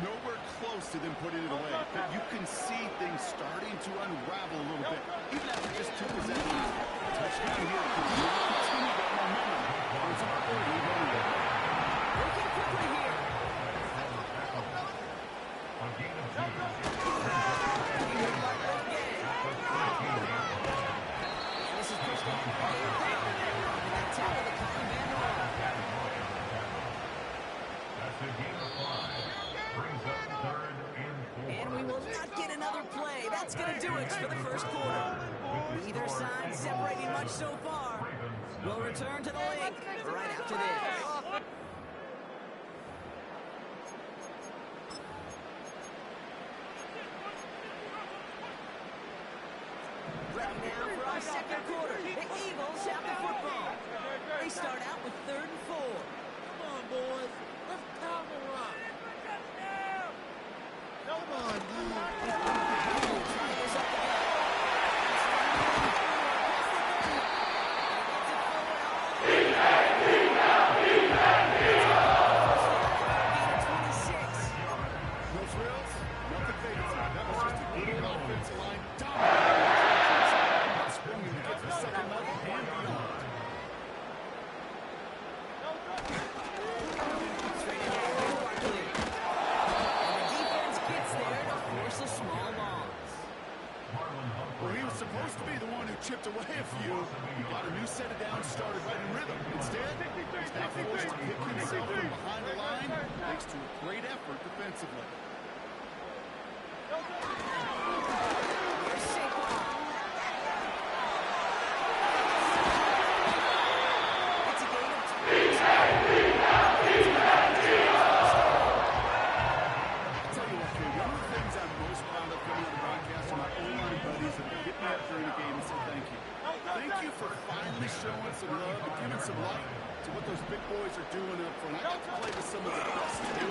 Nowhere close to them putting it away, but you can see things starting to unravel a little bit, even after just 2 possessions. Touchdown here could really continue that momentum. It's an early running. Working quickly here. This is pushed off. That tackle to Colin Van Roy. That's a game of 5. Brings up 3rd and 4. And we will not get another play. That's going to do it for the first quarter. Neither side separating much so far. We'll return to the link right after this. Ready now for our second quarter. The Eagles have the football. They start out with 3rd and 4. Come on, boys. Let's power up. Come on, No drills, nothing fades. That was just a good offensive line dominating. Sprung him to get to the second level and beyond. Well, he was supposed to be the one who chipped away a few. He got a new set of downs started right in rhythm. Instead, he's now forced to pick himself from behind the line thanks to a great effort defensively. Thank you for finally showing some love and giving some light to what those big boys are doing up front. I got to play with some of the best. They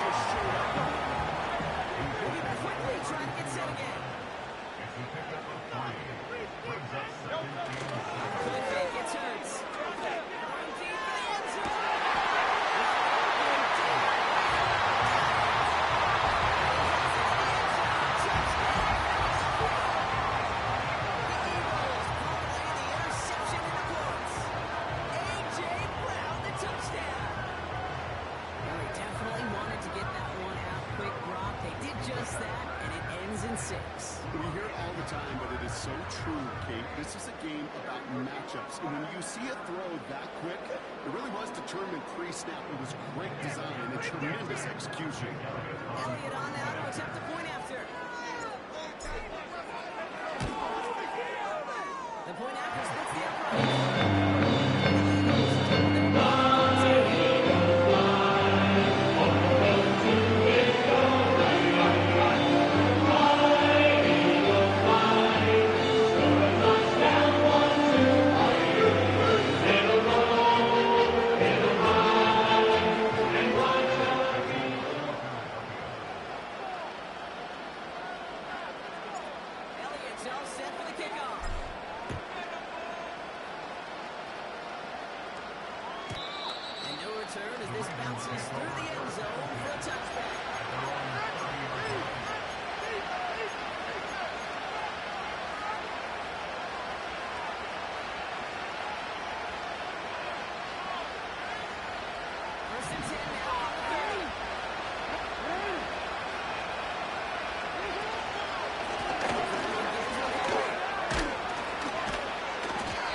just showed up. Moving quickly, trying to get set again. Clifford gets hurt. We hear it all the time, but it is so true, Kate. This is a game about matchups. And when you see a throw that quick, it really was determined pre-snap. It was great design and tremendous execution. Elliott on now to attempt the point after. The point after splits the upright. This bounces through the end zone for a touchback. First and 10 now on the 30.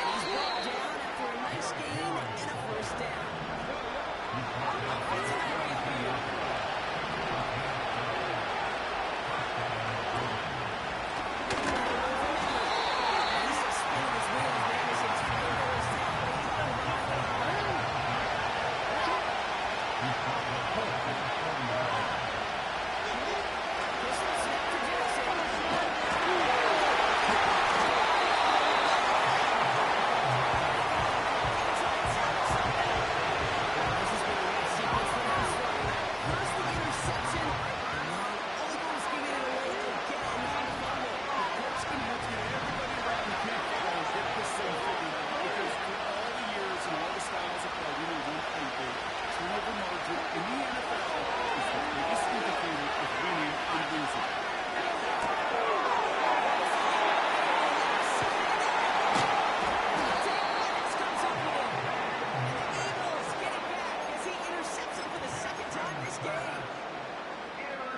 He's brought down after a nice gain and a first down. Offensive review. He's just spinning his wheels, managing to get a first Pistol snap to Jackson. This has been a rough sequence for them starting. First the interception, and now almost giving it away again on the fumble. Coach can motivate everybody around the kid and get this thing figured out because through all the years and all the styles of play, we know one thing, the turnover margin in the NFL is the biggest indicator of winning and losing. This comes up with him. And the Eagles get it back as he intercepts him for the second time this game.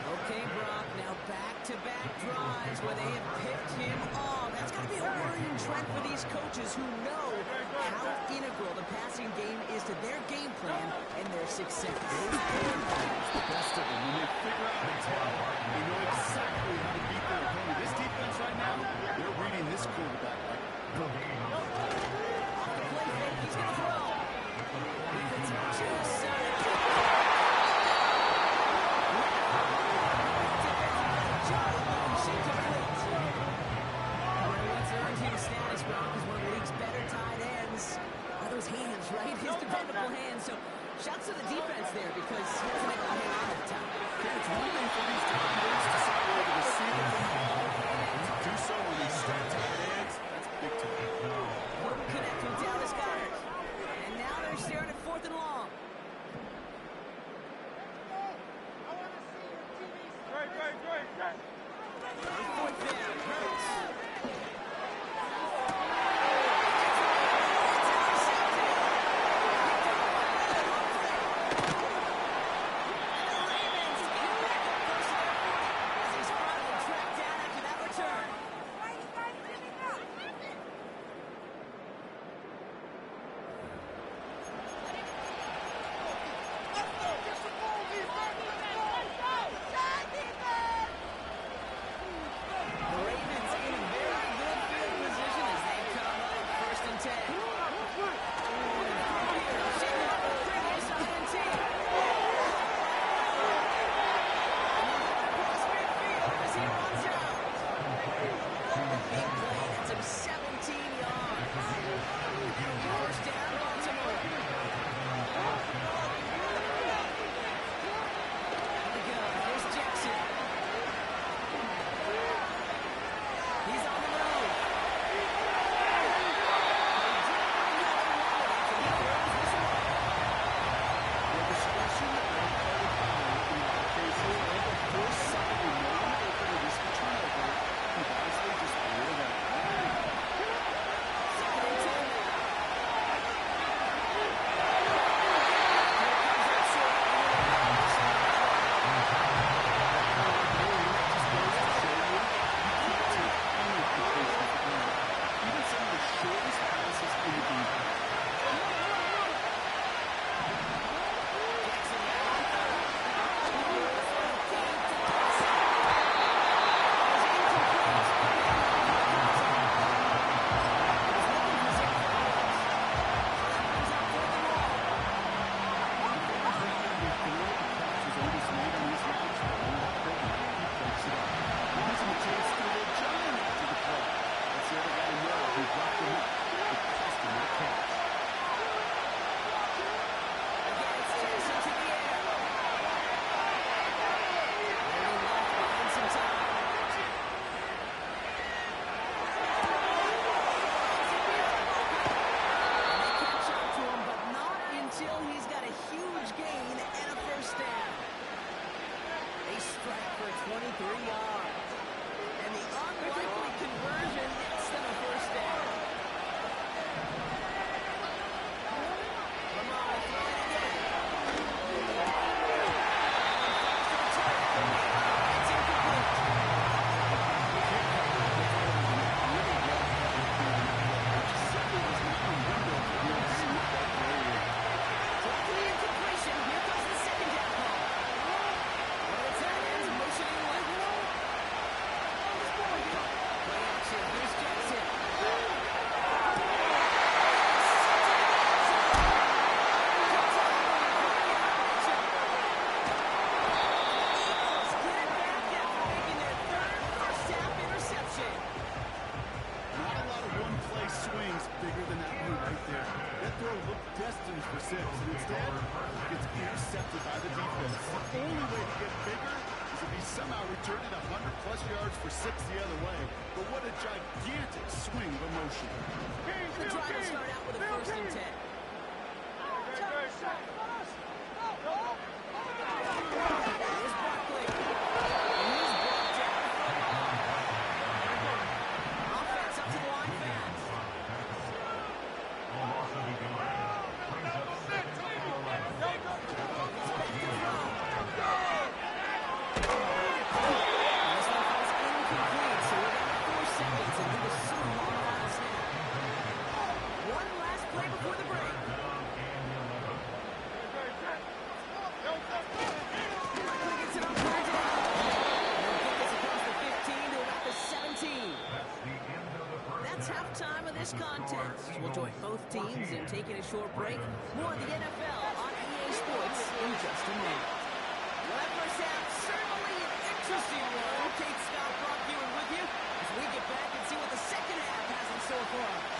Okay, Brock, now back-to-back drives where they have picked him off. That's going to be a worrying trend for these coaches who know how integral the passing game is to their game plan and their success. The best of them, when they figure out the talent, they know exactly how to beat their opponent. This defense right now, they're reading this quarterback like Off the play fake, he's going to throw. It's just earned him status, Brock, as one of the league's better tight ends. Are those hands, right? His dependable hands. So shouts to the defense there because he doesn't have a hand on the top. it's one thing for these tight ends to separate the receiver from the ball. To do so when they start tight ends, that's big time. Couldn't connect with Dallas Goedert. And now they're staring at 4th and long. On 4th down, Hurts. He's got a huge gain and a first down. They strike for 23 yards. And the unlikely conversion nets them a first down. Lamar throwing again. It's incomplete. Directly incompletion. Here comes the second down call. One of the tight ends motioning left. Play action. Here's Jackson. Eagles get it back after making their third first-half interception. Not a lot of one-play swings bigger than that one right there. That throw looked destined for 6, and instead, it's intercepted by the defense. The only way to get bigger is if he somehow returned it 100-plus yards for 6 the other way. But what a gigantic swing of emotion. The drive will start out with a first and 10. Here's Barkley. And he's brought down. Offense up to the line fast. A loss of a yard. Brings up second and 11. It's back to throw. This one falls incomplete, so we're down to 4 seconds, and we will soon on the final snap. One last play before the break. Barkley gets it on third down. They'll kick us across the 15 to about the 17. That's the end of the first. That's halftime of this contest. We'll join both teams in taking a short break. More of the NFL on EA Sports in just a minute. Well, that first half, certainly an interesting one. Kate Scott, Brock Ewan with you as we get back and see what the second half has in store for us.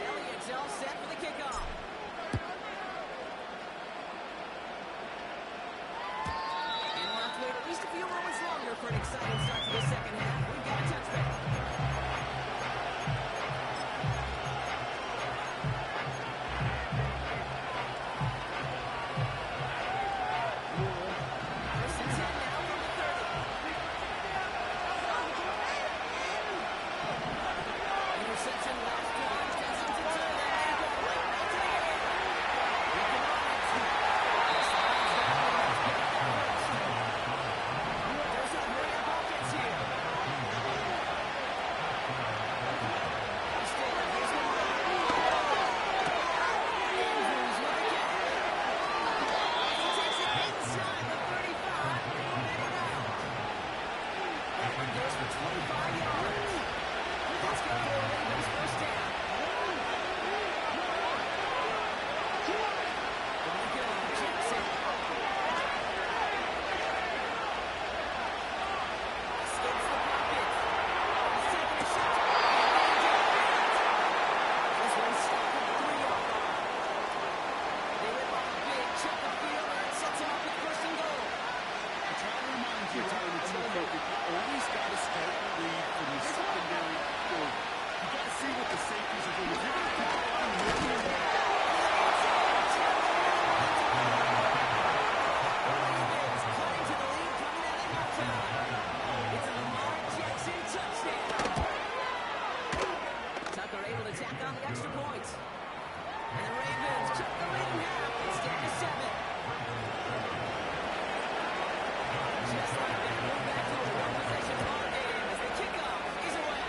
Elliott's all set for the kickoff. And we'll have to wait at least a few moments longer for an exciting start to the second half. We've got a touchback. First and 10 now from the 30. Interception last drive. Just to turn that and go right back to the air. There's a hurry up offense here. Still, here's Lamar. Andrews with the catch. He takes it inside the 35. Heading out. Edward goes for 25 yards. That's good for a Ravens first down. Gonna go, Jackson. Escapes the pocket. He's taking a shot to this one's stopped at the 3-yard line. They rip off a big chunk of field and it sets him up with first and goal. I try to remind you, Tyler, it's so that you always got to start the lead from the secondary forward. You got to see what the safeties are doing. If you're going to keep on moving the ball, The Ravens cutting to the lead coming out of halftime. It's a Lamar Jackson touchdown. Tucker able to tack on the extra points. And the Ravens cut the lead in half. It's down to 7. Just like that, we're back to a one-possession ball game as the kickoff is away.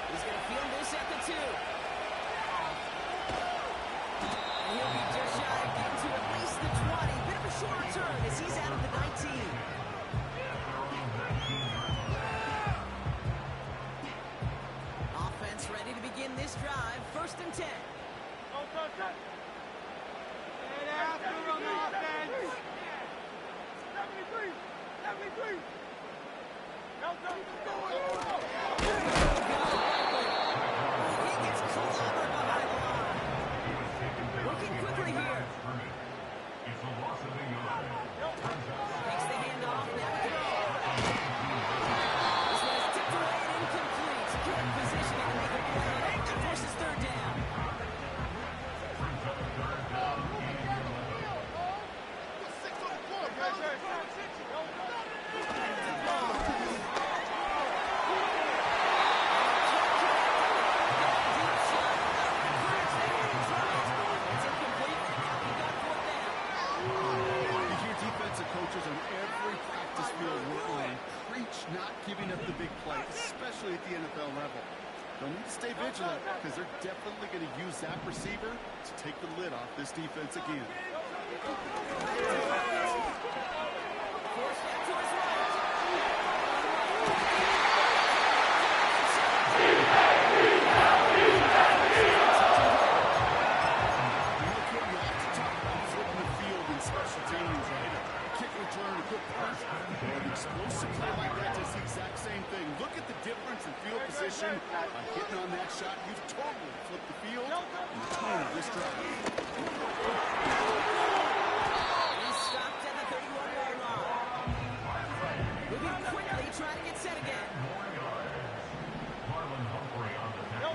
He's going to field this at the 2. And he'll be just shy of getting to at least the 20. Bit of a short return as he's out of the 19. Offense ready to begin this drive. First and 10. He gets clobbered behind the line. Working quickly here. It's a loss of a yard. Takes the handoff. Now throw. the big play, especially at the NFL level. They'll need to stay vigilant because they're definitely going to use that receiver to take the lid off this defense again. Explosive play like that does the exact same thing. Look at the difference in field position by hitting on that shot. You've totally flipped the field and the tone of this drive. He's stopped at the 31-yard line. Moving quickly, trying to get set again. Marlon Humphrey on the tackle.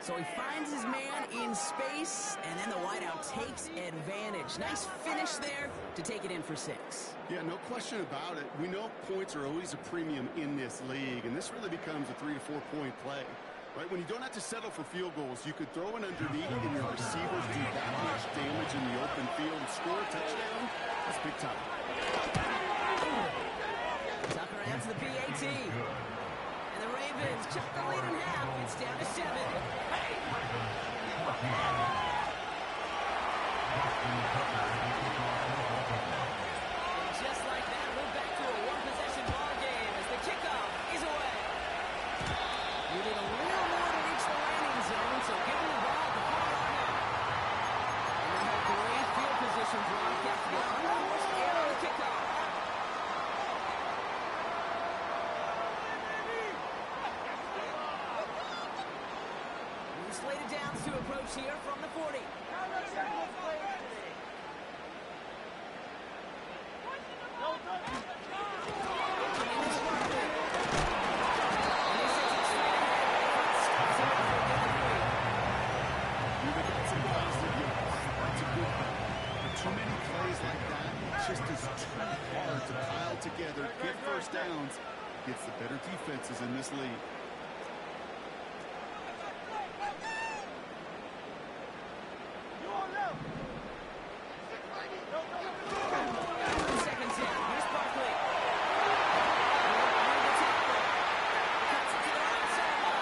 So he finds his man in space, and then the wideout takes advantage. Nice finish there to take it in for 6. Yeah, no question about it. We know points are always a premium in this league, and this really becomes a 3 to 4 point play. Right, when you don't have to settle for field goals, you could throw it underneath and your receivers do that much damage in the open field and score a touchdown. That's big time. Tucker adds the PAT. And the Ravens cut the lead in half. It's down to 7. Just like that, we're back to a one-possession ball game as the kickoff is away. We need a little more to reach the landing zone, so give him the ball at the 4-yard line. And they have great field position block after the unforced error on the kickoff. Slated downs to approach here from the 40. together, get first downs, gets the better defenses in this league. Seconds in. Here's Barkley. Cuts it to the right sideline.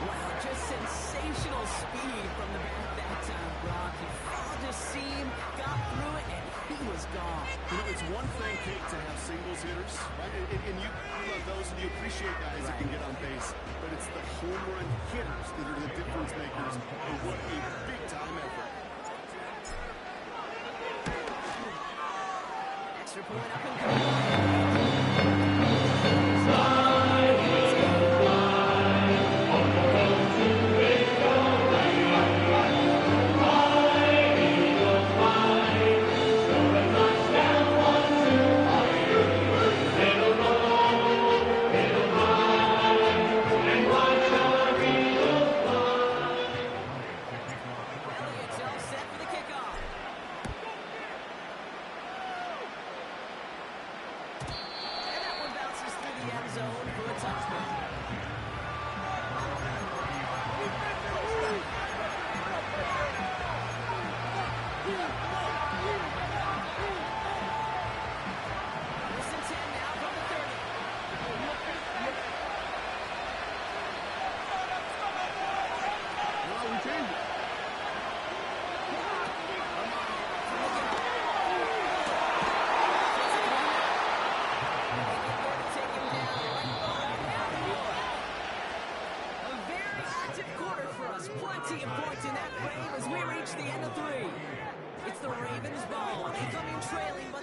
Wow, just sensational speed from the back that time, Brock. He followed his seam, got through it, and he was gone. You know, it's one thing, Kate, to have singles hitters, right? And you love those, and you appreciate guys that can get on base. But it's the home run hitters that are the difference makers. And what a big-time effort. Extra point up and coming. Elliott's all set for the kickoff. And that one bounces through the end zone for a touchdown. First and 10 now from the 30. Well, we changed it. A very active quarter for us. Plenty of points in that frame as we reach the end of 3. It's the Ravens' ball. They come in trailing, but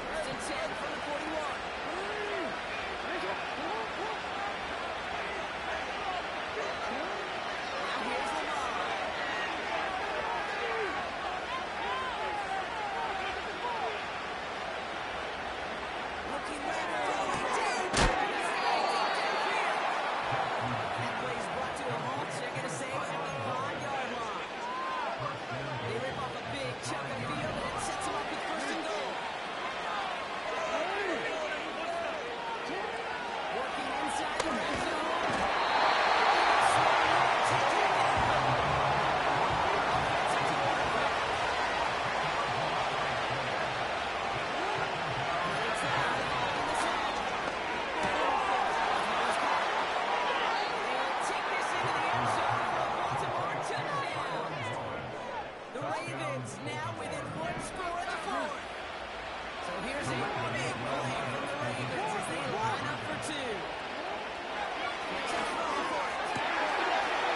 first and 10 from the 41. Now here's Lamar. Looking left, throwing deep. That play's brought to a halt. They're going to save it on the 5-yard line. They rip off a big chunk of field, and it sets them up with first and goal. Working inside the red zone. The Ravens now within one score of the fourth. So here's a big play from the Ravens as they line up for 2. Here's a throw for it.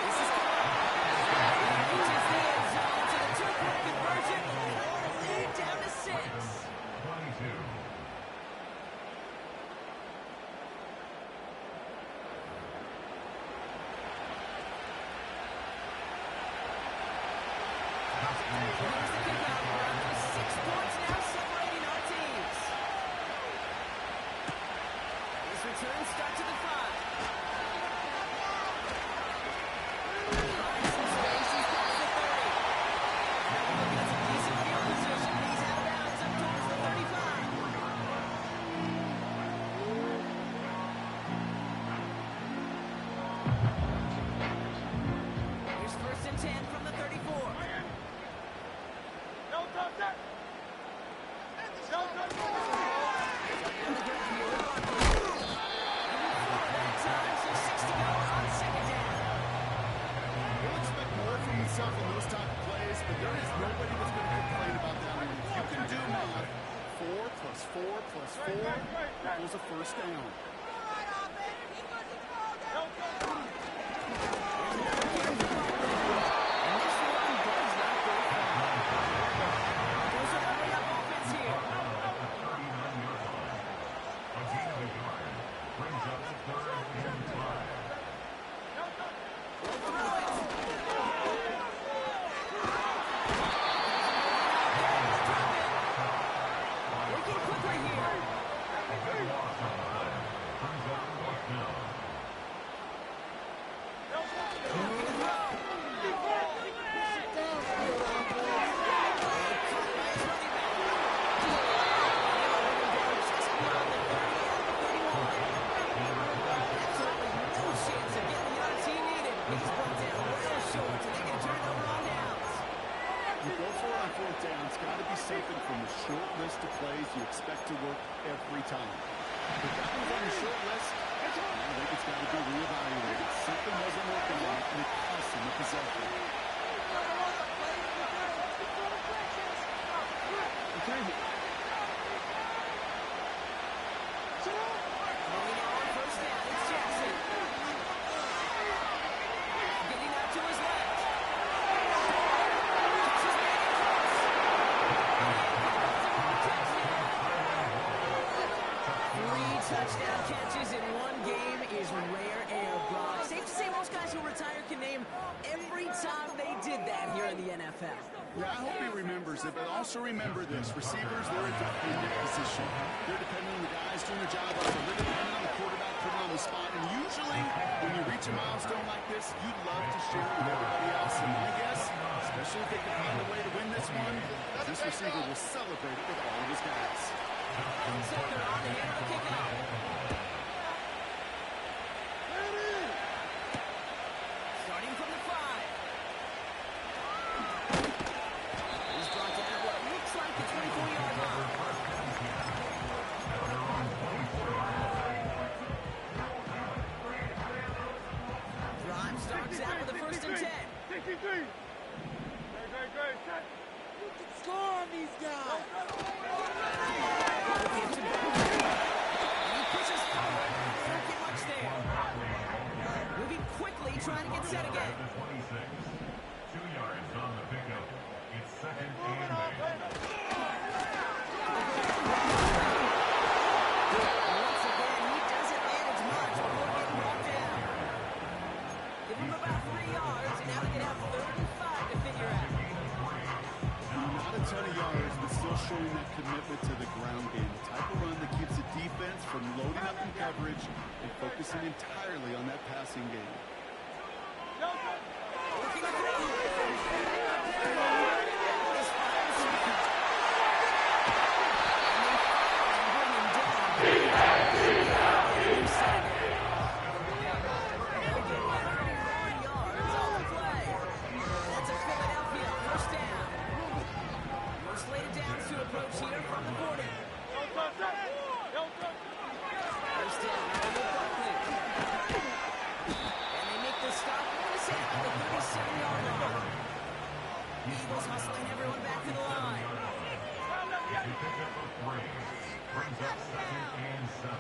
This is he reaches the end zone to the 2-point conversion, and the lead down to 6. 22. Here's the kickoff. Broncos 6 points now separating our teams. This return starts at the 5. Finds some space. He's past the 30. Now we're looking at some decent field position. He's out of bounds up towards the 35. Here's first and 10 from the 34. We'll expect more from himself in those type of plays, but there is nobody that's going to complain about that one. You can do math. 4 plus 4 plus 4 equals a first down. Broncos are opening up offense here. A 39-yard line. A gain of a yard. catches in one game is rare air, Brock. Safe to say most guys who retire can name every time they did that here in the NFL. Yeah, I hope he remembers it, but also remember this. Receivers, they're a dependent position. They're dependent on the guys doing the job. They're dependent on the quarterback putting on the spot. And usually, when you reach a milestone like this, you'd love to share it with everybody else. And my guess, especially if they can find a way to win this one, this receiver will celebrate it with all of his guys. So they're on the hand of the kickoff. Starting from the 5. He's brought down what looks like the 24-yard line. Drive starts out with a 1st and 10. You can score on these guys. Into Burns. And he pushes forward. They don't get much there. Moving quickly, trying to get set again. 26. 2 yards on the pickup. It's 2nd and 8. Once again, he doesn't manage much before getting brought down. Give him about 3 yards, and now they can have 3rd and 5 to figure out. Not a ton of yards, but still showing that commitment to the ground game. The type of run that keeps the defense from loading up in coverage and focusing entirely on that passing game. Looking to throw. This fires him. And they fire and bring him down. And he's set it. They'll get 31 yards on the play. That's a Philadelphia 1st down. More slated downs to approach here from the 40. 1st down, over Buckley. And they make the stop. I want to say at the 37-yard line. Eagles hustling everyone back to the line. He picked up a 3. Brings up 2nd and 7.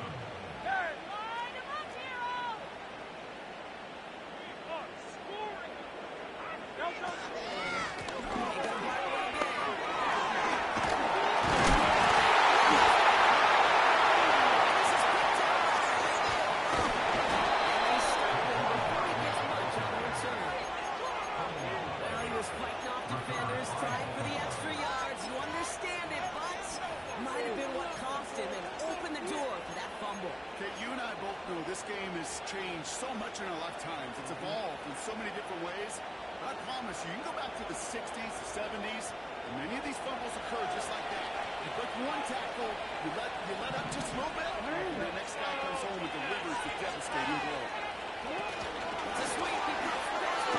This game has changed so much in our lifetimes. It's evolved in so many different ways. But I promise you, you can go back to the 60s, the 70s, and many of these fumbles occur just like that. You break one tackle, you let up just a little bit, and the next guy comes home and delivers the devastating blow. It's a sweep. He puts the best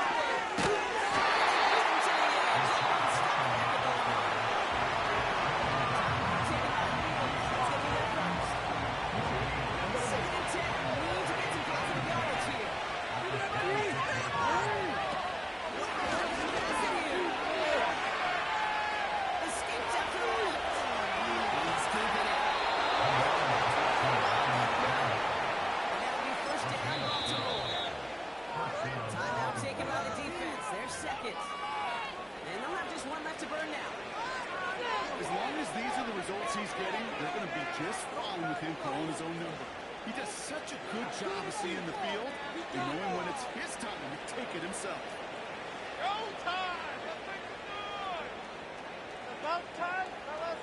just fine with him calling his own number. He does such a good job of seeing the field and knowing when it's his time to take it himself. Go time! Let's make it good! It's about time, fellas!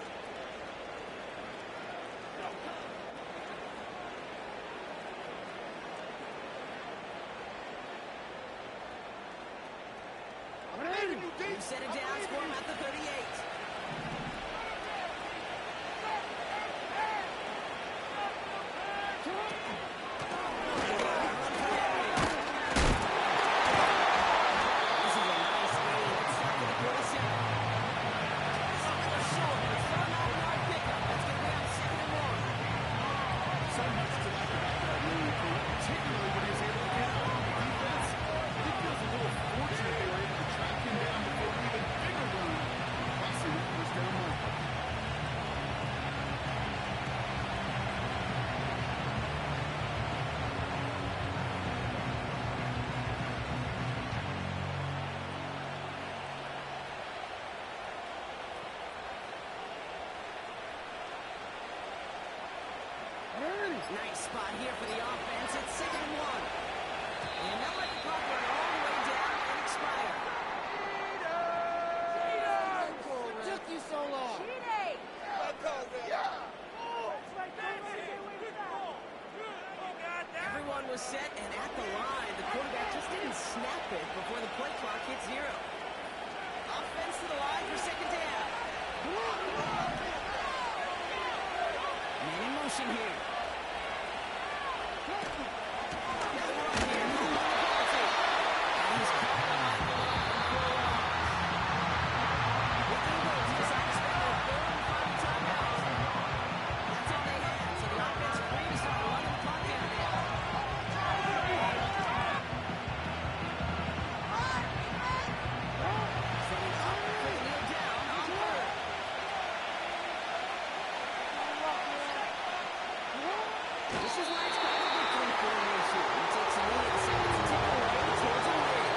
We've set it down, score him at the 38. spot here for the offense. It's 2nd and 1. And they'll let the clock run all the way down and expire. What took you so long? Everyone was set, and at the line, the quarterback just didn't snap it before the play clock hit 0. Offense to the line for 2nd down. Man in motion here. Now we're up here. And he's caught behind the line for a loss. The Eagles decide to spend their 3rd and final timeout. That's all they had, so the offense free to start running the clock down now. Setting up for the kneel down on 3rd. This is why it's called a victory formation. It takes a lead and seconds to take away towards a win.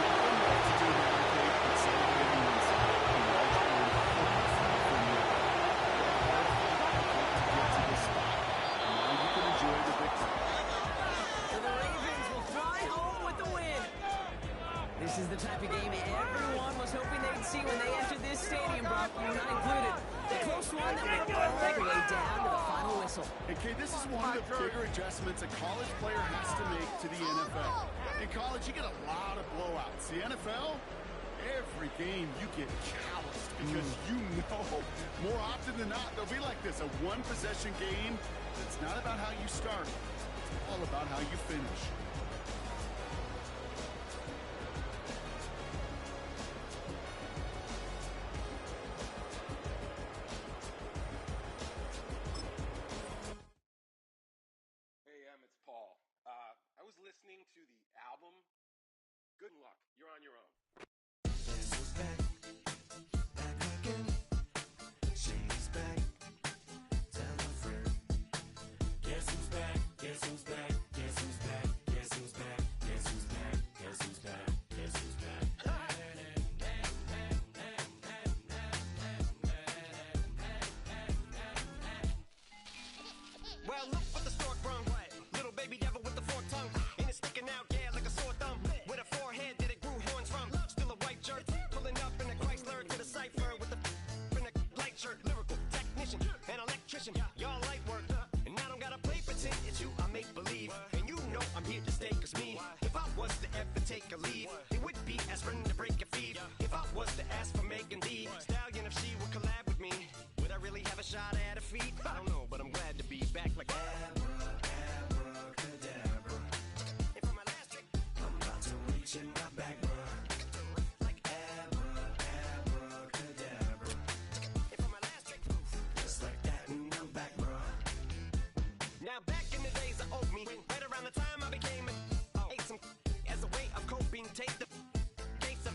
Nothing but to do now, Kate, but celebrating inside. The large crowd focused on the meal. To get to this spot. Now you can enjoy the victory. So the Ravens will fly home with the win. This is the type of game everyone was hoping they'd see when they entered this stadium, Brock, you not included. A close one that went all the way down to the final whistle. And Kate, this is one of the bigger adjustments a college player has to make to the NFL. In college, you get a lot of blowouts. The NFL, every game you get calloused because you know more often than not they'll be like this, a one-possession game. It's not about how you start. It's all about how you finish. Hey, it's Paul. I was listening to the album. Good luck. You're on your own. Well, look what the stork brung. Little baby devil with the forked tongue. And it's sticking out, yeah, like a sore thumb. With a forehead that it grew horns from. Still a white jerk. Pulling up in a Chrysler to the cipher with the in a light shirt. Lyrical technician, an electrician. Y'all light work. And I don't gotta play pretend. It's you, I make believe. And you know I'm here to stay, cause me. If I was to ever take a leave, it would be aspirin to break a feed. If I was to ask for Megan Thee Stallion, if she would collab with me, would I really have a shot at a feat? I don't know, but I'm glad to be back like abracadabra. And for my last trick, I'm about to reach in my back, like abracadabra. And for my last trick, just like that, and I'm back, bro. Now back in the days of old me, right around the time I became ate some as a way of coping. Take the case of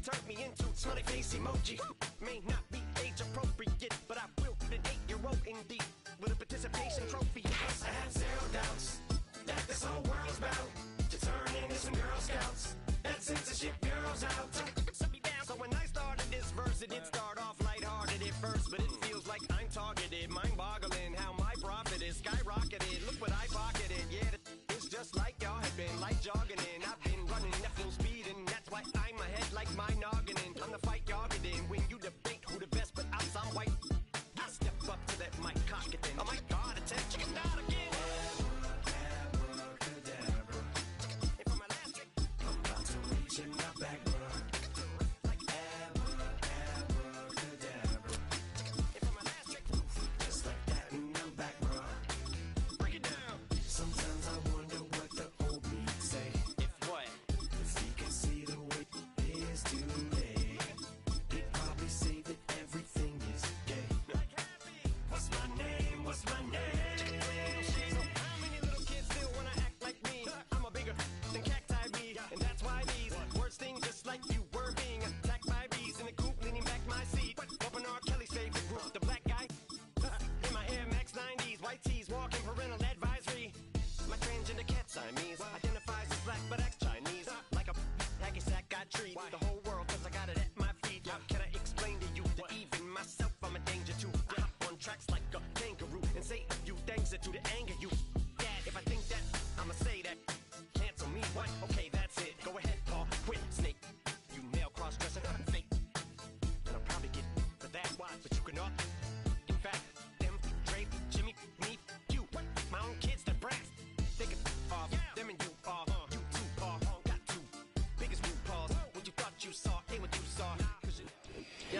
turned me into smiley face emoji. May not be age appropriate, but I will fit an 8-year-old indeed with a participation trophy. Yes, I have zero doubts that this whole world's bound to turn into some Girl Scouts. That censorship bureau's out. So when I started this verse, it did start off lighthearted at first, but it feels like I'm targeted. Mind-boggling how my profit is skyrocketed. Look what I pocketed. Yeah, it's just like y'all have been like jogging in. I've been running at full speed, and that's why I'm ahead like my noggin. I'm the fight y'all get in when you debate who the best, but I'm some white. I step up to that mic, cock it then. Oh my God, attention.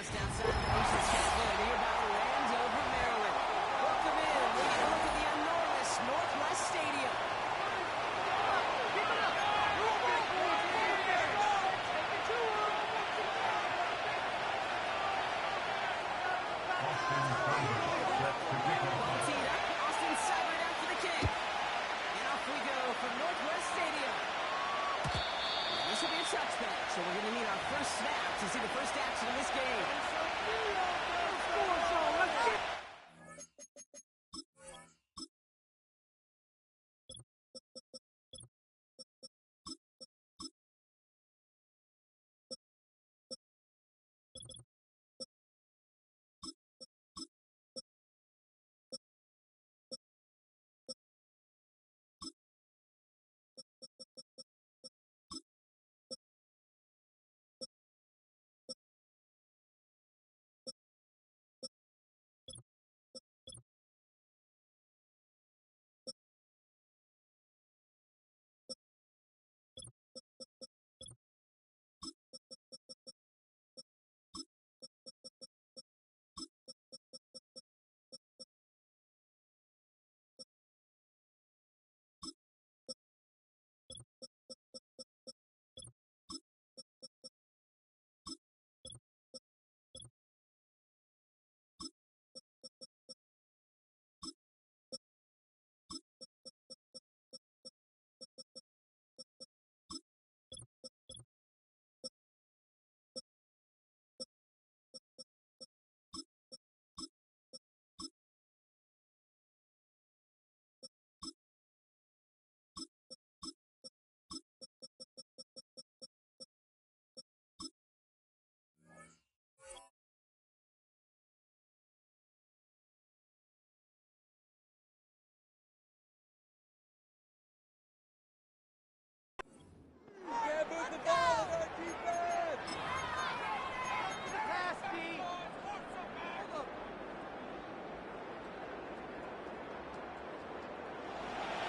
just outside of Ocean State, Florida. You're about Orlando, Maryland. Welcome in. We're going to look at the enormous Northwest Stadium. Ball teed up. Austin Seibert out for the kick. And off we go from Northwest Stadium. This will be a touchback, so we're going to need our first snap to see the first action of this game.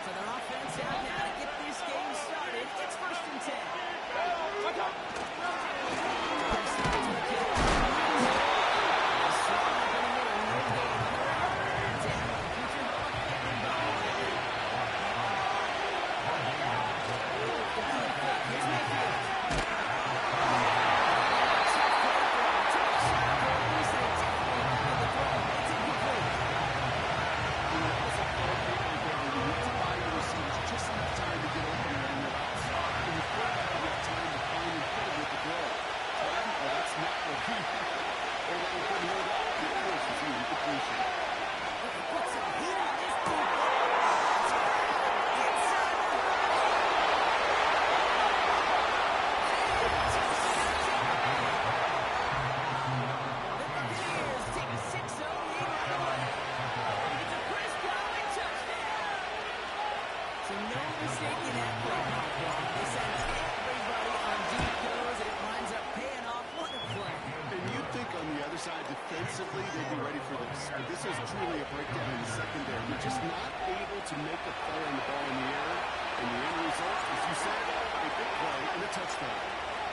So their offense out now to get this game started. It's 1st and 10. Defensively, they'd be ready for this. But this is truly a breakdown in the secondary. You're just not able to make a play on the ball in the air. And the end result, as you said, a big play and a touchdown.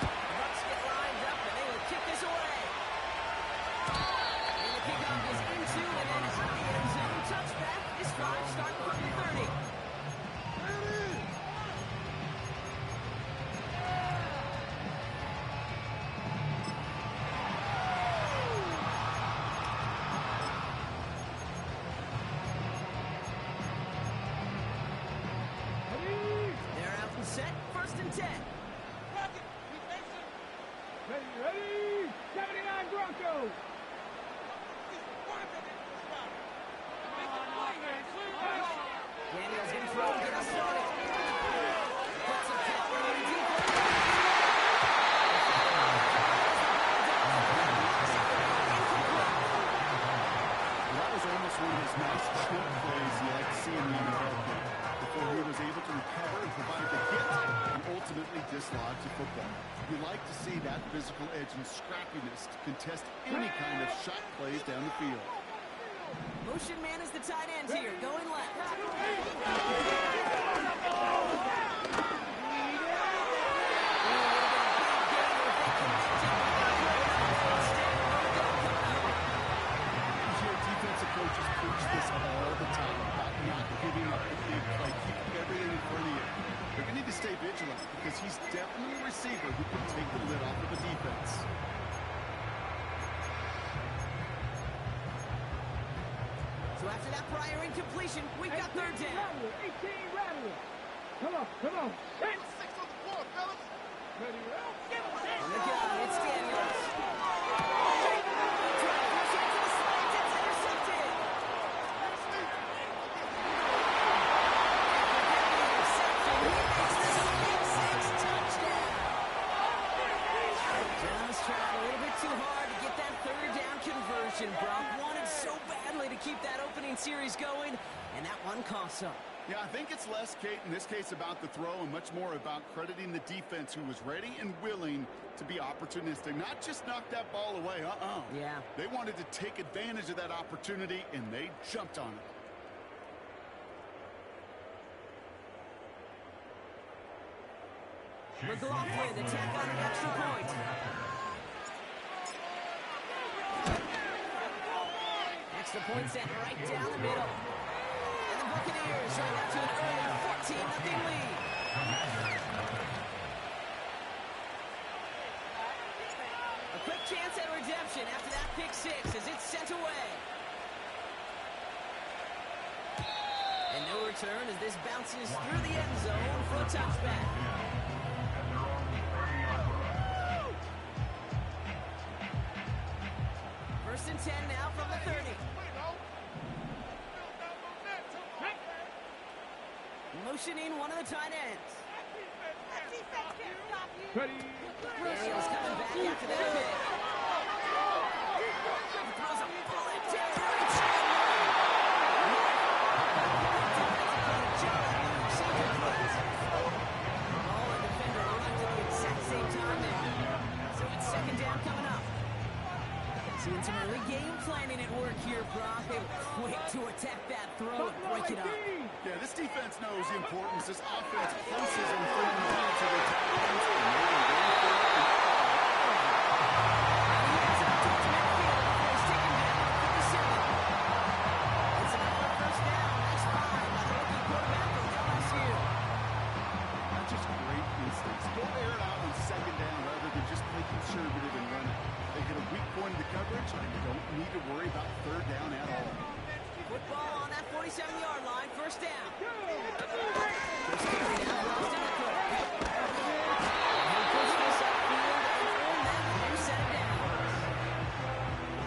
The Bucs get lined up, and they will kick this away. And the kickoff is into and then out the end zone. Touchback is 5, starting from the 30. Set, 1st and 10. Ready, 79 Broncos. Daniels in throw, get us started. Puts a power on the defense. That was almost one of those nice chip plays you like to see in the NFL game. Before he was able to recover and provide the hit and ultimately dislodge the football. You like to see that physical edge and scrappiness to contest any kind of shot plays down the field. Motion man is the tight end here, going left. because he's definitely a receiver who can take the lid off of the defense. So after that prior incompletion, we've got third down. 18, rattle it. Come on. 6 on the floor, fellas. Ready, On the go, it's Daniels. Drive goes right to the slants. It's intercepted. Just tried a little bit too hard to get that third down conversion. Brock wanted so badly to keep that opening series going, and that one costs him. Yeah, I think it's less, Kate, in this case about the throw and much more about crediting the defense who was ready and willing to be opportunistic. Not just knock that ball away, Yeah. They wanted to take advantage of that opportunity, and they jumped on it. McLaughlin, attack on an extra point. Extra point sent right down the middle. And the Buccaneers right out to an early 14-0 lead. A quick chance at redemption after that pick six as it's sent away. And no return as this bounces through the end zone for a touchback. First and 10 now from the 30. Motioning one of the tight ends. Daniels coming back after that pick. He throws a bullet to Terry Chandler. Ball and defender left at the exact same time there. So it's second down coming up. Seeing some early game planning at work here, Brock. They were quick to attack that throw and break it up. Yeah, this defense knows the importance this offense places on third and down to their tight ends, and they are going for it. He has it towards midfield before he's taken down at 37. It's another first down. Nice find by the rookie quarterback from LSU. Not just great instincts. Go air it out on second down rather than just play conservative and run it. They get a weak point in the coverage, and they don't need to worry about third down at all. Football on that 47-yard line. First down. First carry now for Austin Eckler. He pushed this upfield and earned that new set of downs.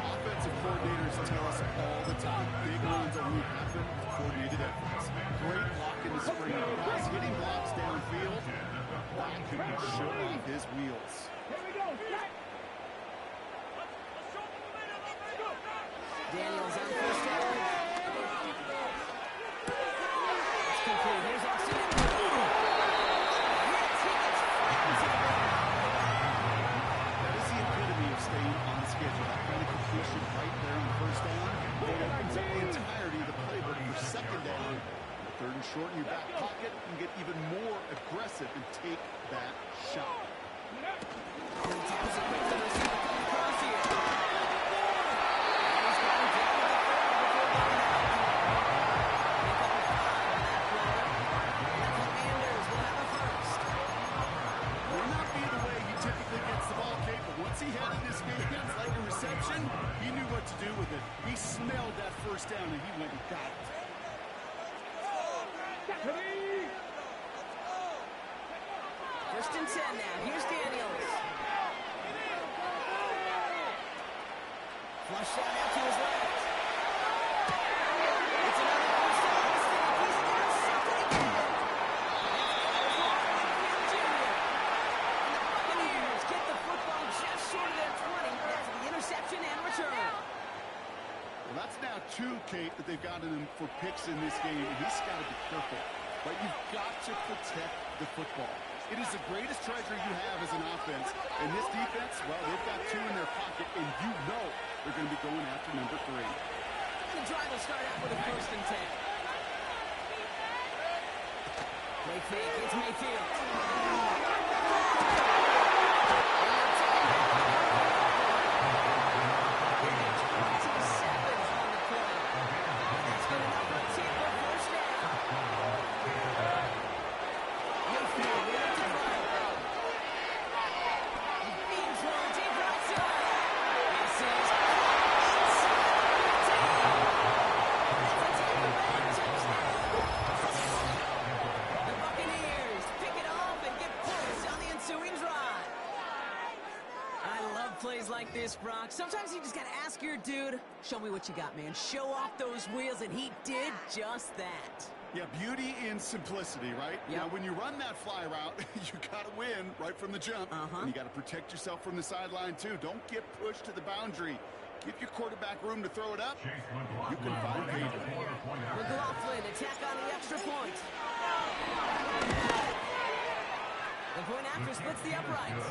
Offensive coordinators tell us all the time, big runs only happen with coordinated efforts. Great block in the spring. Guys hitting blocks downfield. That could show off his wheels. Daniels on first down. It's complete. Here's Austin Eckler. That is the epitome of staying on schedule. That kind of completion right there on first down. It opens up the entirety of the playbook for second down. Third and short in your back pocket. You can get even more aggressive and take that shot. Taps it quickly. Receiver coming across here. Once he had it in his hands like a reception, he knew what to do with it. He smelled that first down, and he went and got it. First and 10 now. Here's Daniels. Flush shot out to his left. It's another first down mistake. He's intercepted again. Buccaneers get the football just short of their 20 after the interception and return. Well, that's now two, Kate, that they've gotten him for picks in this game, and he's got to be careful. But you've got to protect the football. It is the greatest treasure you have as an offense. And this defense, well, they've got two in their pocket, and you know they're going to be going after number 3. The drive will start out with a first and 10. Play fake. It's Mayfield. Mayfield ready to throw. like this, Brock. Sometimes you just got to ask your dude, show me what you got, man. Show off those wheels, and he did just that. Yeah, beauty in simplicity, right? Yep. Now, when you run that fly route, you got to win right from the jump. And you got to protect yourself from the sideline, too. Don't get pushed to the boundary. Give your quarterback room to throw it up. You can find payday. McLaughlin attack on the extra point. The point after splits the uprights.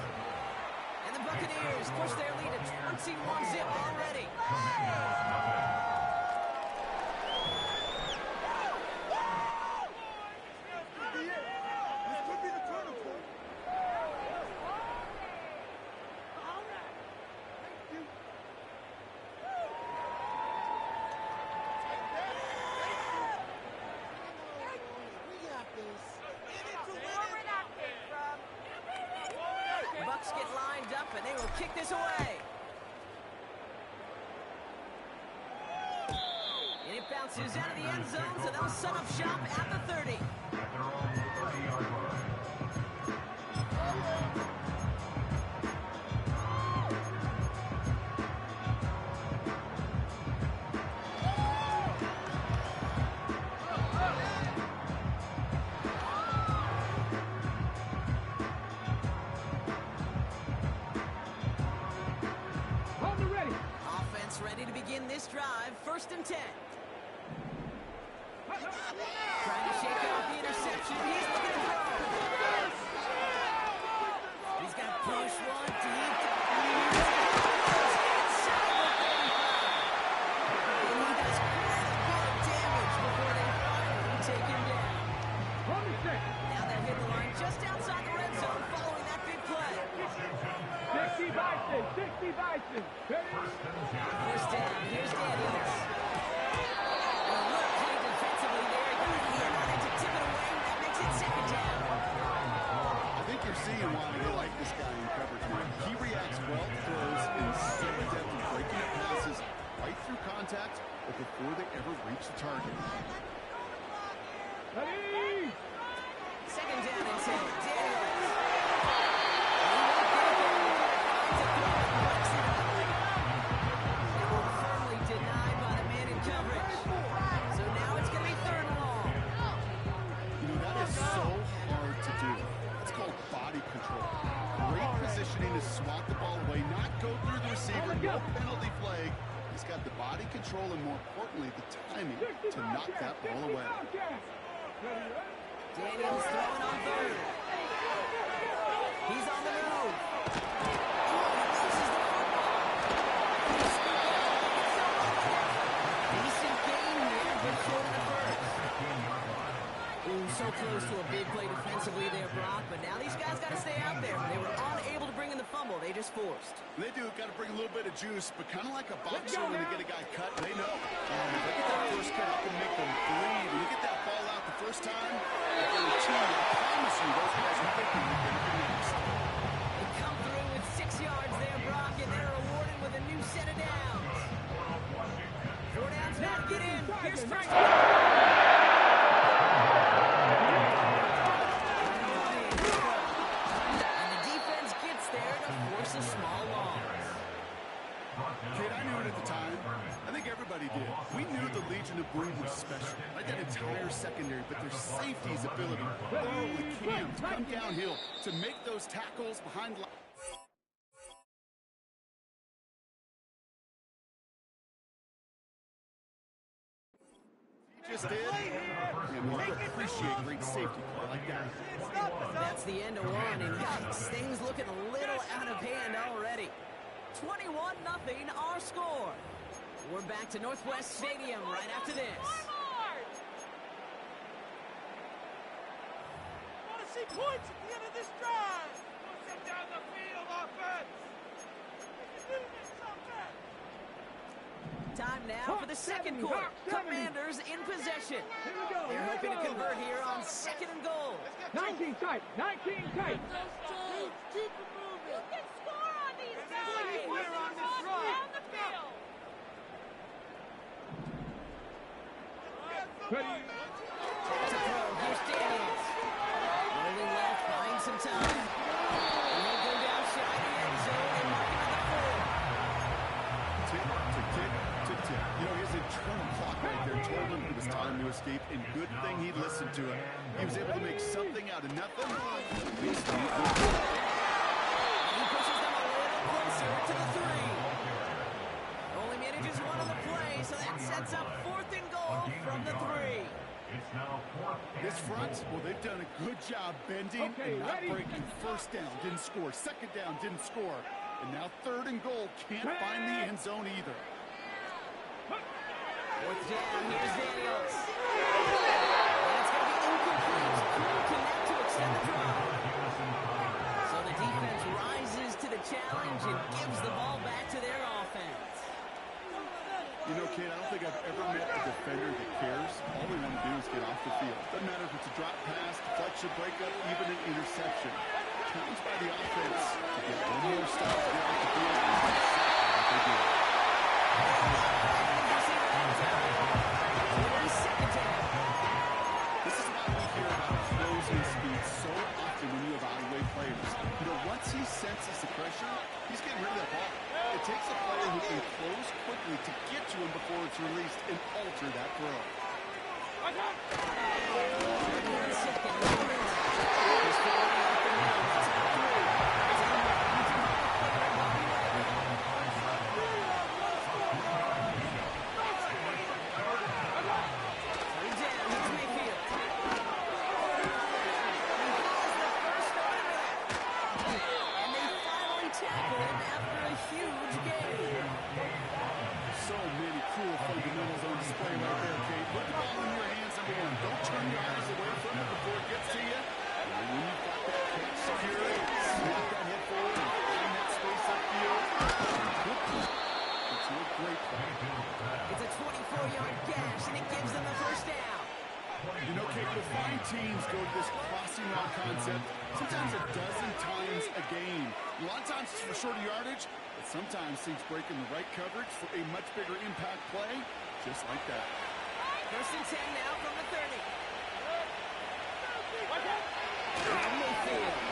And the Buccaneers push their lead to 21-zip already. Bucks get lined up, and they will kick this away. And it bounces out of the end zone, so they'll set up shop at the 30. At their own 30-yard line. Offense ready to begin this drive. 1st and 10. Trying to shake off the interception. He's looking to throw. He's got push one deep. And he does quite a bit of damage before they finally take him down. Now they'll hit the line just outside the red zone following that big play. 60 Bison, 60 Bison. First down, here's Daniels. And a little play defensively there. He wanted to tip it away. That makes it 2nd down. I think you're seeing why they like this guy in coverage, man. He reacts well to throws and so adept in breaking up passes right through contact or before they ever reach the target. Ready? 2nd down and 10. Daniels. Firmly denied by the man in coverage. So now it's going to be 3rd and long. You know, that is so hard to do. It's called body control. Great positioning to swat the ball away, not go through the receiver, no penalty flag. He's got the body control and, more importantly, the timing to knock that ball away. Daniels throwing on 3rd. He's on the move. Decent gain here, but short of the 1st. Ooh, so close to a big play defensively there, Brock. But now these guys got to stay out there. They were unable to bring in the fumble. They just forced. They do. Got to bring a little bit of juice, but kind of like a boxer when they get a guy cut, they know. If they get that first cut, it can make them bleed. When you get that ball out the first time, I guarantee you, I promise you, those guys are thinking they're going to be next. They come through with 6 yards there, Brock, and they're rewarded with a new set of downs. 4 downs now to get in. Here's first. And the defense gets there to force a small loss. Kid, I knew it at the time. I think everybody did. We knew the Legion of Boom was special. Like that entire secondary, but their safety's ability, with Cam, to come downhill, to make those tackles behind. Just did. And we appreciate great safety play like that. That's the end of one, and yikes, things looking a little out of hand already. 21-0 our score. We're back to Northwest Stadium right after this. Want to see points at the end of this drive? Push them down the field, offense. You can do this, offense. Time now for the 2nd quarter. Commanders in possession. They're hoping to convert here on 2nd and goal. 19 tight, 19 tight. Keep it moving. You can score on these guys. We're on this run. Down the field. Ready? To throw, here's Daniels. Rolling left, buying some time. He'll go down shy of the end zone and mark it on the 4. listen to him. He was able to make something out of nothing. He pushes them a little closer to the three. Only manages one on the play, so that sets up 4th and goal from the three. It's now 4th. This front, well, they've done a good job bending and not breaking. First down, didn't score. Second down, didn't score. And now 3rd and goal, can't find the end zone either. 4th down, here's Daniels. And it's going to be incomplete. Couldn't connect to extend the drive. So the defense rises to the challenge and gives the ball back to their offense. You know, Kate, I don't think I've ever met a defender that cares. All they want to do is get off the field. Doesn't matter if it's a drop pass, deflection, breakup, even an interception. Counts by the offense to get one more stop to get off the field. And that's what they do. This is why we hear about closing speed so often when you evaluate players. You know, once he senses the pressure, he's getting rid of that ball. It takes a player who can close quickly to get to him before it's released and alter that throw. Teams go to this crossing route concept sometimes a dozen times a game. A lot of times it's for shorter yardage, but sometimes things break in the right coverage for a much bigger impact play, just like that. 1st and 10 now from the 30. And Mayfield.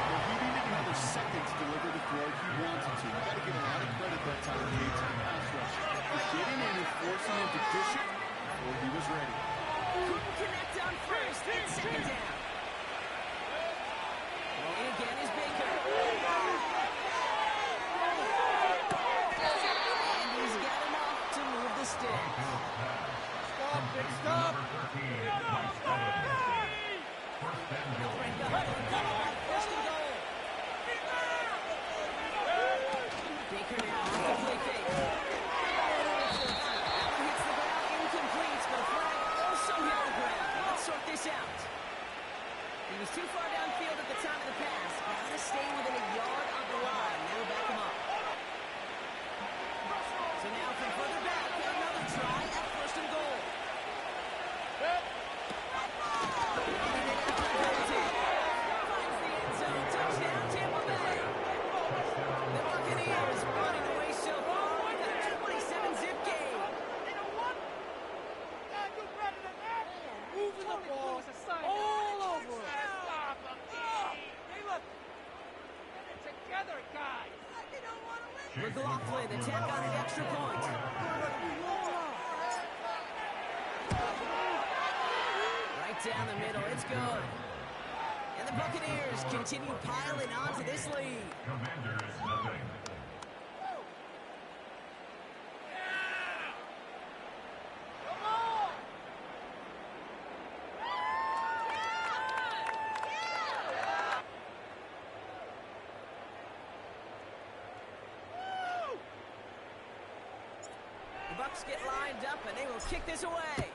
Well, he needed another second to deliver the throw he wanted to. You got to give a lot of credit that time, Kate, to the pass rush. Getting in and forcing him to dish it before he was ready. Couldn't connect on 1st and 2nd down. Throwing again is Baker. And he's got enough to move the sticks. Stop, big stop. Baker now off the play fake. That one hits the ground incomplete, but a flag also hit the ground. Let's sort this out. He was too far downfield at the time of the pass. Gotta stay within a yard of the line. That'll back him up. So now from further back, another try at 1st and goal. Finds the end zone. Touchdown, Tampa Bay. The Buccaneers running away so far with a 27-zip game. Moving the ball all over us. Hey, look. Get it together, guys. McLaughlin, the tack on the extra point. Right down the middle, it's good. And the Buccaneers continue piling onto this lead. Commanders, nothing. Come on. The Bucs get lined up and they will kick this away.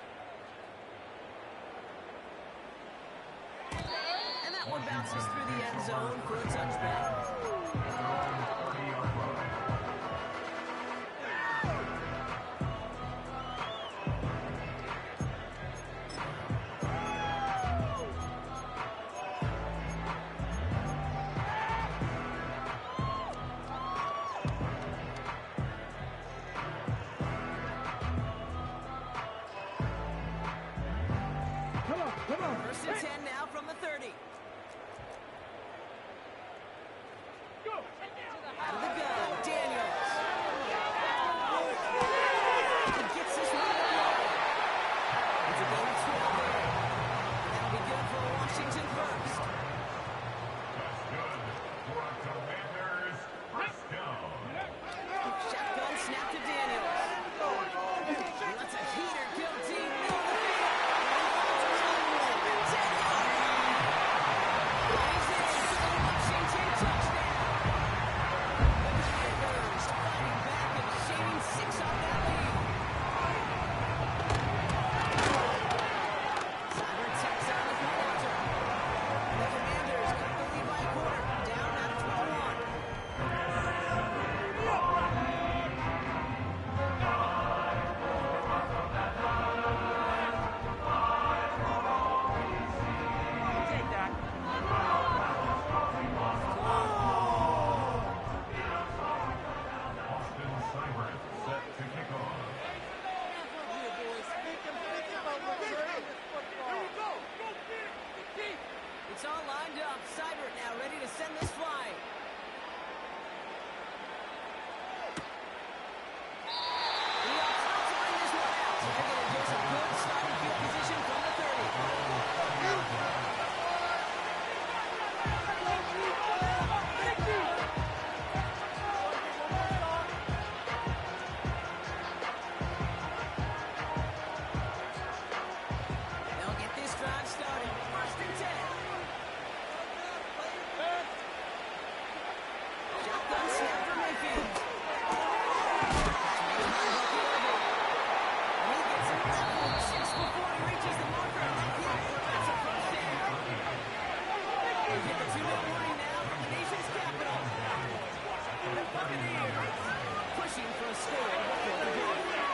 And that one bounces through the end zone for a touchback. Come on. 1st and 10 now from the 30. Go. Out of the gun, Daniels. field position from the 30. They'll get this drive started. First and 10. Shotgun snap for Mayfield. And he gets it leveled just before he reaches the marker. That's a first down. We get the 2-0 warning now from the nation's capital. The Buccaneers pushing for a score before the game.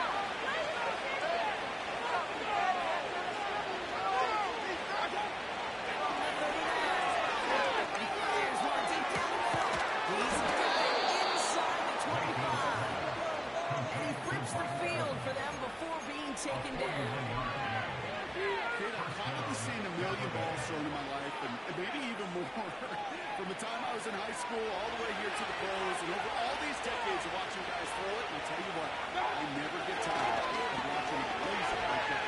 Taken down. Kid, I've probably seen a million balls thrown in my life, and maybe even more. From the time I was in high school all the way here to the pros, and over all these decades of watching guys throw it, and I'll tell you what, I never get tired of watching a laser like that.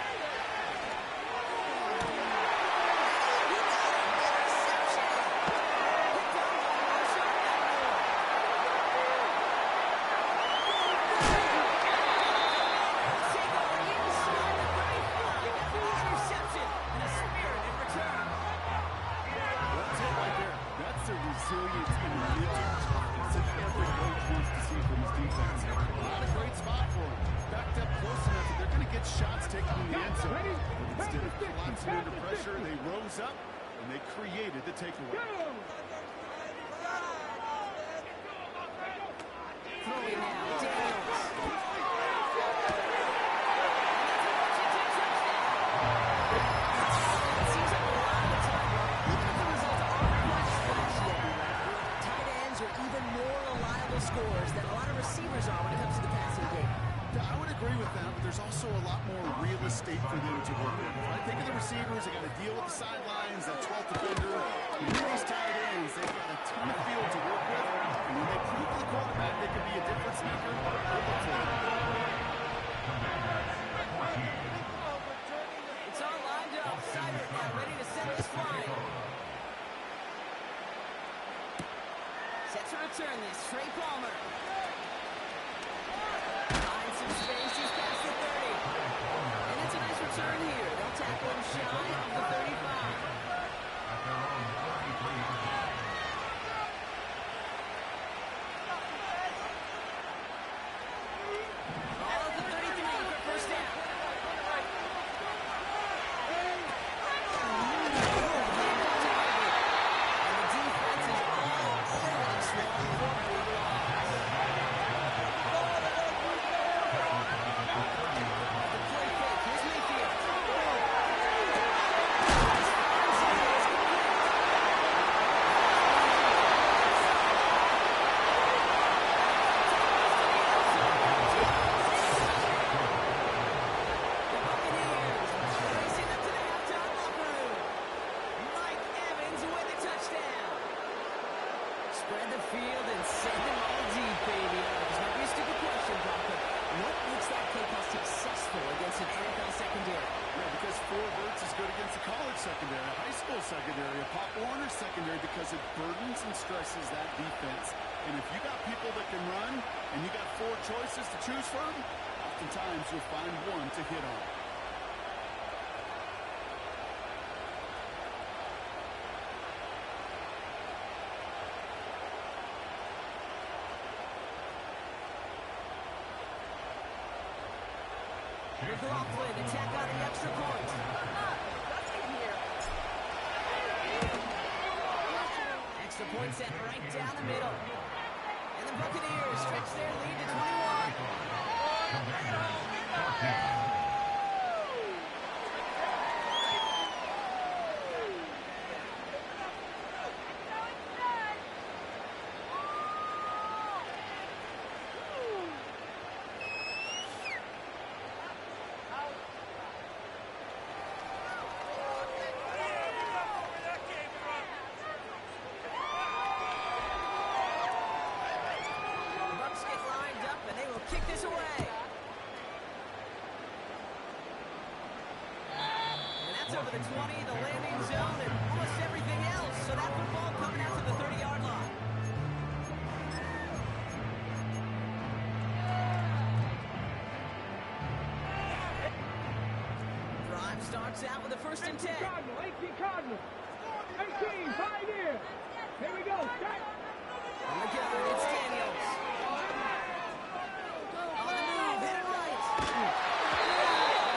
Resilience and mental toughness that every coach wants to see from his defense. Not a great spot for him. Backed up close enough that they're going to get shots taken in the end zone. But instead of collapsing under pressure, they rose up and they created the takeaway. Throwing now, Daniels. Scores than a lot of receivers are when it comes to the passing game. Yeah, I would agree with that, but there's also a lot more real estate for them to work with. Right? Think of the receivers, they got to deal with the sidelines, that 12th defender. And these tight ends, they've got a ton of field to work with. And when they prove to the quarterback they can be a difference maker, they'll look for it. It's all lined up. Seibert now ready to send this flying. Set to return this. Trey Palmer. Finds some space. He's past the 30. And it's a nice return here. They'll tackle him shy of the 35. All of the 33 for first down. Spread the field and send them all deep, baby. This might be a stupid question, Brock, but what makes that K-Pass successful against an NFL secondary? Yeah, because Fort Worth is good against the college secondary, a high school secondary, a Pop Warner secondary, because it burdens and stresses that defense. And if you got people that can run and you got four choices to choose from, oftentimes you'll find one to hit on. McLaughlin attack on the extra point. Extra point set right down the middle. And the Buccaneers stretch their lead to 21. Kick this away. over the 20, the landing zone, and almost everything else. So that football coming out to the 30-yard line. Drive starts out with a 1st and 10. Cardinal, 18 Cardinal. 18, Pioneer. Here we go. Shot. On the go, it's Daniels. On the move, hit it right. The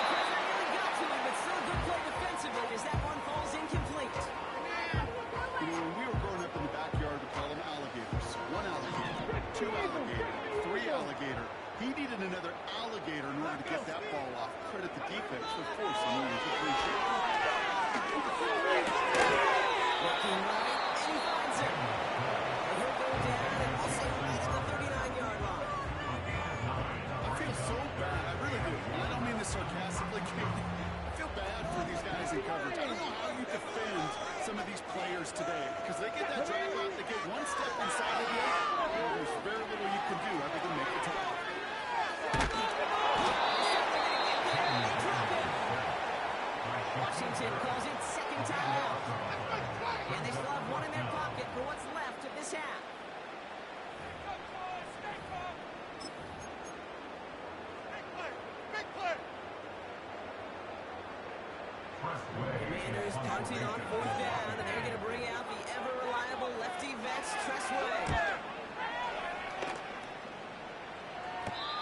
pressure nearly got to him, but still good play defensively as that one falls incomplete. You know, when we were growing up in the backyard, we call them alligators. 1 alligator, 2 alligator, 3 alligator. He needed another alligator in order to get that ball off. Credit the defense for forcing the incompletion. Looking right, and he finds it. And he'll go down and also right at the 39-yard line. I feel so bad. I really do. I don't mean this sarcastically, Kate. I feel bad for these guys in coverage. I don't know how you defend some of these players today because they get that drag off, they get one step inside of you, and there's very little you can do other than make the tackle. Washington calls it 2nd time out. And they still have 1 in their pocket for what's left of this half. Commanders punting on 4th down, and they're going to bring out the ever-reliable lefty vets, Tressway.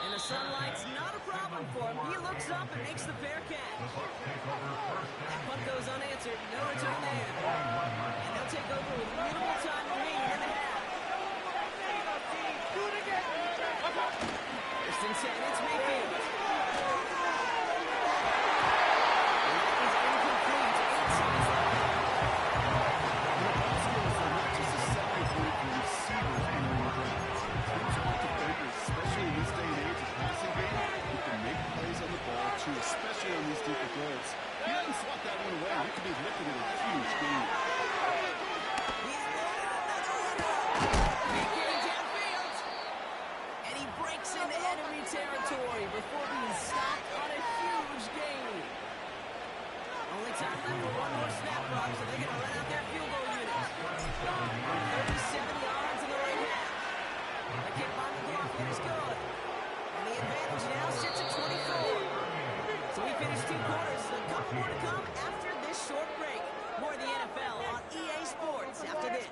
And the sunlight's not a problem for him. He looks up and makes the fair catch. That punt goes unanswered. No return there. And they'll take over with minimal time remaining in the half. First and 10, it's Mayfield. Especially on these deeper throws. He didn't swat that one away. We could be looking at a huge game. He's loaded another one up. Big getting downfield. And he breaks into enemy territory before being stopped on a huge gain. Only time left for one more snap, Rob, so they're going to run out their field goal unit. 37 yards in the right half. The kick by McLaughlin is good. And the advantage now sits at 24. So we finished 2 quarters. A couple more to come after this short break. More of the NFL on EA Sports after this.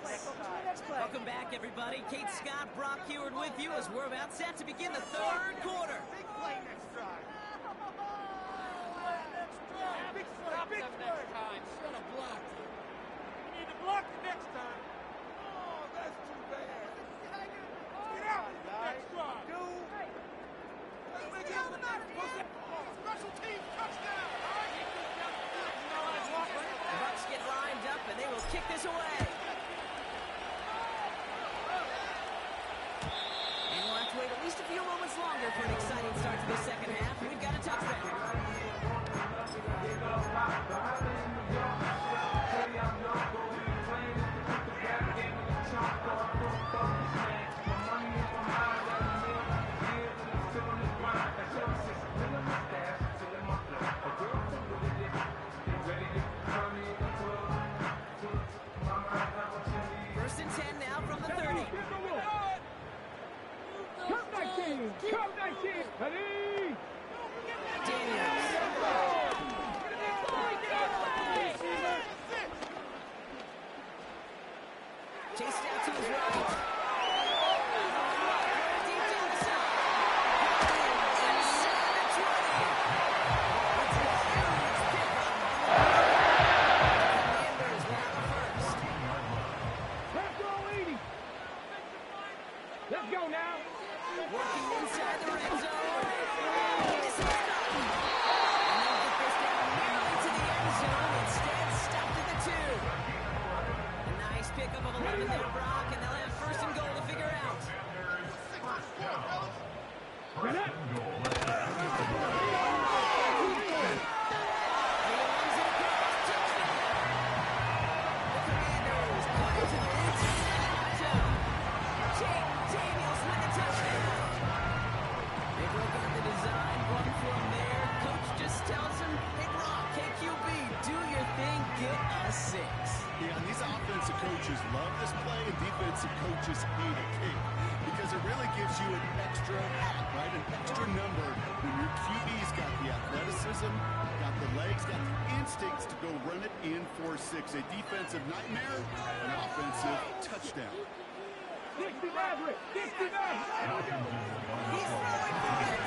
Welcome back, everybody. Kate Scott, Brock Heward with you as we're about set to begin the 3rd quarter. Big play next drive. Big play. Next time. Should have blocked it. You need to block it next time. Oh, that's too bad. Get out of the next drive. Special team touchdown. The Bucs get lined up, and they will kick this away. And we'll have to wait at least a few moments longer for an exciting start to the 2nd half. We've got a touchback. defensive coaches hate it, Kate, because it really gives you an extra hat, right? An extra number when your QB's got the athleticism, got the legs, got the instincts to go run it in for 6. A defensive nightmare, an offensive touchdown. 60 Maverick! 60 Maverick! He's throwing for it.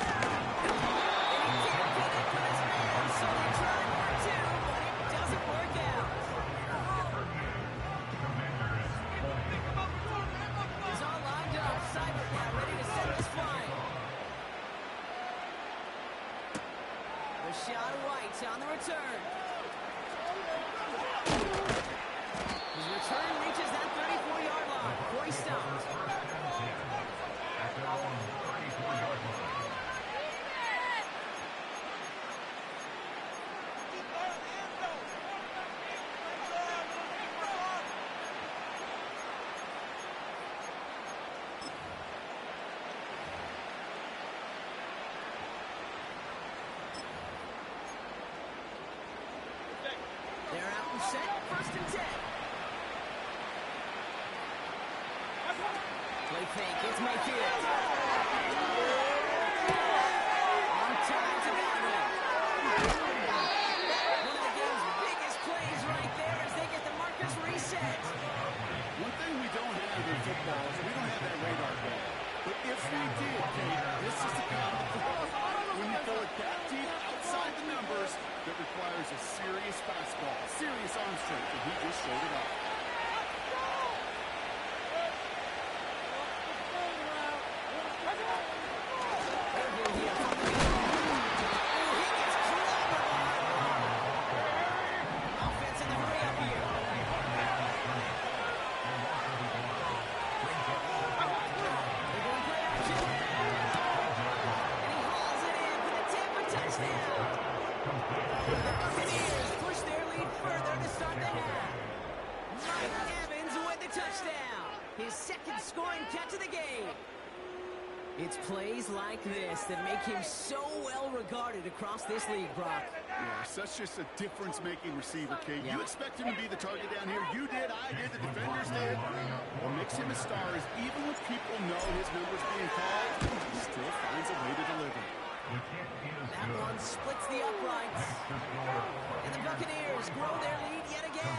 And he can't get it to his man, so they try for 2, but it doesn't work out. He's all lined up, Seibert now ready to send this flying. Rachaad White on the return. His return reaches that 34-yard line before he stops. At their own 34-yard line. They're out and set, 1st and 10. Play fake, it's Mayfield. On time to Godwin. One of the game's biggest plays right there as they get the markers reset. One thing we don't have in football is we don't have that radar gun. But if we did, Kate, this is the kind of throw. When you throw it that deep outside the numbers, that requires a serious fastball, serious arm strength, and he just showed it off. Offense in the hurry-up here. They're going play action. And he hauls it in for the Tampa touchdown. The Buccaneers push their lead further to start the half. Mike Evans with the touchdown. His 2nd scoring catch of the game. It's plays like this that make him so well regarded across this league, Brock. Yeah, such just a difference-making receiver, Kate. Yeah. You expect him to be the target down here. You did, I did, the defenders did. What makes him a star is even when people know his number's being called, he still finds a way to deliver. That one splits the uprights. And the Buccaneers grow their lead yet again.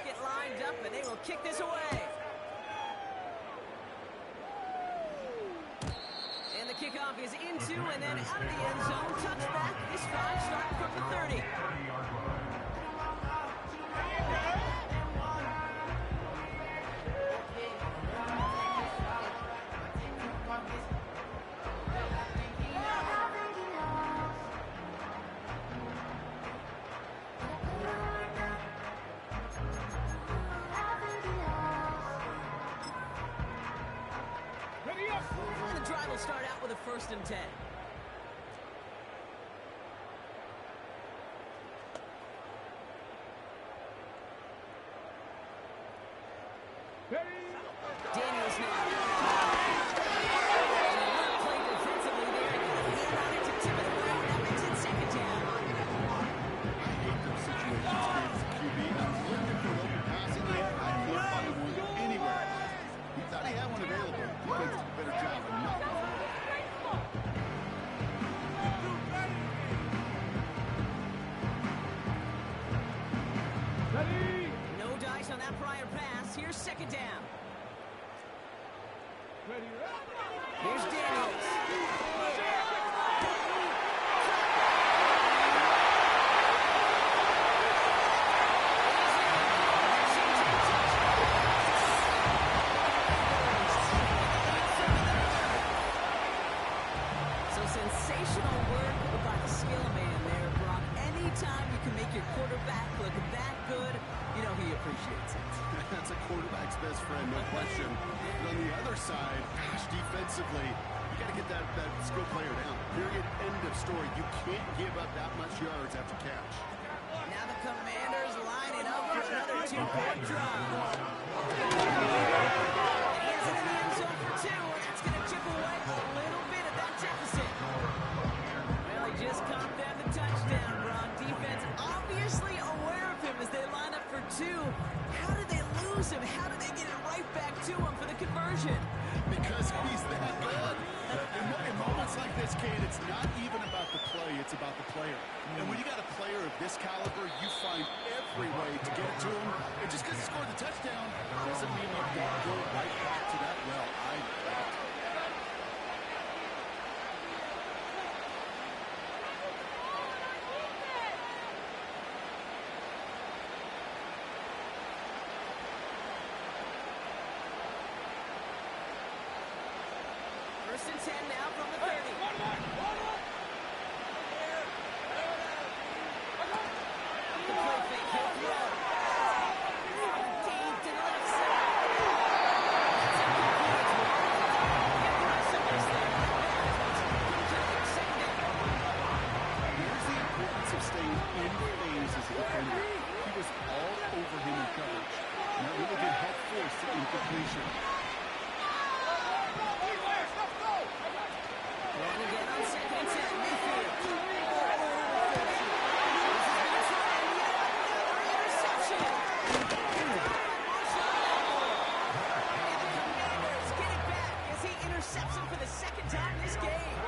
Get lined up and they will kick this away. And the kickoff is into and then out of the end zone. Touchback. This drive starting from the 30. And the drive will start out with a 1st and 10. Daniels now. And a good play defensively there. Get a hand on it to tip it away. That makes it 2nd down. I hate those situations, Kate, as a QB. I'm looking for an open passing lane. I can't find one anywhere. He thought he had one available. Defense did a better job of not moving it. No dice on that prior pass. Here's 2nd down. Here's Daniels. So sensational work by the skill man there, Brock. Anytime you can make your quarterback look that good, you know he appreciates it. That's a quarterback's best friend, no question. But on the other side, gosh, defensively, you got to get that skill player down. Period. End of story. You can't give up that much yards after catch. Now the Commanders lining up for another two-point drive. He has it in the end zone for two, and that's going to chip away a little bit of that deficit. Well, he just caught them the touchdown, Ron. Defense obviously aware of him as they line up for two. How did they lose him? How did they get it right back to him for the conversion? Because he's that good. In moments like this, Kate, it's not even about the play, it's about the player. And when you got a player of this caliber, you find every way to get it to him. And just because he scored the touchdown doesn't mean you don't go right back to that well. First and 10 now from the 30. The play fake, he'll throw. Deep to the left side. Here's the importance of staying in phase as a defender. He was all over him in coverage. And that really did help force the incompletion. Throwing again on second and 10. Mayfield. Interception. Commanders get it back as he intercepts him for the second time this game.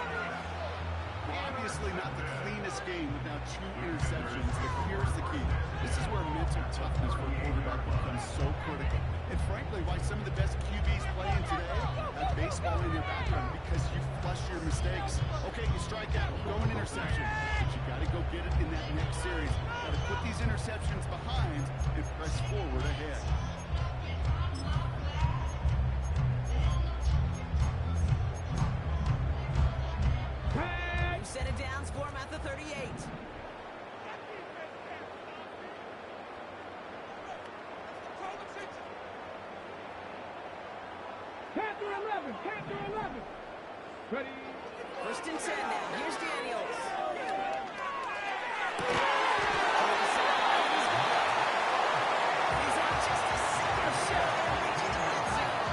Obviously not the cleanest game with now 2 interceptions, but here's the key. This is where mental toughness for a quarterback becomes so critical. And frankly, why some of the best QBs playing today have baseball in their background, because you flush your mistakes. Okay, you strike out, go an interception, but you got to go get it in that next series. Got to put these interceptions behind and press forward ahead. Set it down, score him at the 38. Panther 11, Panther 11. Ready? First and 10 now. Here's Daniels. He's out just a second shot of reaching the end zone.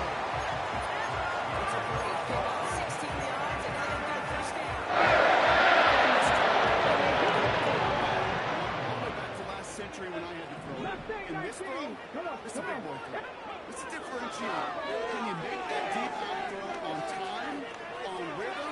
It's a great pickup, 16 yards, another good first down. All the way back to last century when I had to throw it. In this throw, this is a big boy throw. This is a differentiator. Can you make that deep out throw on time, on rhythm?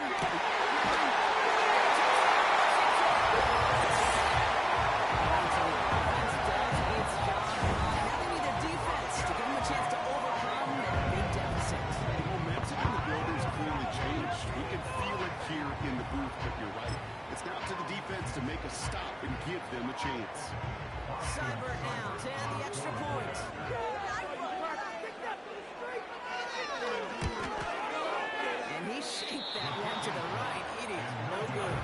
In the booth, but you're right. It's now to the defense to make a stop and give them a chance. Seibert now to add the extra point. And he shaped that one to the right. It is no good.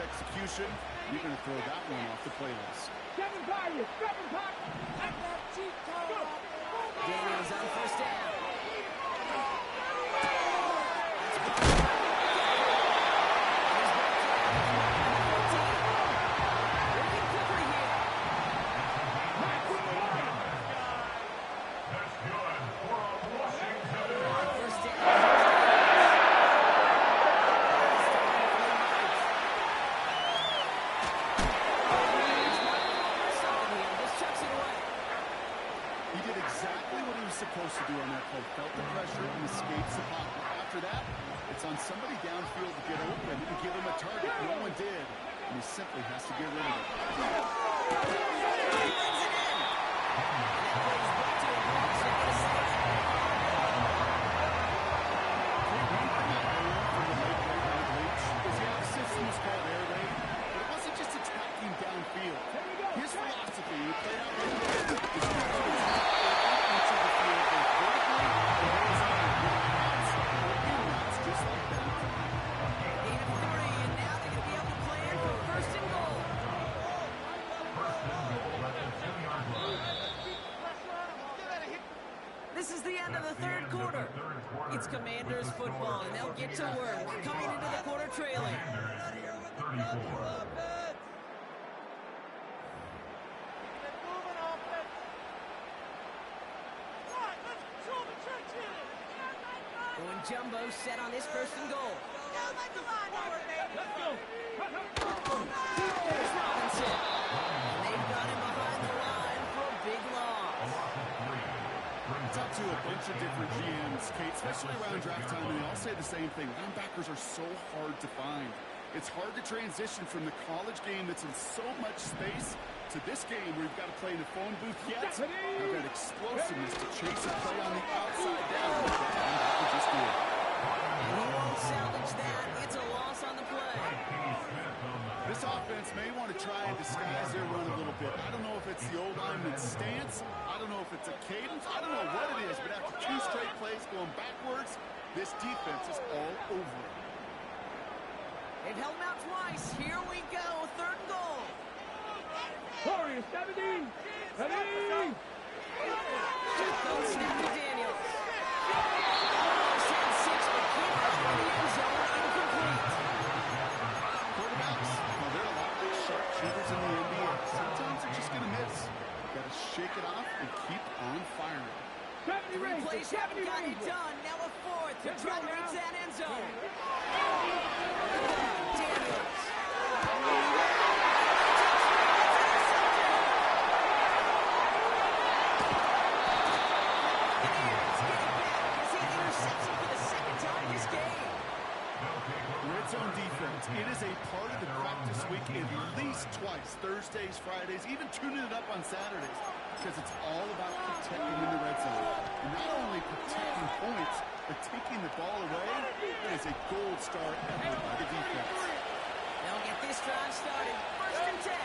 execution, you're going to throw that one off the playlist. Daniels on first down. Supposed to do on that play. Felt the pressure and escapes the pocket. After that, it's on somebody downfield to get open and give him a target. No one did, and he simply has to get rid of it. His system was called air raid, but it wasn't just attacking downfield. His philosophy, he played out right there, is This is the end of the third quarter. It's Commanders football, and they'll get to work, coming into the quarter trailing. Going jumbo set on this first and goal. There's Robinson. And they've got him behind the line for a big loss. Talk to a bunch of different GMs, Kate, especially around draft time, and they all say the same thing. Linebackers are so hard to find. It's hard to transition from the college game that's in so much space to this game where you've got to play in a phone booth yet. Have that explosiveness to chase a play on the outside down. Just do it. And he won't salvage that. It's a loss on the play. This offense may want to try and disguise their run a little bit. I don't know if it's the old lineman's stance. I don't know if it's a cadence. I don't know what it is, but after 2 straight plays going backwards, this defense is all over it. They've held him out twice. Here we go. Third and goal. Corey, 70. 70. Don't snap to Daniels. Almost had 6, but keep up in the end zone. Incomplete. Quarterbacks, well, there are a lot of sharpshooters in the NBA. Sometimes they're just going to miss. Got to shake it off and keep on firing. 3 plays haven't got it done. Now a 4th to try to reach that end zone. Daniels. Red zone defense, it is a part of the practice week at least twice, Thursdays, Fridays, even tuning it up on Saturdays, because it's all about protecting in the red zone. And not only protecting points, but taking the ball away, that is a gold star effort by the defense. They'll get this drive started. 1st and 10.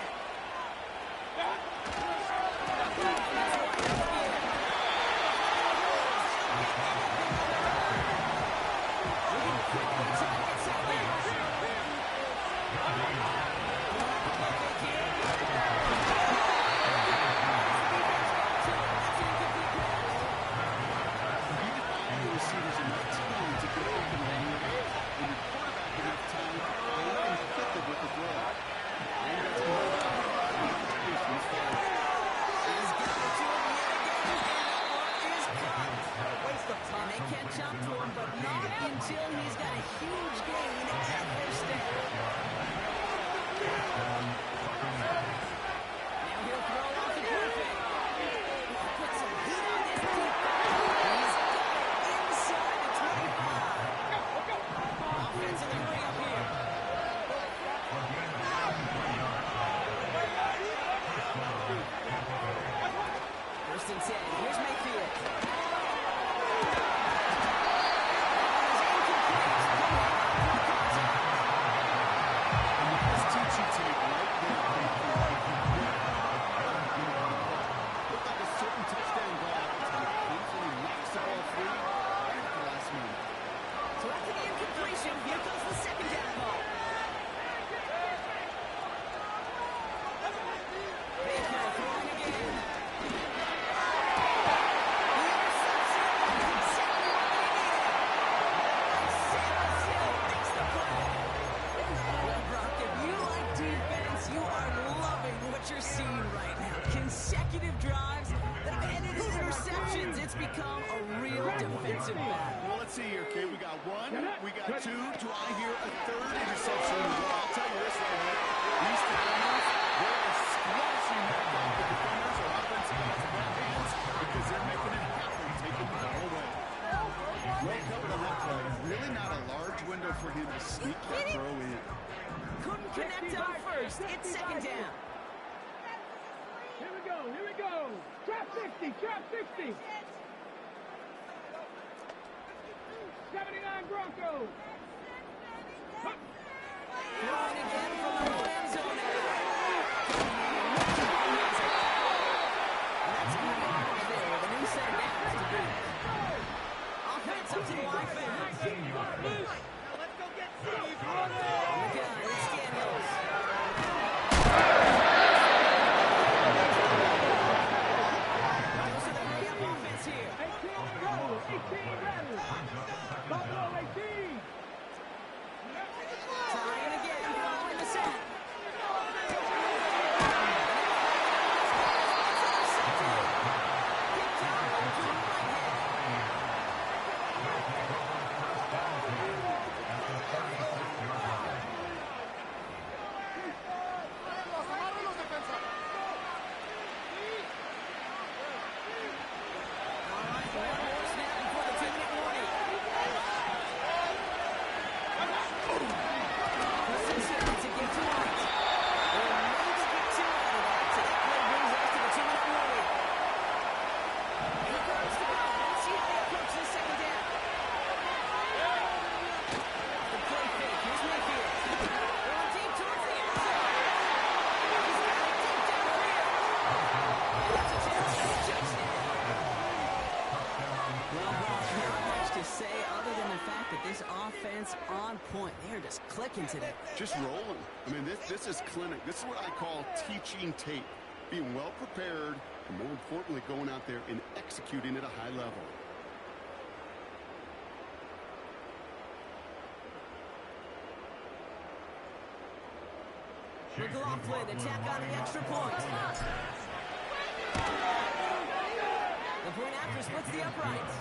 become a real defensive battle. Well, let's see here, Kate. We got one, we got two. Do I hear a third interception? Well, I'll tell you this right here. These defenders, they're squashing that ball. The defenders are offensive hands because they're making it happen, taking the ball away. Well covered on that play. Really not a large window for him to sneak that throw in. Couldn't connect on first. It's second down. Here we go, here we go. Trap 60, trap 60. 79 Broncos. Throwing again from the low end zone. That's going to be out of there with a new set of downs to beat. Offense up to the line fans. Let's go get Steve. Look out, it's Daniels. Goes to the hurry-up offense here. 18 Rebels, 18 Rebels. Buffalo 18. Trying again, following the set. On point. They're just clicking today. Just rolling. I mean, this is clinic. This is what I call teaching tape. Being well prepared, and more importantly, going out there and executing at a high level. McLaughlin attack on the extra point. The point after splits the uprights.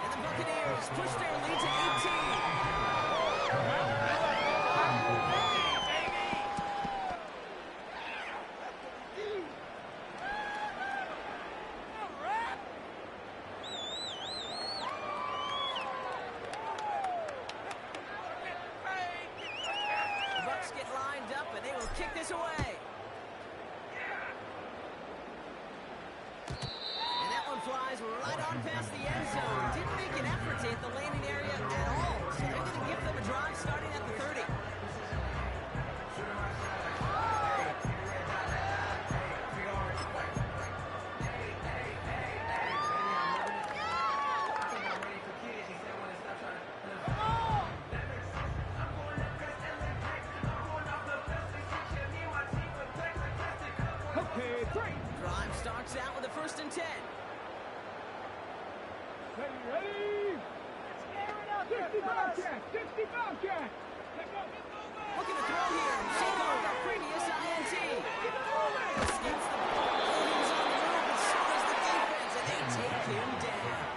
And the Buccaneers push their lead to 18. The Bucs get lined up and they will kick this away. Flies right on past the end zone. Didn't make an effort to hit the landing area at all. So they're going to give them a drive starting at the 30. Okay, great. Drive starts out with a 1st and 10. Ready? 60 Bobcat! 60 Bobcat! Looking to throw here. Chico with that previous INT. Escapes the ball. He's on the move, and so is the defense, and they take him down.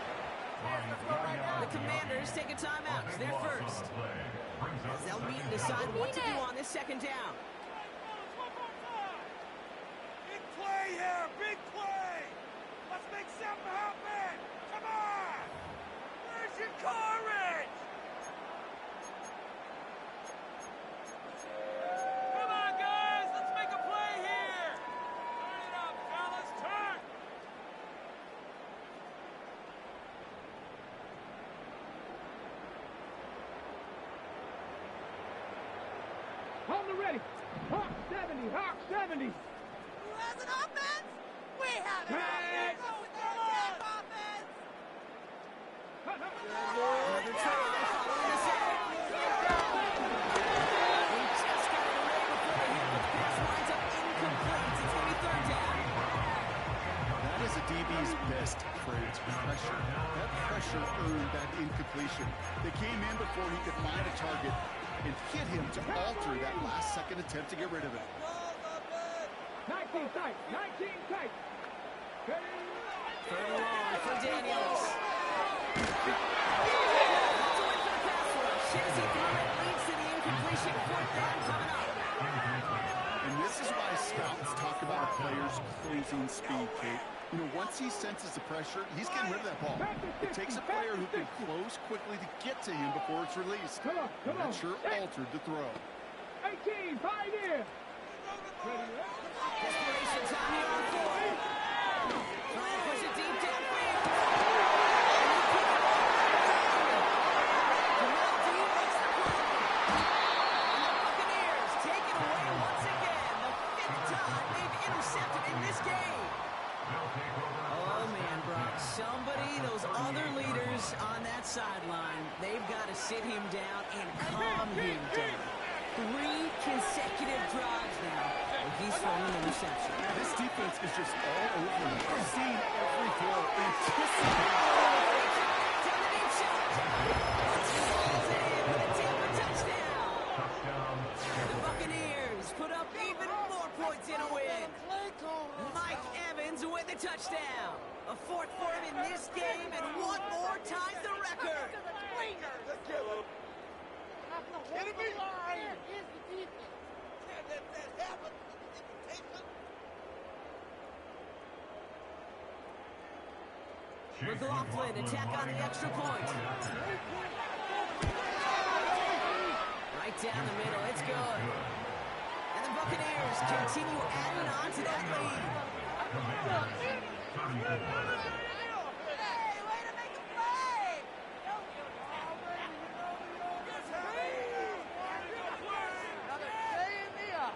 The Commanders take a timeout. It's their first. As they'll meet and decide what to do on this second down. Big play here! Big play! Let's make something happen! Come on! Where's your courage? Come on, guys! Let's make a play here! Turn it up, fellas! Turn! On the ready! Hawk 70! Hawk 70! Who has an offense? We have an offense! Go with that damn offense! Another try following the sack. He just got it away before the hit, but the pass winds up incomplete. It's going to be 3rd down. That is a DB's best friend, pressure. That pressure earned that incompletion. They came in before he could find a target and hit him to alter that last-second attempt to get rid of it. 19 tight! 19 tight! 3rd and long, 1st Daniels. That's away for the pass rush. As he threw it, leads to the incompletion. Fourth down coming up. And this is why scouts talk about a player's closing speed, Kate. You know, once he senses the pressure, he's getting rid of that ball. It takes a player who can close quickly to get to him before it's released. And that sure altered the throw. 18, 5 in. Desperation time here on fourth. Trying to push it deep downfield. Jamal Dean makes the play. And the Buccaneers take it away once again. The fifth time they've intercepted in this game. Oh, man, Brock. Somebody, those other leaders on that sideline, they've got to sit him down and calm him down. 3 consecutive drives now, and he's throwing an interception. This defense is just all over him. They're seeing every throw, anticipating. Down the deep shot. Falls in with a Tampa touchdown. The Buccaneers put up even more points in a win. Mike Evans with the touchdown. A fourth for him in this game, and one more ties the record. McLaughlin attack on the extra point. Right down the middle, it's good. And the Buccaneers continue adding on to that lead. Hey, way to make a play! Another stay in the up.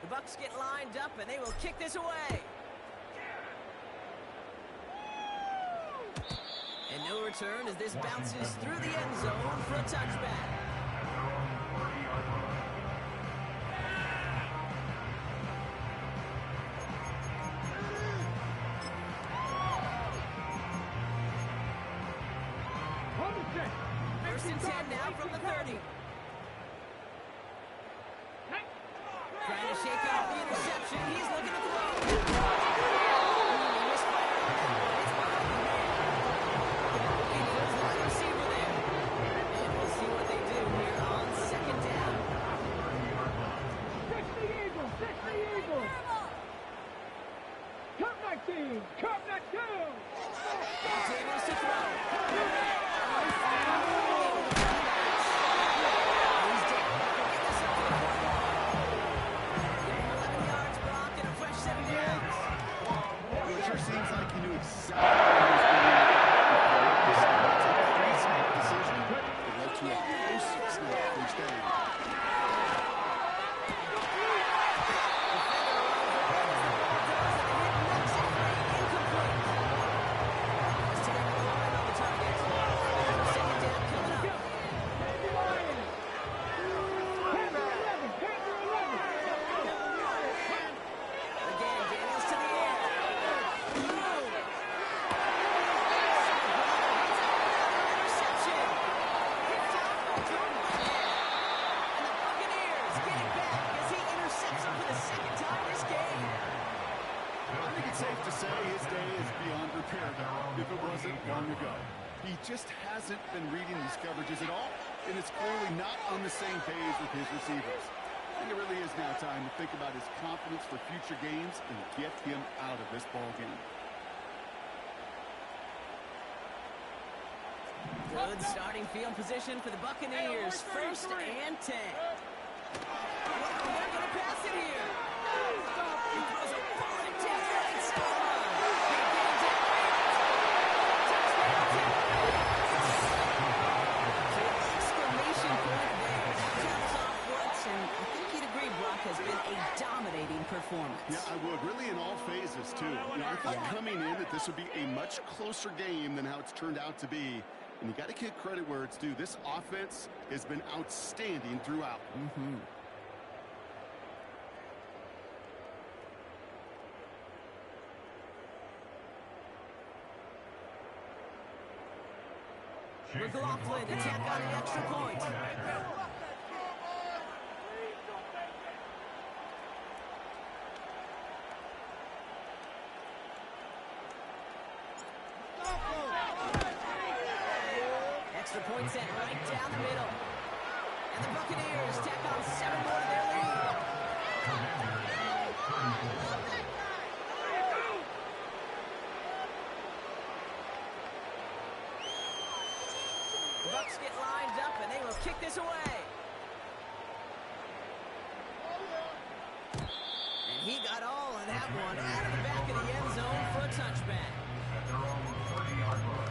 The Bucs get lined up, and they will kick this away. And no return as this bounces through the end zone for a touchback. First and 10 now from the 30. Trying to shake off the interception. He's looking to throw. Misfire. It's behind the man. Looking for his wide receiver there. And we'll see what they do here on second down. 60 Eagles, 60 Eagles. Cup 19, Cup 2. Daniels to throw. He's down. Get this up to the 11 yards, Brock, and a fresh 7 yards. Well, it sure seems like he knew exactly what he was doing. This was a pre-snap decision that led to a post-snap first down. Safe to say his day is beyond repair now, if it wasn't long ago. He just hasn't been reading these coverages at all, and is clearly not on the same page with his receivers. I think it really is now time to think about his confidence for future games and get him out of this ball game. Good starting field position for the Buccaneers. First and 10. Wow, they're going to pass it here. He throws a bullet to the right sideline. Exclamation point there. That jumps off once, and I think you'd agree Brock has been a dominating performance. Yeah, I would. Really in all phases, too. You know, I thought coming in that this would be a much closer game than how it's turned out to be. And you got to give credit where it's due. This offense has been outstanding throughout. McLaughlin to tack on an extra point. Extra point sent right down the middle. And the Buccaneers tack on 7 more to their lead. The Bucs get lined up and they will kick this away. And he got all of that one out of the back of the end zone for a touchback. At their own 30-yard line.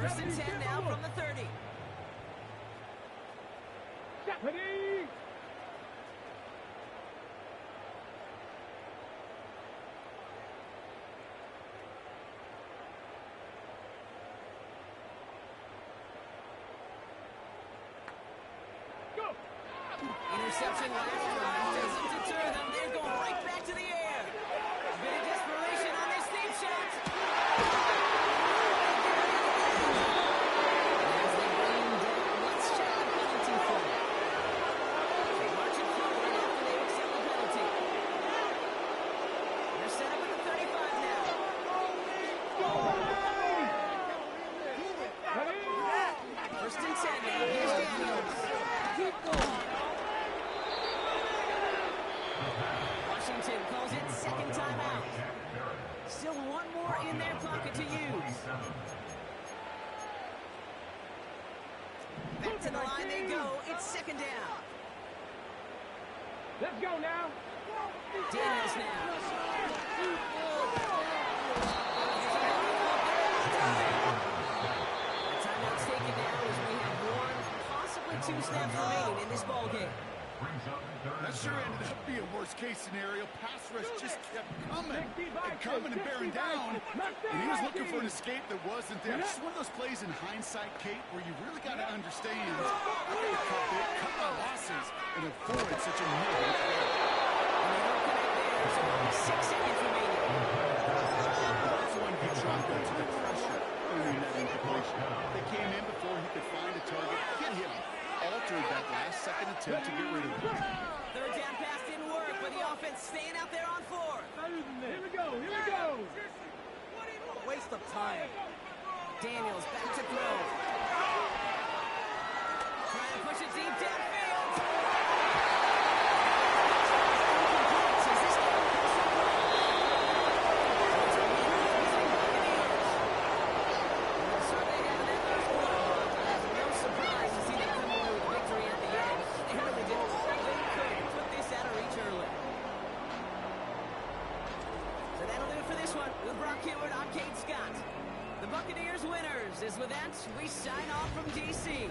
First and 10 now from the 30. Deputy! Go! Interception last drive doesn't deter them. They're going right back to the air. A bit of desperation on this deep shot. As they bring him down, let's check the penalty flag. They're marching forward after they accept the penalty. They're set up at the 35 now. First and 10 now. Here's Daniels. Washington calls it second timeout. Still one more in their pocket to use. Back to the line they go. It's second down. Let's go now. Daniels now. The timeout's taken now as we have one, possibly 2 snaps remaining in this ballgame. Brings up third That sure down. ended up being worst case scenario. Pass rush just kept coming and bearing down. And he was looking for an escape that wasn't there. It's one of those plays in hindsight, Kate, where you really got to understand how to cut my losses and avoid such a negative play. And they don't connect there. There's only 6 seconds remaining. That's one good shotgun to the pressure during that incompletion. They came in before he could find a target, hit him, altered that last second attempt to get rid of him. Third down pass didn't work, but the offense staying out there on 4th. Here we go, here we go. Waste of time. Daniels back to throw. Trying to push it deep downfield. Says this game goes to play. It's a losing Buccaneers. And so they have that first quarter. It's no surprise to see them come away with a victory at the end. They really did all they could to put this out of reach early. So that'll do it for this one. With Brock Hewitt, I'm Kate Scott. The Buccaneers winners. As with that, we sign off from D.C.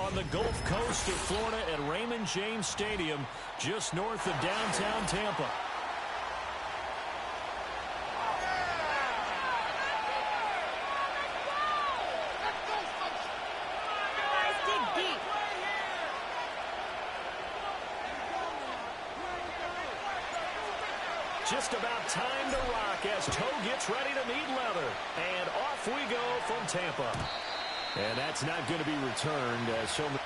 on the Gulf Coast of Florida at Raymond James Stadium, just north of downtown Tampa. Just about time to rock as Toe gets ready to meet leather. And off we go from Tampa. And that's not going to be returned as so many...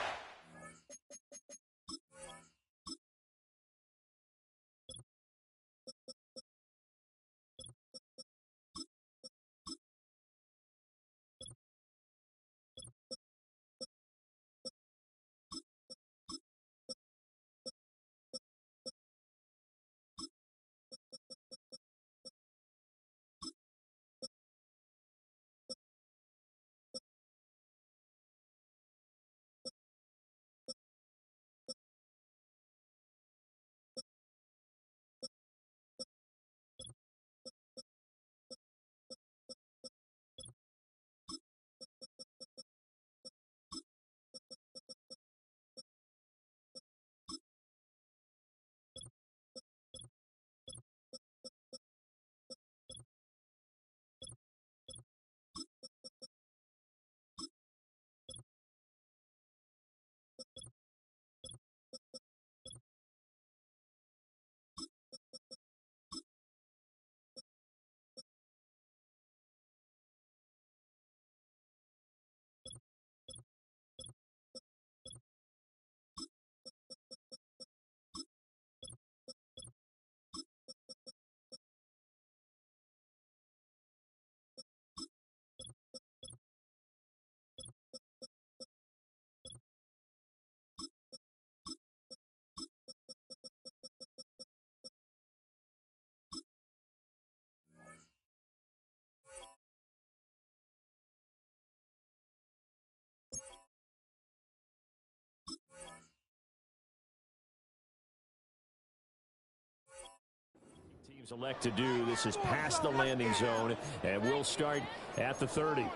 Teams elect to do. This is past the landing zone, and we'll start at the 30. Let's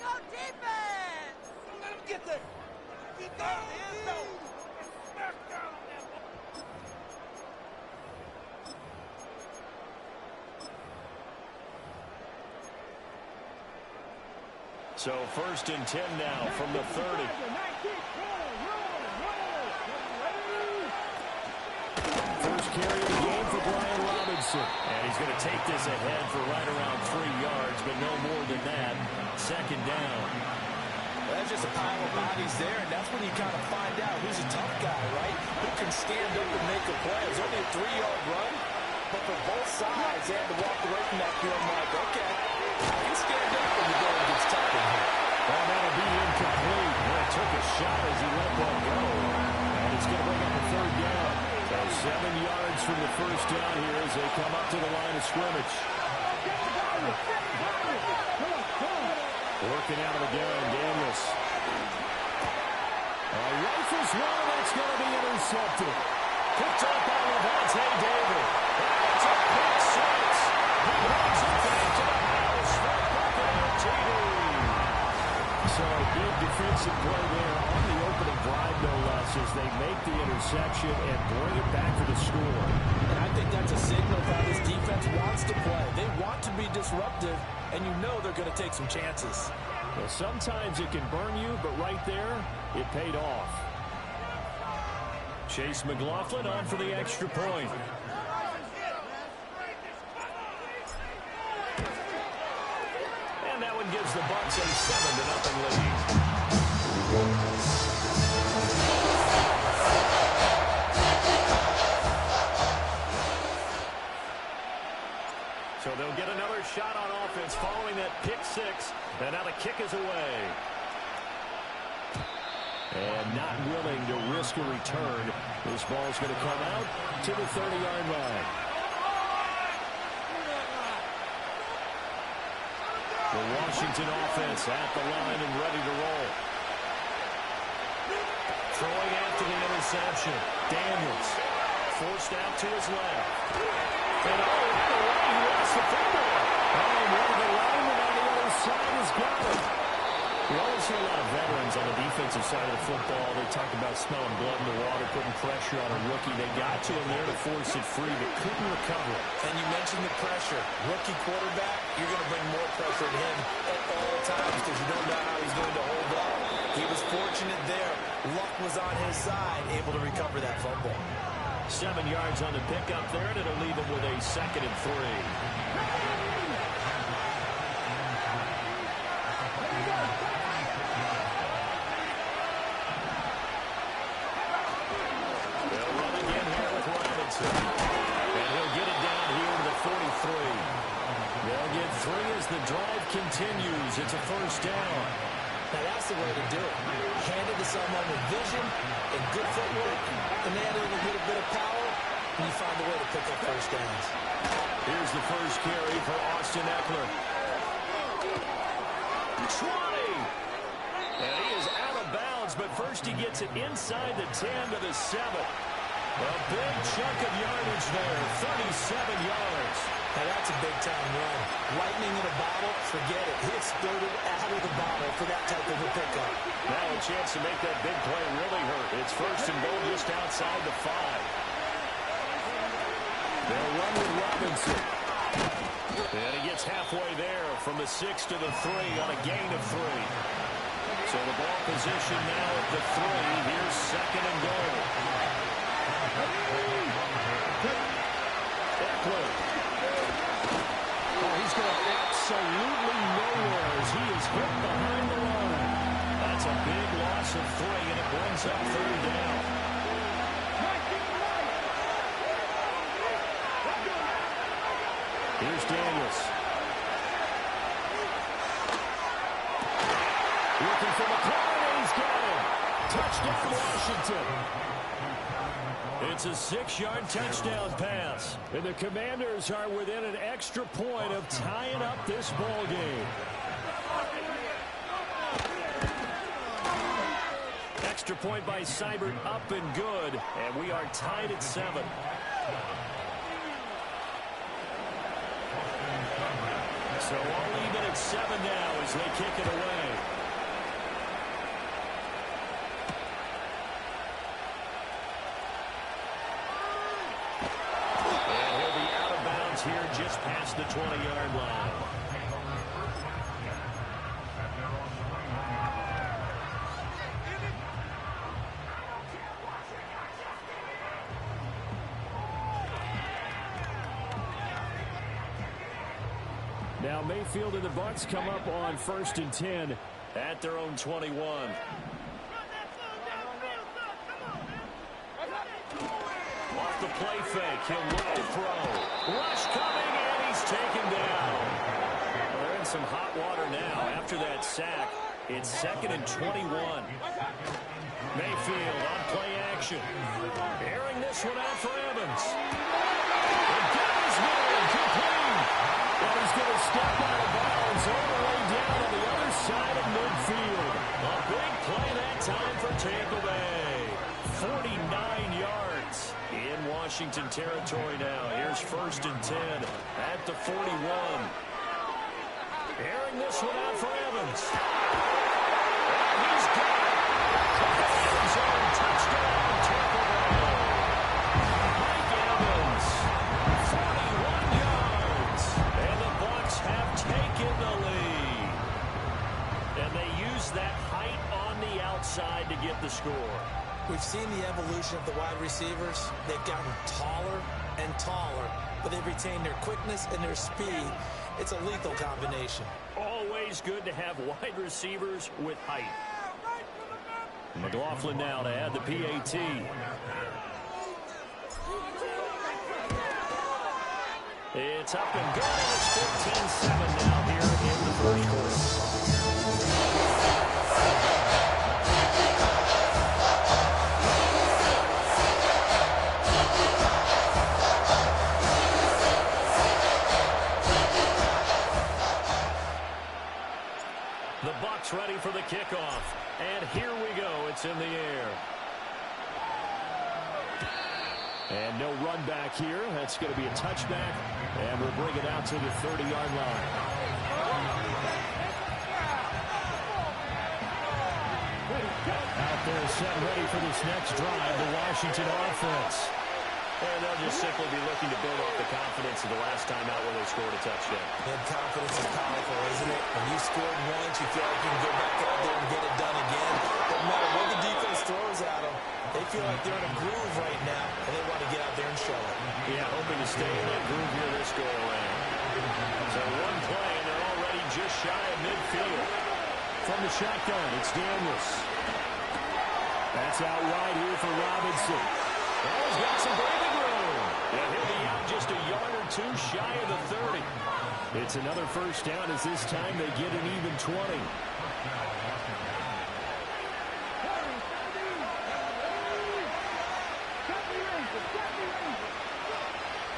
go defense! Don't let him get there. Keep down the end zone. Smack down on that ball. So 1st and 10 now from the 30. First carry of the game for Brian Robinson. And he's going to take this ahead for right around 3 yards, but no more than that. 2nd down. That's just a pile of bodies there, and that's when you kind of find out who's a tough guy, right? Who can stand up and make a play. It's only a 3-yard run, but for both sides, they had to walk away from that feeling like, okay, I can stand up when the going gets tough in here. Well, that'll be incomplete. Well, took a shot as he let one go. And it's going to bring up a 3rd down. So 7 yards from the 1st down here as they come up to the line of scrimmage. Working out of the gun, Daniels. Rifles one, that's going to be intercepted. Picked up by Levante David. That's a pick six. He brings it back to the house for Buccaneer TV. So a big defensive play there on the opening drive, no less, as they make the interception and bring it back for the score. And I think that's a signal of how this defense wants to play. They want to be disruptive, and you know they're going to take some chances. Well, sometimes it can burn you, but right there, it paid off. Chase McLaughlin on for the extra point. And that one gives the Bucs a 7-0 lead. So they'll get another shot on offense following that pick six. And now the kick is away. And not willing to risk a return. This ball's going to come out to the 30-yard line. The Washington offense at the line and ready to roll. Throwing after the interception. Daniels forced out to his left. And right away, he lost the football. And one of the linemen on the other side has got it. We always see a lot of veterans on the defensive side of the football. They talk about smelling blood in the water, putting pressure on a rookie. They got to him there to force it free, but couldn't recover. And you mentioned the pressure. Rookie quarterback, you're going to bring more pressure at him at all times because you don't know how he's going to hold up. He was fortunate there. Luck was on his side, able to recover that fumble. 7 yards on the pickup there, and it'll leave him with a 2nd and 3. They'll run again here with Robinson. And he'll get it down here to the 43. They'll get 3 as the drive continues. It's a 1st down. Now, that's the way to do it. Hand it to someone with vision and good footwork, and then a little bit of power, and you find a way to pick up 1st downs. Here's the first carry for Austin Eckler. 20! And he is out of bounds, but first he gets it inside the 10 to the 7. A big chunk of yardage there, 37 yards. Now, that's a big-time run. Lightning in a bottle, forget it. He exploded out of the bottle for that type of a pickup. Now a chance to make that big play really hurt. It's 1st and goal just outside the 5. They'll run with Robinson. And he gets halfway there from the 6 to the 3 on a gain of 3. So the ball position now at the 3. Here's 2nd and goal. Eckler. Oh, he's going absolutely nowhere as he is hit behind the line. That's a big loss of 3, and it brings up 3rd down. Here's Daniels. Looking for McLaurin, and he's got him. Touchdown, Washington. It's a 6-yard touchdown pass. And the Commanders are within an extra point of tying up this ball game. Extra point by Seibert up and good. And we are tied at 7. So all even at 7 now as they kick it away. And he'll be out of bounds here just past the 20-yard line. Now Mayfield and the Bucs come up on 1st and 10 at their own 21. Off the play fake, he'll look to throw. Rush coming, and he's taken down. Well, they're in some hot water now after that sack. It's 2nd and 21. Mayfield on play action. Airing this one out for Evans. And Evans will complete. And he's going to step out of bounds all the way down on the other side of midfield. A big play that time for Tampa Bay. 49 yards in Washington territory now. Here's 1st and 10 at the 41. Airing this one out for Evans. And he's got it. End zone touchdown, Tampa Bay. Mike Evans, 41 yards. And the Bucs have taken the lead. And they use that height on the outside to get the score. We've seen the evolution of the wide receivers. They've gotten taller and taller, but they've retained their quickness and their speed. It's a lethal combination. Always good to have wide receivers with height. McLaughlin now to add the PAT. It's up and good, and it's 15-7 now here in the first quarter. The Bucs ready for the kickoff. And here we go. It's in the air. And no run back here. That's going to be a touchback. And we'll bring it out to the 30-yard line. They're set ready for this next drive, the Washington offense. And they'll just simply be looking to build off the confidence of the last time out where they scored a touchdown. And confidence is powerful, isn't it? When you scored once, you feel like you can go back out there and get it done again. No matter what the defense throws at them, they feel like they're in a groove right now, and they want to get out there and show it. Yeah, hoping to stay in that groove here this go-around. So one play, and they're already just shy of midfield. From the shotgun, it's Daniels. That's out wide here for Robinson. Oh, he's got some breathing room. And he'll be out just a yard or two shy of the 30. It's another first down as this time they get an even 20.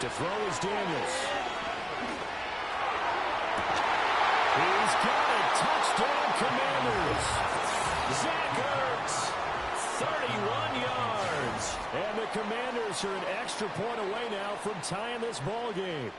To throw is Daniels. He's got a touchdown, Commanders. Zach Ertz, 31 yards. And the Commanders are an extra point away now from tying this ball game.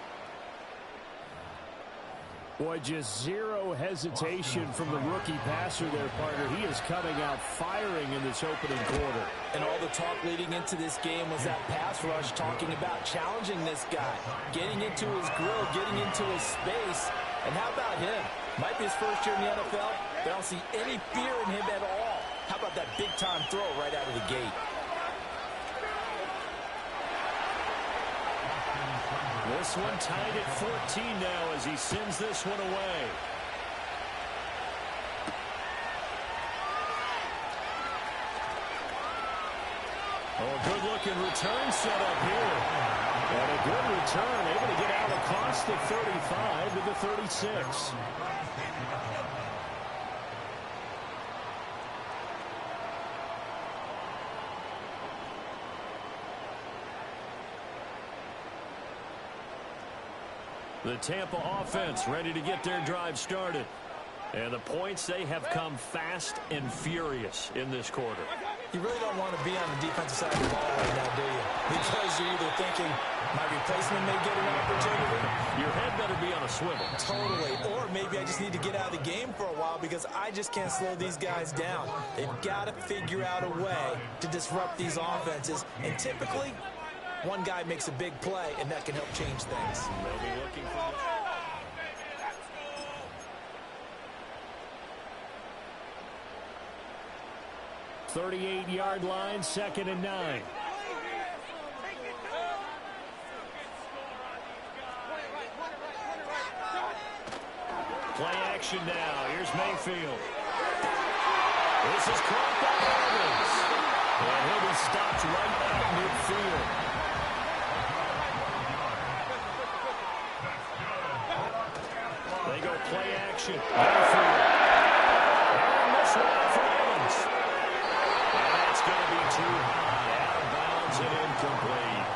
Boy, just zero hesitation from the rookie passer there, partner. He is coming out firing in this opening quarter. And all the talk leading into this game was that pass rush, talking about challenging this guy, getting into his grill, getting into his space. And how about him? Might be his first year in the NFL, but I don't see any fear in him at all. How about that big-time throw right out of the gate? This one tied at 14 now as he sends this one away. Oh, good-looking return set up here. And a good return, able to get out across the 35 to the 36. The Tampa offense ready to get their drive started. And the points, they have come fast and furious in this quarter. You really don't want to be on the defensive side of the ball right now, do you? Because you're either thinking, my replacement may get an opportunity. Your head better be on a swivel. Totally. Or maybe I just need to get out of the game for a while because I just can't slow these guys down. They've got to figure out a way to disrupt these offenses. And typically, one guy makes a big play, and that can help change things. They'll be looking for this. 38-yard line, 2nd and 9. Play action now. Here's Mayfield. This is caught by Evans. And he'll be stopped right at midfield. They go play action. Mayfield. And this one for Evans. And that's going to be too high. Out of bounds and incomplete.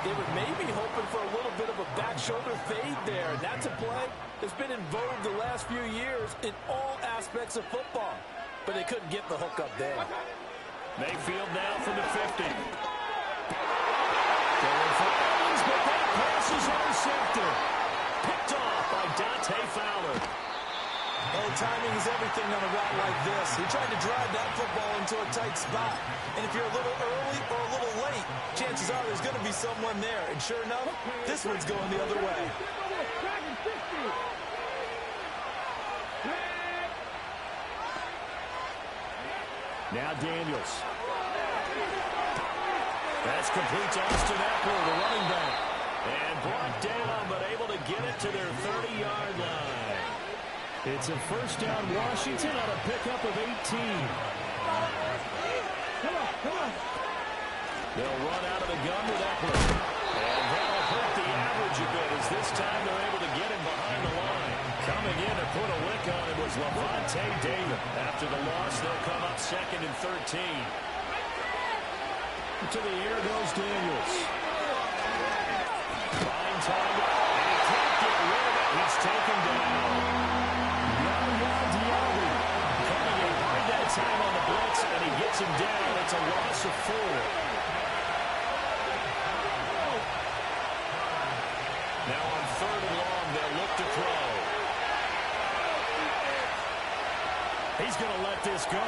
They were maybe hoping for a little bit of a back shoulder fade there. And that's a play that's been in vogue the last few years in all aspects of football. But they couldn't get the hook up there. Mayfield now from the 50. Going for Evans, but that pass is intercepted. Picked off by Dante Fowler. Well, timing is everything on a route like this. He tried to drive that football into a tight spot. And if you're a little early or a little late, chances are there's going to be someone there. And sure enough, this one's going the other way. Now Daniels. That's complete to Austin Eckler, the running back. And brought down, but able to get it to their 30-yard line. It's a first down Washington on a pickup of 18. They'll run out of the gun with Eckler. And that'll hurt the average a bit as this time they're able to get him behind the line. Coming in to put a lick on it was Lavonte David. After the loss, they'll come up 2nd and 13. To the air goes Daniels. Fine target, and he can't get rid of it. He's taken down. Yaya Diaby coming in hard that time on the blitz, and he gets him down. It's a loss of 4. Now on 3rd and long, they'll look to throw. He's going to let this go.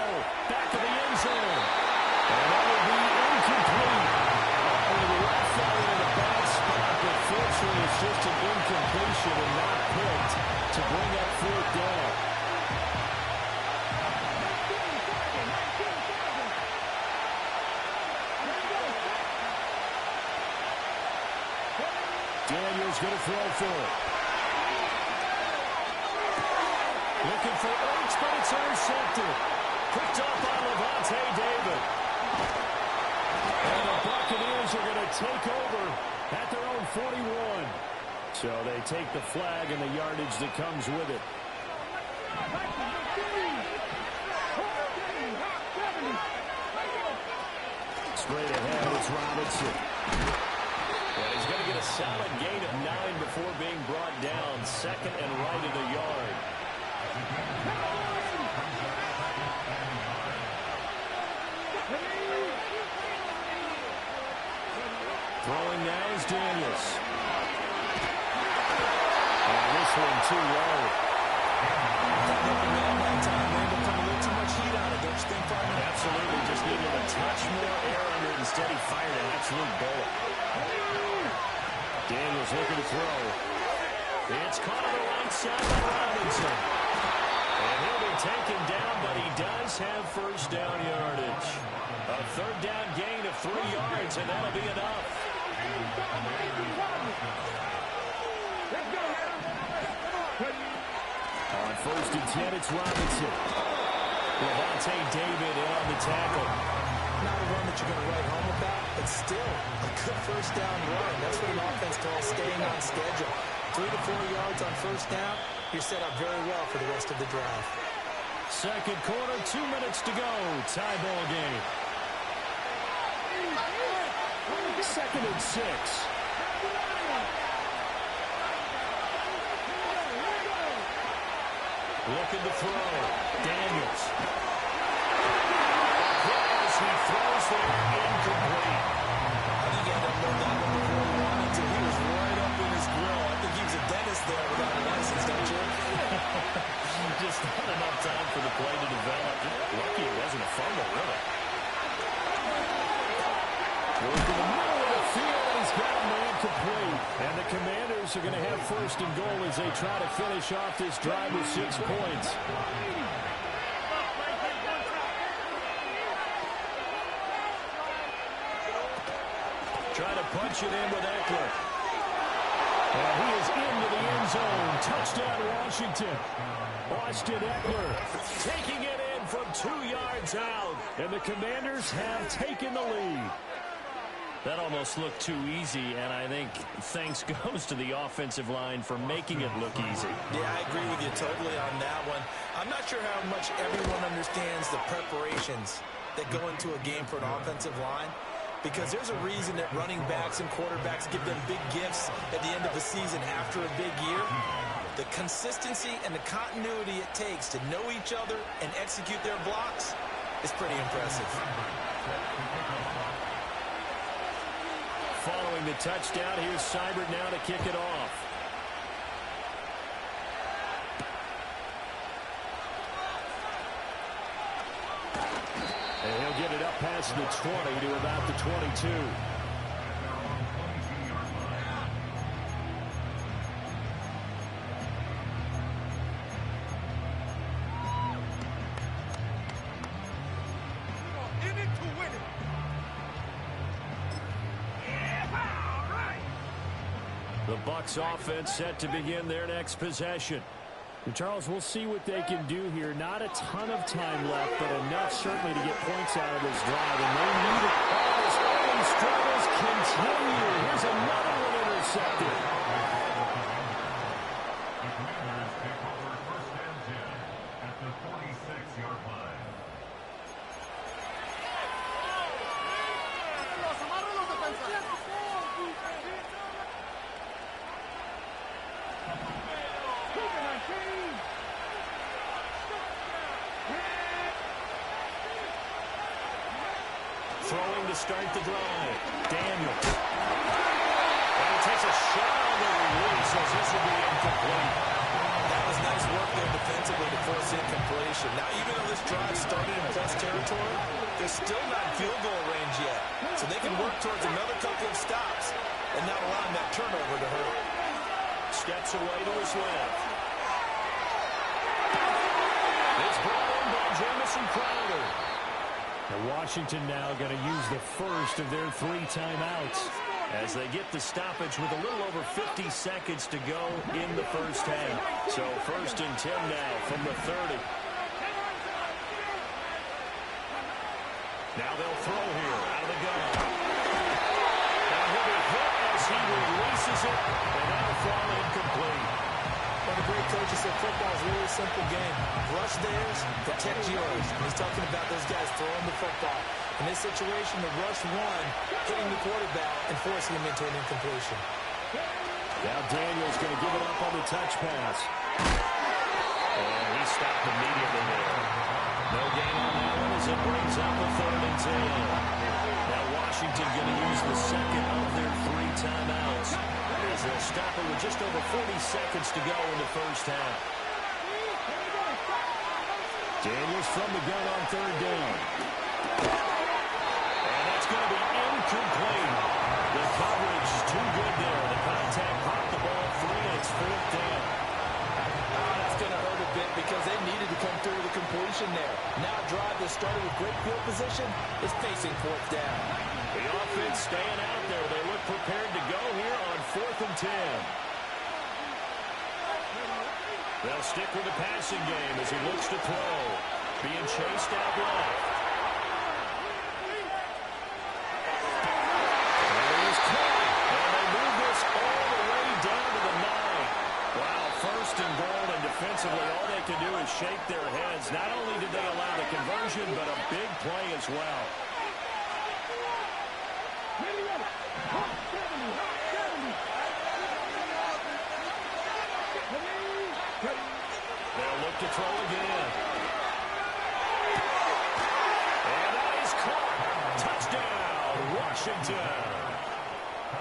Back of the end zone. And that will be incomplete. The left fell in a bad spot, but fortunately it's just an incompletion and not picked to bring up fourth down. Daniels going to throw for it. Looking for Oates, but it's intercepted. Picked up by Lavonte David. And the Buccaneers are going to take over at their own 41. So they take the flag and the yardage that comes with it. Straight ahead, it's Robinson. Well, he's going to get a solid gain of 9 before being brought down. Second and right at a yard. Throwing now is Daniels. And this one too low. Absolutely, just needed a touch more air under it. Instead, he fired an absolute bullet. Daniels looking to throw. It's caught on the right side by Robinson. And he'll be taken down, but he does have first down yardage. A third down gain of 3 yards, and that'll be enough. On first and 10, it's Robinson. Lavonte David on the tackle. Not a run that you're going to write home about, but still a good first down run. That's what an offense calls staying on schedule. 3 to 4 yards on first down, you're set up very well for the rest of the drive. Second quarter, 2 minutes to go. Tie ball game. Second and 6. Looking to throw. Daniels. As he throws there, incomplete. I think he had to know that one before he wanted to. He was right up in his grill. I think he was a dentist there without a license, don't you? Just not enough time for the play to develop. Lucky it wasn't a fumble, really. Working the middle of the field, he's got a man complete. And the Commanders are going to have first and goal as they try to finish off this drive with 6 points. Trying to punch it in with Eckler. And he is into the end zone. Touchdown, Washington. Austin Eckler taking it in from 2 yards out. And the Commanders have taken the lead. That almost looked too easy, and I think thanks goes to the offensive line for making it look easy. Yeah, I agree with you totally on that one. I'm not sure how much everyone understands the preparations that go into a game for an offensive line, because there's a reason that running backs and quarterbacks give them big gifts at the end of the season after a big year. The consistency and the continuity it takes to know each other and execute their blocks is pretty impressive. Following the touchdown, here's Seibert now to kick it off. And he'll get it up past the 20 to about the 22. The Bucs offense set to begin their next possession. And Charles, we'll see what they can do here. Not a ton of time left, but enough certainly to get points out of this drive. And they need it. Oh, his early struggles continue. Here's another one intercepted. The Commanders take over first and 10 at the 46-yard line. Throwing to start the drive. Daniels. And he takes a shot on the release as this will be incomplete. That was nice work there defensively to force incompletion. Now, even though this drive started in plus territory, they're still not in field goal range yet. So they can work towards another couple of stops and not allowing that turnover to hurt. Steps away to his left. It's brought in by Jamison Crowder. And Washington now going to use the first of their 3 timeouts as they get the stoppage with a little over 50 seconds to go in the first half. So 1st and 10 now from the 30. Now they'll throw here out of the gun. Now he'll be hit as he releases it, and that'll fall incomplete. One of the great coaches said football is really a simple game. Rush theirs, protect yours. And he's talking about those guys throwing the football. In this situation, the rush one, hitting the quarterback and forcing him into an incompletion. Now Daniels going to give it up on the touch pass. And he stopped immediately there. No gain on that one as it brings up a 3rd and 10. Now Washington going to use the second of their 3 timeouts. As they'll stop it with just over 40 seconds to go in the first half. Daniels from the gun on 3rd down. And that's going to be incomplete. The coverage is too good there. The contact popped the ball free, and it's 4th down. That's going to hurt a bit because they needed to come through the completion there. Now a drive that started with great field position is facing 4th down. The offense staying out there. They look prepared to go here on 4th and 10. They'll stick with the passing game as he looks to throw. Being chased out left. There he is caught. And they move this all the way down to the 9. Wow, 1st and goal, and defensively all they can do is shake their heads. Not only did they allow the conversion, but a big play as well. They'll look to throw again. And that is caught. Touchdown, Washington.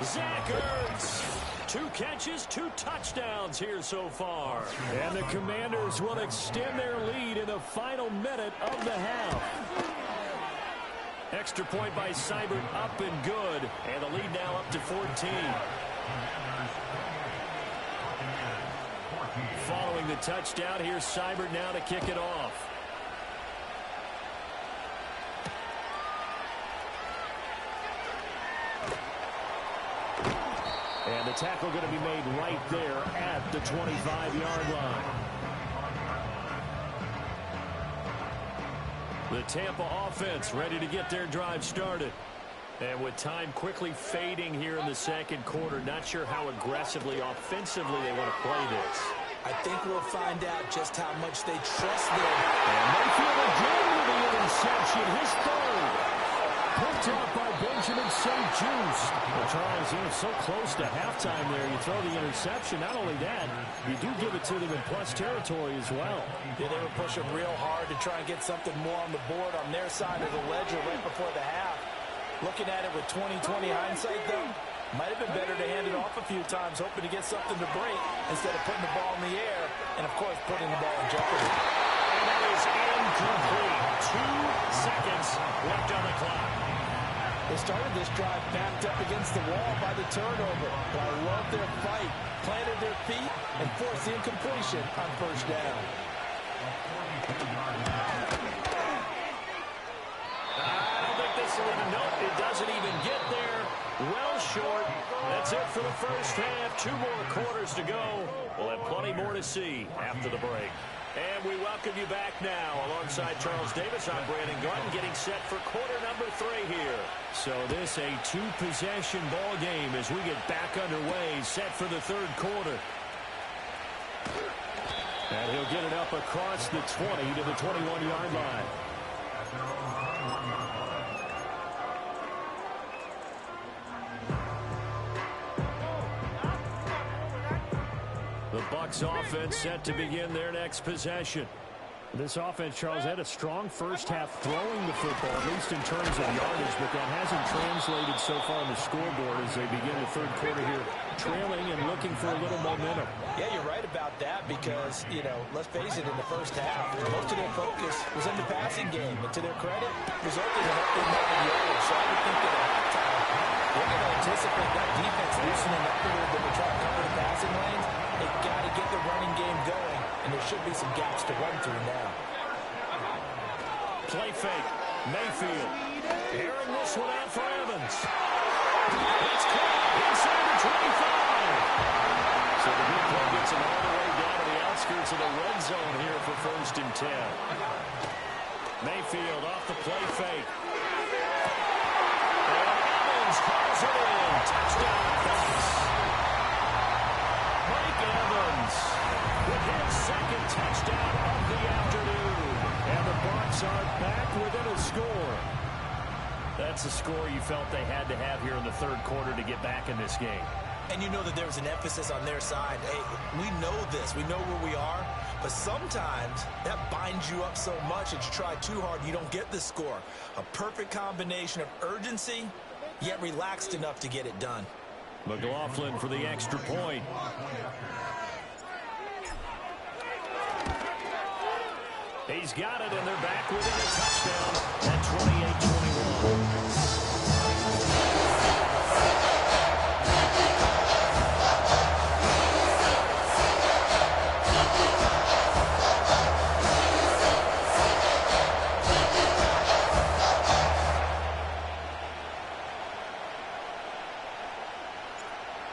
Zach Ertz. 2 catches, 2 touchdowns here so far. And the Commanders will extend their lead in the final minute of the half. Extra point by Seibert up and good. And the lead now up to 14. Following the touchdown, here's Seibert now to kick it off. And the tackle going to be made right there at the 25-yard line. The Tampa offense ready to get their drive started. And with time quickly fading here in the second quarter, not sure how aggressively, offensively they want to play this. I think we'll find out just how much they trust them. And Mayfield again with the interception, his 3rd. Picked up by Benjamin St-Juste. Well, Charles, you're so close to halftime there. You throw the interception. Not only that, you do give it to them in plus territory as well. Yeah, they were pushing real hard to try and get something more on the board on their side of the ledger right before the half. Looking at it with 20/20 hindsight, though, might have been better to hand it off a few times, hoping to get something to break instead of putting the ball in the air and, of course, putting the ball in jeopardy. And that is incomplete. 2 seconds left on the clock. They started this drive backed up against the wall by the turnover, but I love their fight, planted their feet, and forced the incompletion on 1st down. It doesn't even get there. Well short. That's it for the first half. 2 more quarters to go. We'll have plenty more to see after the break. And we welcome you back now. Alongside Charles Davis, I'm Brandon Garden, getting set for quarter number 3 here. So this a 2-possession ball game as we get back underway, set for the 3rd quarter. And he'll get it up across the 20 to the 21-yard line. The Bucs offense set to begin their next possession. This offense, Charles, had a strong first half throwing the football, at least in terms of yardage, but that hasn't translated so far on the scoreboard as they begin the third quarter here, trailing and looking for a little momentum. Yeah, you're right about that because, let's face it, in the first half, most of their focus was in the passing game. And to their credit, resulted in up the amount of yardage. So I would think that at halftime, we're going to anticipate that defense loosening up a little bit to try to cover the passing lanes. They've got to get the running game going, and there should be some gaps to run through now. Play fake. Mayfield. Airing this one out for Evans. It's caught inside the 25. So the big play gets him all the way down to the outskirts of the red zone here for 1st and 10. Mayfield off the play fake. And Evans calls it in. Touchdown pass. Mike Evans with his second touchdown of the afternoon. And the Bucs are back within a score. That's a score you felt they had to have here in the third quarter to get back in this game. And you know that there was an emphasis on their side. Hey, we know this. We know where we are. But sometimes that binds you up so much that you try too hard, you don't get the score. A perfect combination of urgency, yet relaxed enough to get it done. McLaughlin for the extra point. He's got it, and they're back within a touchdown at 28-21.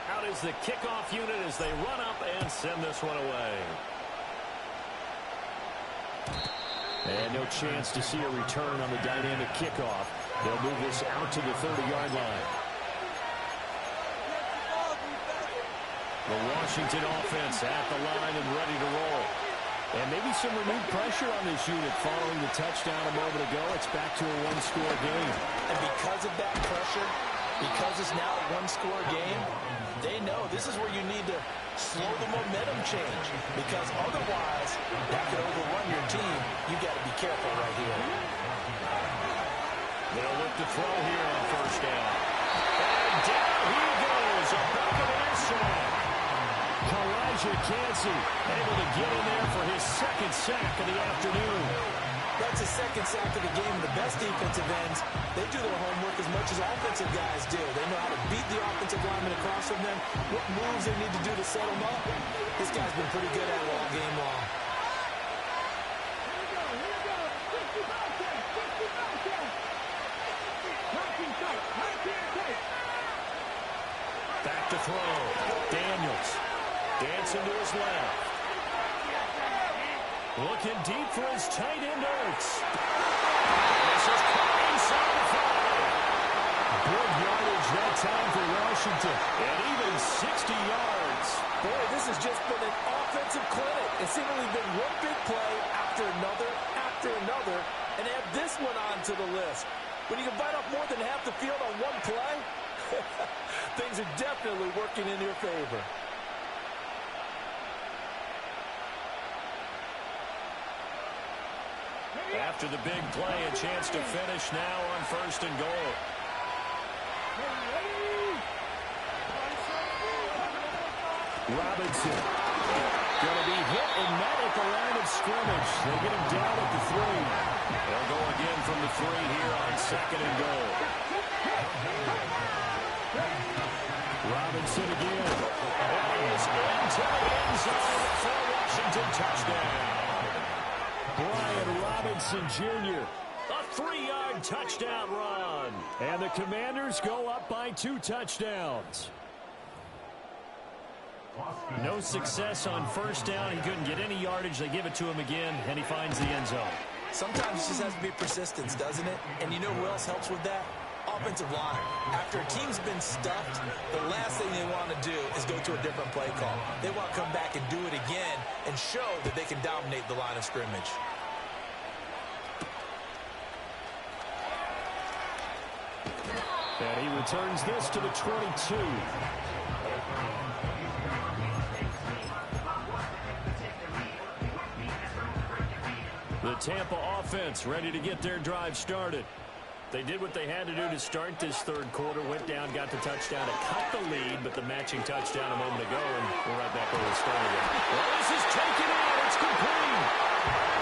Out is the kickoff unit as they run up and send this one away. And no chance to see a return on the dynamic kickoff. They'll move this out to the 30-yard line. The Washington offense at the line and ready to roll. And maybe some renewed pressure on this unit following the touchdown a moment ago. It's back to a one-score game. And because of that pressure, because it's now a one-score game, they know this is where you need to slow the momentum change. Because otherwise, that could overrun your team. You got to be careful right here. They'll look to throw here on first down. And down he goes. A Buccaneers sack. Kalijah Kancey able to get in there for his second sack of the afternoon. That's his second sack of the game. The best defensive ends, they do their homework as much as offensive guys do. They know how to beat the offensive linemen across from them, what moves they need to do to set them up. This guy's been pretty good at it all game long. Back to throw. Daniels. Dancing to his left. Looking deep for his tight end, Ertz. This is caught inside the 5. Good yardage that time for Washington. And even 60 yards. Boy, this has just been an offensive clinic. It's seemingly been one big play after another, and add this one on to the list. When you can bite off more than half the field on one play, things are definitely working in your favor. After the big play, a chance to finish now on first and goal. Robinson going to be hit and met at the line of scrimmage. They get him down at the 3. They'll go again from the 3 here on second and goal. Robinson again. And he is into the end zone for a Washington touchdown. Brian Robinson Jr., a 3-yard touchdown run. And the Commanders go up by 2 touchdowns. No success on first down. He couldn't get any yardage. They give it to him again, and he finds the end zone. Sometimes it just has to be persistence, doesn't it? And you know who else helps with that? Offensive line. After a team's been stuffed, the last thing they want to do is go to a different play call. They want to come back and do it again and show that they can dominate the line of scrimmage. And he returns this to the 22. The Tampa offense ready to get their drive started. They did what they had to do to start this third quarter. Went down, got the touchdown to cut the lead, but the matching touchdown a moment ago, and we're right back where we started. Well, this is taken in. It's complete.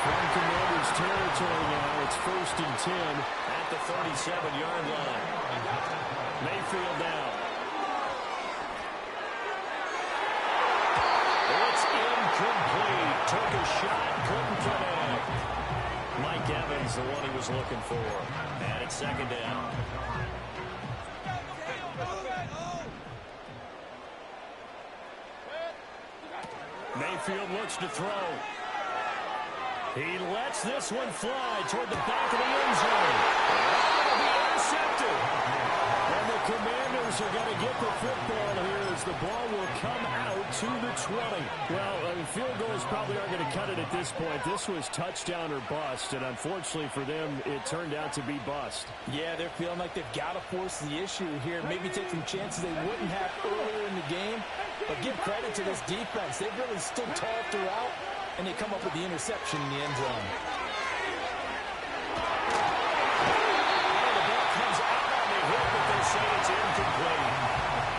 From Commanders territory now, it's 1st and 10 at the 37-yard line. Mayfield now. It's incomplete. Took a shot, couldn't connect. Mike Evans, the one he was looking for. And it's 2nd down. Mayfield looks to throw. He lets this one fly toward the back of the end zone. It'll be intercepted. And the Commanders are going to get the football here as the ball will come out to the 20. Well, field goals probably aren't going to cut it at this point. This was touchdown or bust, and unfortunately for them, it turned out to be bust. Yeah, they're feeling like they've got to force the issue here. Maybe take some chances they wouldn't have earlier in the game. But give credit to this defense. They've really stood tall throughout, and they come up with the interception in the end zone. The ball comes out on the hit, but they say it's incomplete.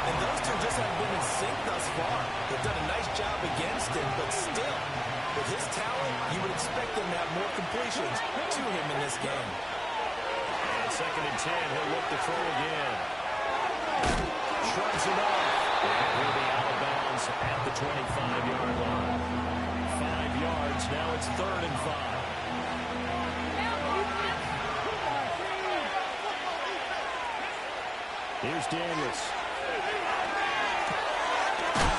And those two just haven't been in sync thus far. They've done a nice job against him, but still, with his talent, you would expect them to have more completions to him in this game. And 2nd and 10, he'll look to throw again. Shrugs it off. And he'll be out of bounds at the 25-yard line. 5 yards, now it's 3rd and 5. Here's Daniels.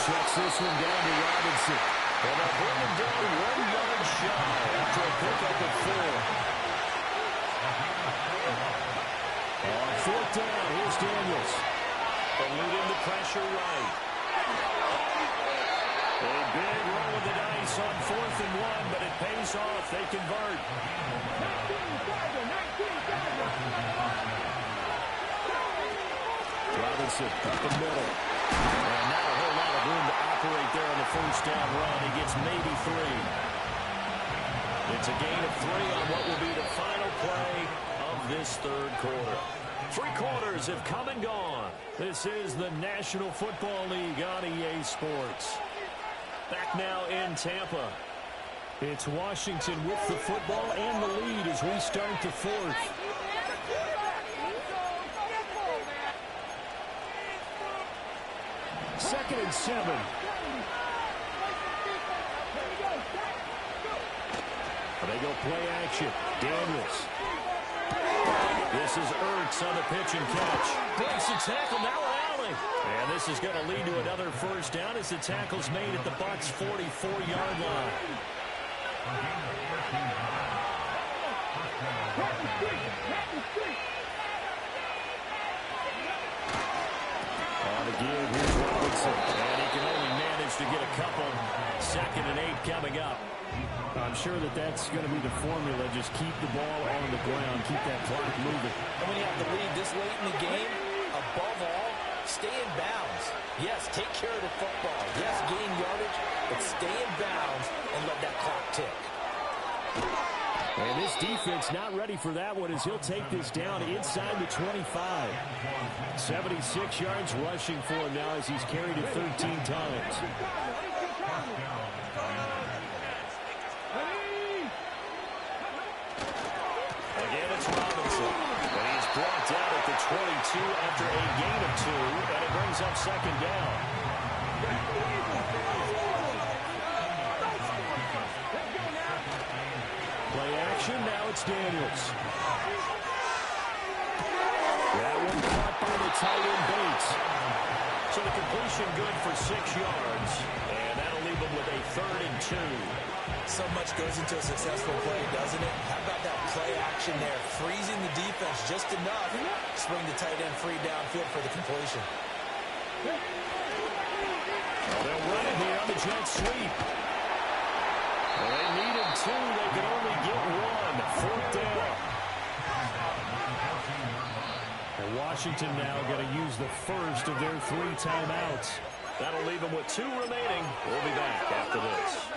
Checks this one down to Robinson. And they'll bring him down 1 yard shy after a pickup of 4. On 4th down, here's Daniels. Eluding the pressure right. A big roll of the dice on 4th and 1, but it pays off. They convert. Robinson up the middle. And not a whole lot of room to operate there on the 1st down run. He gets maybe 3. It's a gain of 3 on what will be the final play of this third quarter. 3 quarters have come and gone. This is the National Football League on EA Sports. Back now in Tampa. It's Washington with the football and the lead as we start the 4th. 2nd and 7. They go play action. Daniels. This is Ertz on the pitch and catch. Breaks the tackle, now rallying. And this is going to lead to another 1st down as the tackle's made at the Bucs' 44-yard line. On the give, here's Robinson. And he can only manage to get a couple. 2nd and 8 coming up. I'm sure that's going to be the formula. Just keep the ball on the ground. Keep that clock moving. And when you have the lead this late in the game, above all, stay in bounds. Yes, take care of the football. Yes, gain yardage, but stay in bounds and let that clock tick. And this defense not ready for that one as he'll take this down inside the 25. 76 yards rushing for him now as he's carried it 13 times. Again, it's Robinson. And he's brought down at the 22 after a gain of 2, and it brings up 2nd down. Play action, now it's Daniels. That one caught by the tight end Bates. So the completion good for 6 yards, and that'll leave them with a 3rd and 2. So much goes into a successful play, doesn't it? How about that play action there? Freezing the defense just enough to swing the tight end free downfield for the completion. Well, they'll run it here on the jet sweep. Well, they needed 2. They could only get 1. 4th down. And Washington now going to use the first of their 3 timeouts. That'll leave them with 2 remaining. We'll be back after this.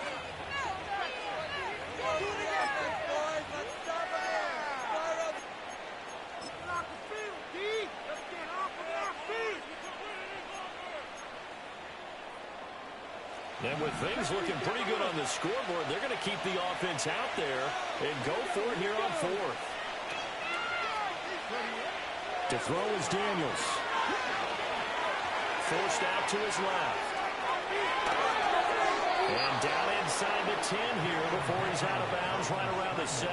And with things looking pretty good on the scoreboard, they're going to keep the offense out there and go for it here on fourth. To throw is Daniels. Forced out to his left. And down inside the 10 here before he's out of bounds right around the 7.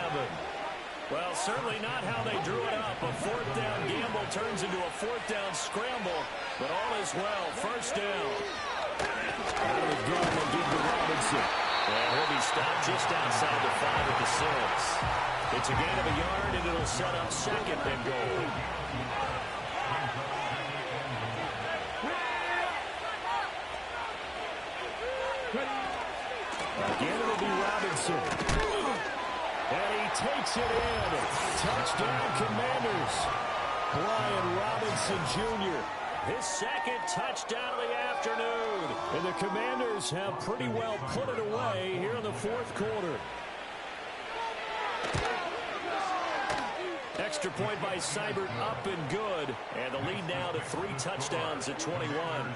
Well, certainly not how they drew it up. A fourth down gamble turns into a fourth down scramble, but all is well. First down. Out of the gun, they'll give to Robinson. And he'll be stopped just outside the 5 at the 6. It's a gain of a yard, and it'll set up second and goal. Again, it'll be Robinson. And he takes it in. Touchdown, Commanders. Brian Robinson Jr., his second touchdown of the afternoon. And the Commanders have pretty well put it away here in the fourth quarter. Extra point by Seibert, up and good. And the lead now to 3 touchdowns at 21.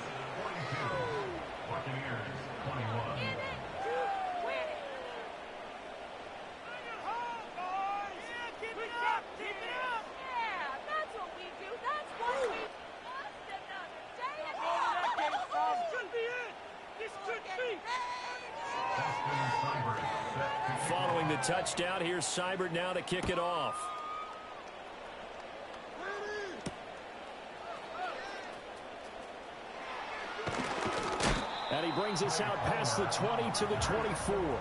Following the touchdown, here's Seibert now to kick it off. And he brings us out past the 20 to the 24.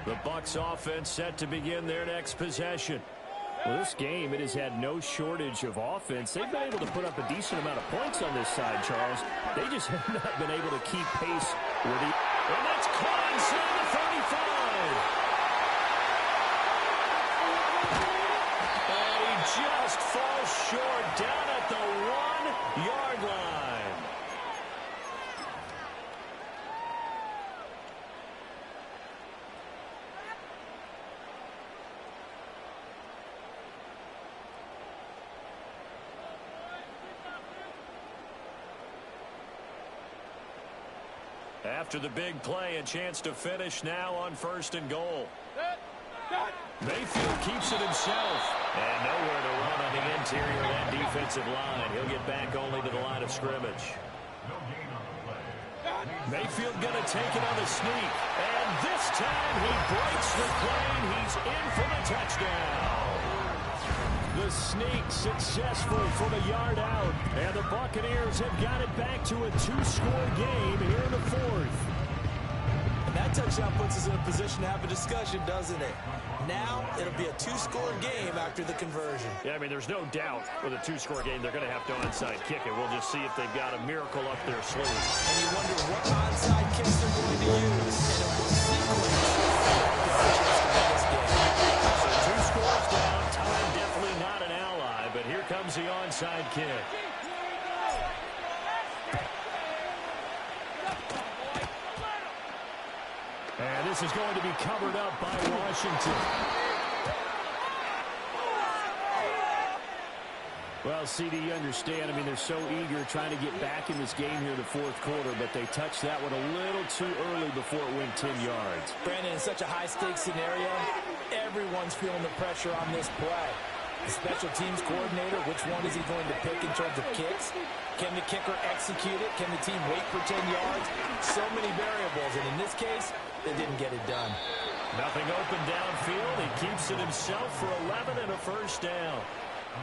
The Bucs offense set to begin their next possession. Well, this game, it has had no shortage of offense. They've been able to put up a decent amount of points on this side, Charles. They just have not been able to keep pace with the... And that's caught inside the 35. And he just falls short down at the 1-yard line. After the big play, a chance to finish now on 1st and goal. Mayfield keeps it himself. And nowhere to run on the interior of that defensive line. He'll get back only to the line of scrimmage. Mayfield going to take it on the sneak. And this time he breaks the plane. He's in for the touchdown. The sneak successful from a yard out. And the Buccaneers have got it back to a 2-score game here in the 4th. And that touchdown puts us in a position to have a discussion, doesn't it? Now it'll be a 2-score game after the conversion. Yeah, I mean, there's no doubt with a 2-score game they're going to have to onside kick it. We'll just see if they've got a miracle up their sleeve. And you wonder what onside kicks they're going to use. And it will sequence this game. So 2 scores down. Time definitely not an ally, but here comes the onside kick. And this is going to be covered up by Washington. Well, CD, you understand. I mean, they're so eager trying to get back in this game here in the 4th quarter, but they touched that one a little too early before it went 10 yards. Brandon, in such a high-stakes scenario, everyone's feeling the pressure on this play. The special teams coordinator, which one is he going to pick in terms of kicks? Can the kicker execute it? Can the team wait for 10 yards? So many variables, and in this case, they didn't get it done. Nothing open downfield. He keeps it himself for 11 and a first down.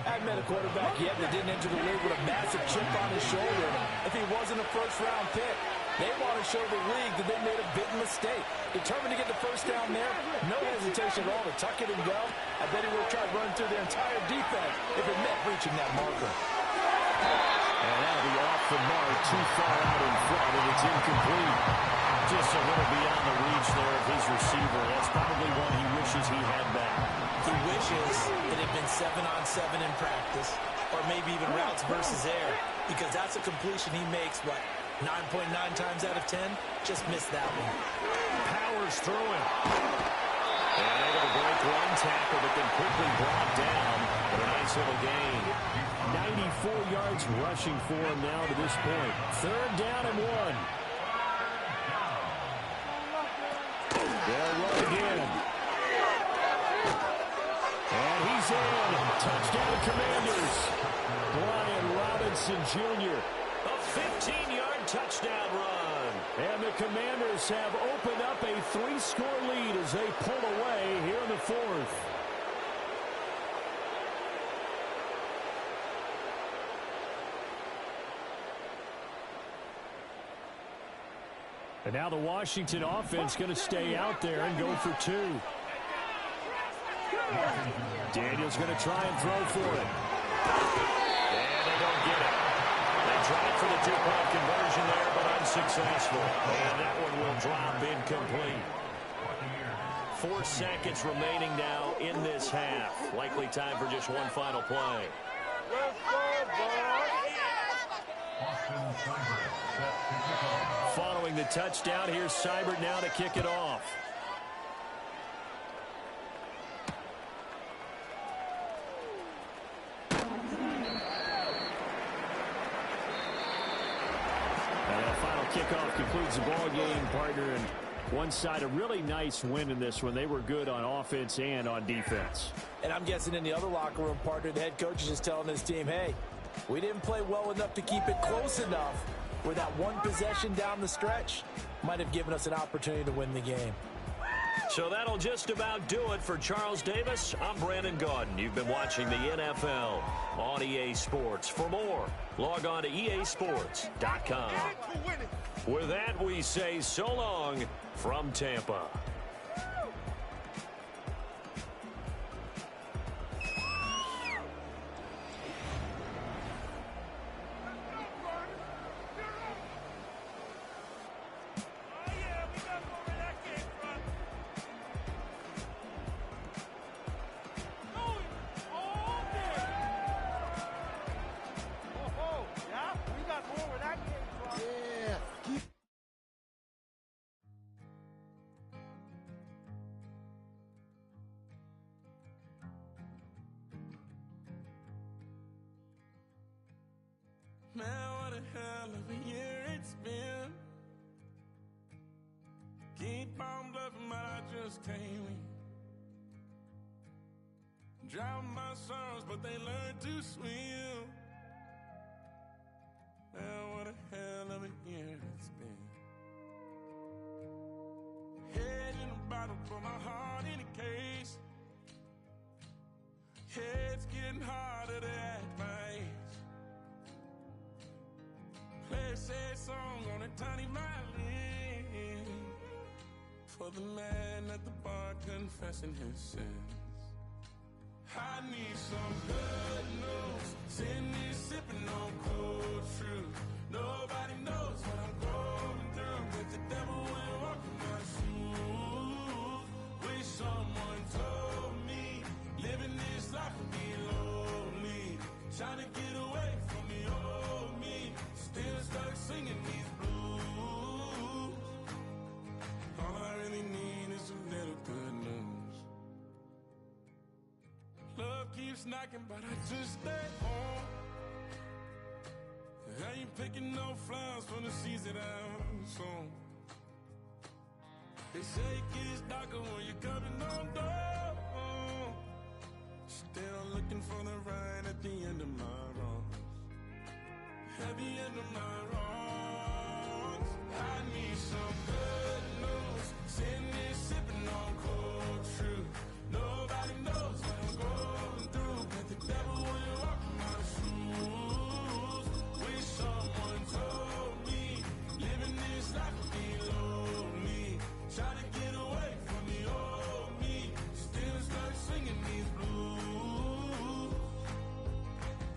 I haven't met a quarterback yet that didn't enter the league with a massive chip on his shoulder if he wasn't a first-round pick. They want to show the league that they made a big mistake. Determined to get the first down there, no hesitation at all to tuck it and go. I bet he would have tried running through their entire defense if it meant reaching that marker. And that'll be off the mark, too far out in front, and it's incomplete. Just a little beyond the reach there of his receiver. That's probably one he wishes he had back. He wishes it had been 7-on-7 in practice, or maybe even routes versus air, because that's a completion he makes, what, 9.9 times out of 10? Just missed that one. Powers through it. And able to break one tackle, but then quickly brought down. But a nice little gain. 94 yards rushing for him now to this point. 3rd down and 1. They'll run again. And he's in. Touchdown, Commanders. Brian Robinson Jr. A 15-yard touchdown run. And the Commanders have opened up a 3-score lead as they pull away here in the 4th. And now the Washington offense going to stay out there and go for 2. Daniels going to try and throw for it. And they don't get it. They tried for the 2-point conversion there, but unsuccessful. And that one will drop incomplete. 4 seconds remaining now in this half. Likely time for just one final play. Let's go, boys! Following the touchdown, here's Seibert now to kick it off. And that final kickoff concludes the ball game, partner. And one side, a really nice win in this one. They were good on offense and on defense. And I'm guessing in the other locker room, partner, the head coach is just telling his team, hey, we didn't play well enough to keep it close enough where that one possession down the stretch might have given us an opportunity to win the game. So that'll just about do it for Charles Davis. I'm Brandon Gaudin. You've been watching the NFL on EA Sports. For more, log on to easports.com. With that, we say so long from Tampa. Man, what a hell of a year it's been. Keep on bluffing, but I just can't win. Drown my sorrows, but they learn to swim. Man, what a hell of a year it's been. Head in a bottle, put my heart in a case. It's getting harder to act my age. Play a sad song on a tiny violin for the man at the bar confessing his sins. I need some good news. Sitting here sipping on cold truth. Nobody knows what I'm going through, but the devil will walk in my shoes. Wish someone told me living this life would be lonely. Trying to get away from the old me. Still stuck singing these blues. All I really need is a little good news. Love keeps knocking, but I just stay home. I ain't picking no flowers from the seeds that I'm sown. They say it gets darker when you're coming on door. Still looking for the right at the end of my wrongs. At the end of my wrongs, I need some good news. Sitting here sipping on cold truth. Nobody knows what I'm going through, but the devil will walk in my shoes. Wish someone told me living this life would be lonely. Trying to get away from the old me. Still stuck singing these blues.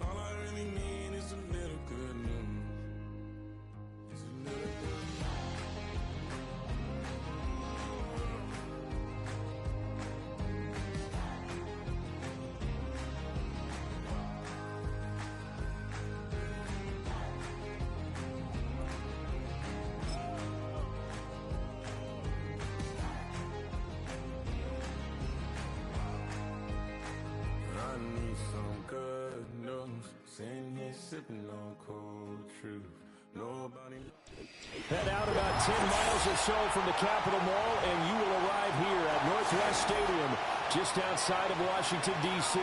All I really need is a little good news. It's a little good news. some good news. Sitting here sipping on cold truth. Nobody. Head out about 10 miles or so from the Capitol Mall, and you will arrive here at Northwest Stadium, just outside of Washington, D.C.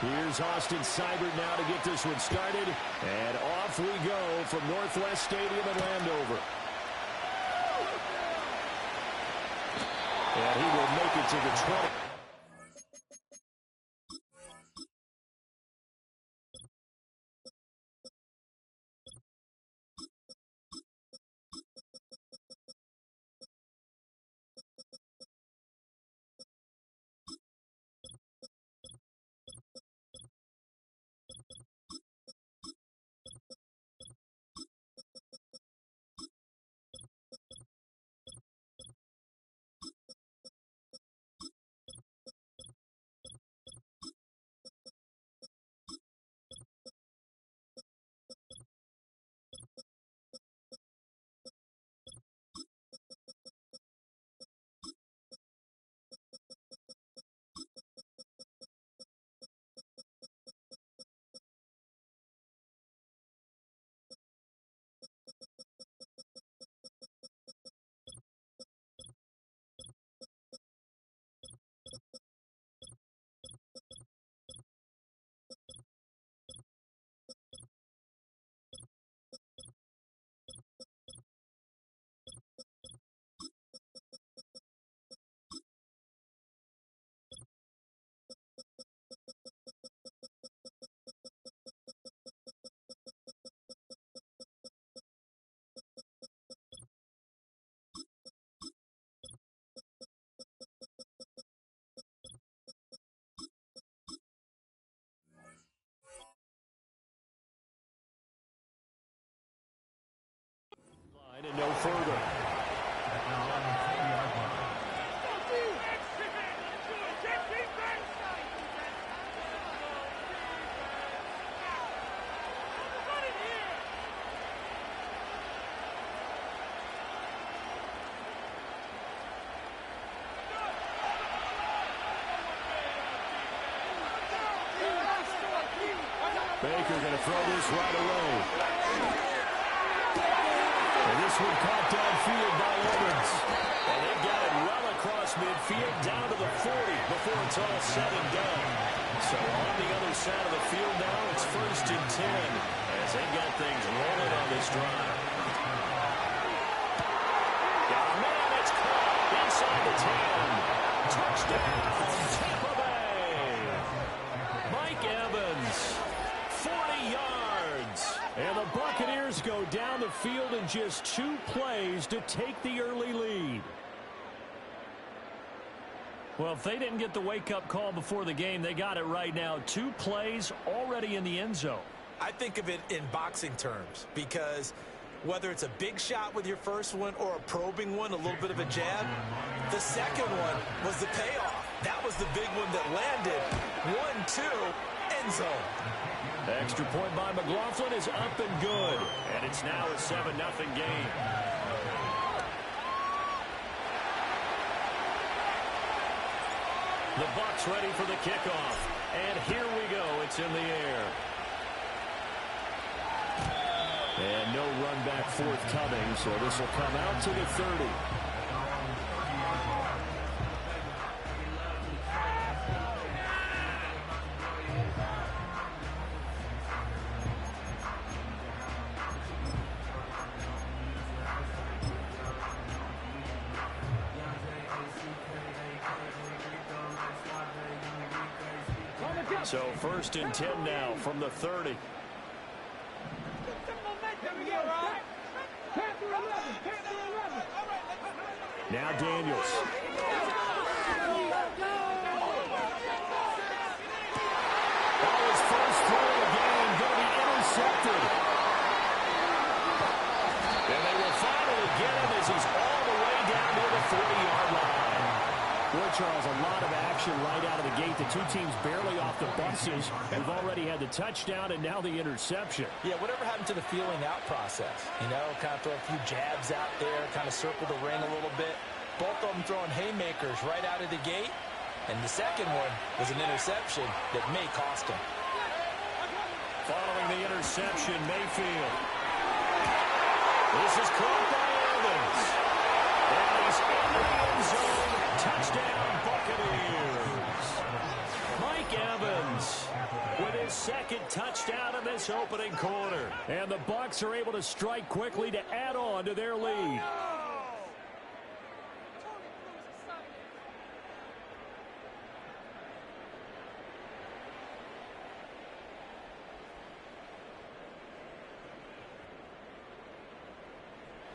Here's Austin Seibert now to get this one started. And off we go from Northwest Stadium in Landover. And he will make it to the 20. And no further. Baker going to throw this right away. And this one caught downfield by Evans. And they got it well across midfield down to the 40 before it's all said and done. So on the other side of the field now, it's 1st and 10 as they got things rolling on this drive. Got a man that's caught inside the 10. Touchdown, Tampa Bay. Mike Evans, 40 yards. And the Buccaneers go down the field in just 2 plays to take the early lead. Well, if they didn't get the wake-up call before the game, they got it right now. 2 plays already in the end zone. I think of it in boxing terms because whether it's a big shot with your first one or a probing one, a little bit of a jab, the second one was the payoff. That was the big one that landed. 1-2, end zone. The extra point by McLaughlin is up and good. And it's now a 7-0 game. The Bucs ready for the kickoff. And here we go. It's in the air. And no run back forthcoming, so this will come out to the 30. So 1st and 10 now from the 30. Now Daniels. That was first throw of the game, going to be intercepted. And they will finally get him as he's all the way down to the 40-yard line. Boy, Charles, a lot of action right out of the gate. The two teams barely off the buses. We've already had the touchdown and now the interception. Yeah, whatever happened to the feeling out process? You know, kind of throw a few jabs out there, kind of circle the ring a little bit. Both of them throwing haymakers right out of the gate. And the second one was an interception that may cost him. Following the interception, Mayfield. This is caught by Evans. And he's in the end zone. Touchdown, Buccaneers. Mike Evans with his second touchdown in this opening quarter. And the Bucs are able to strike quickly to add on to their lead.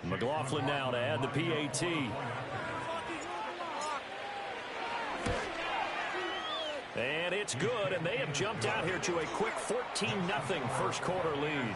McLaughlin now to add the PAT. And it's good, and they have jumped out here to a quick 14-0 first quarter lead.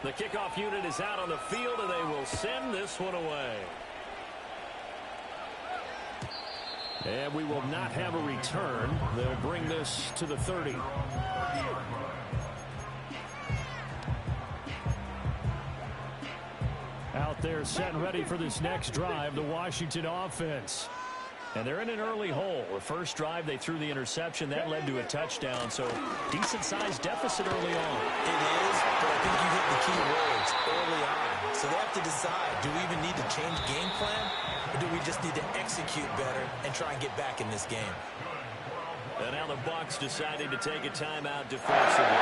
The kickoff unit is out on the field, and they will send this one away. And we will not have a return. They'll bring this to the 30. Out there set and ready for this next drive, the Washington offense. And they're in an early hole. The first drive, they threw the interception. That led to a touchdown, so decent-sized deficit early on. It is, but I think you hit the key words early on. So they have to decide, do we even need to change game plan, or do we just need to execute better and try and get back in this game? And now the Bucs deciding to take a timeout defensively.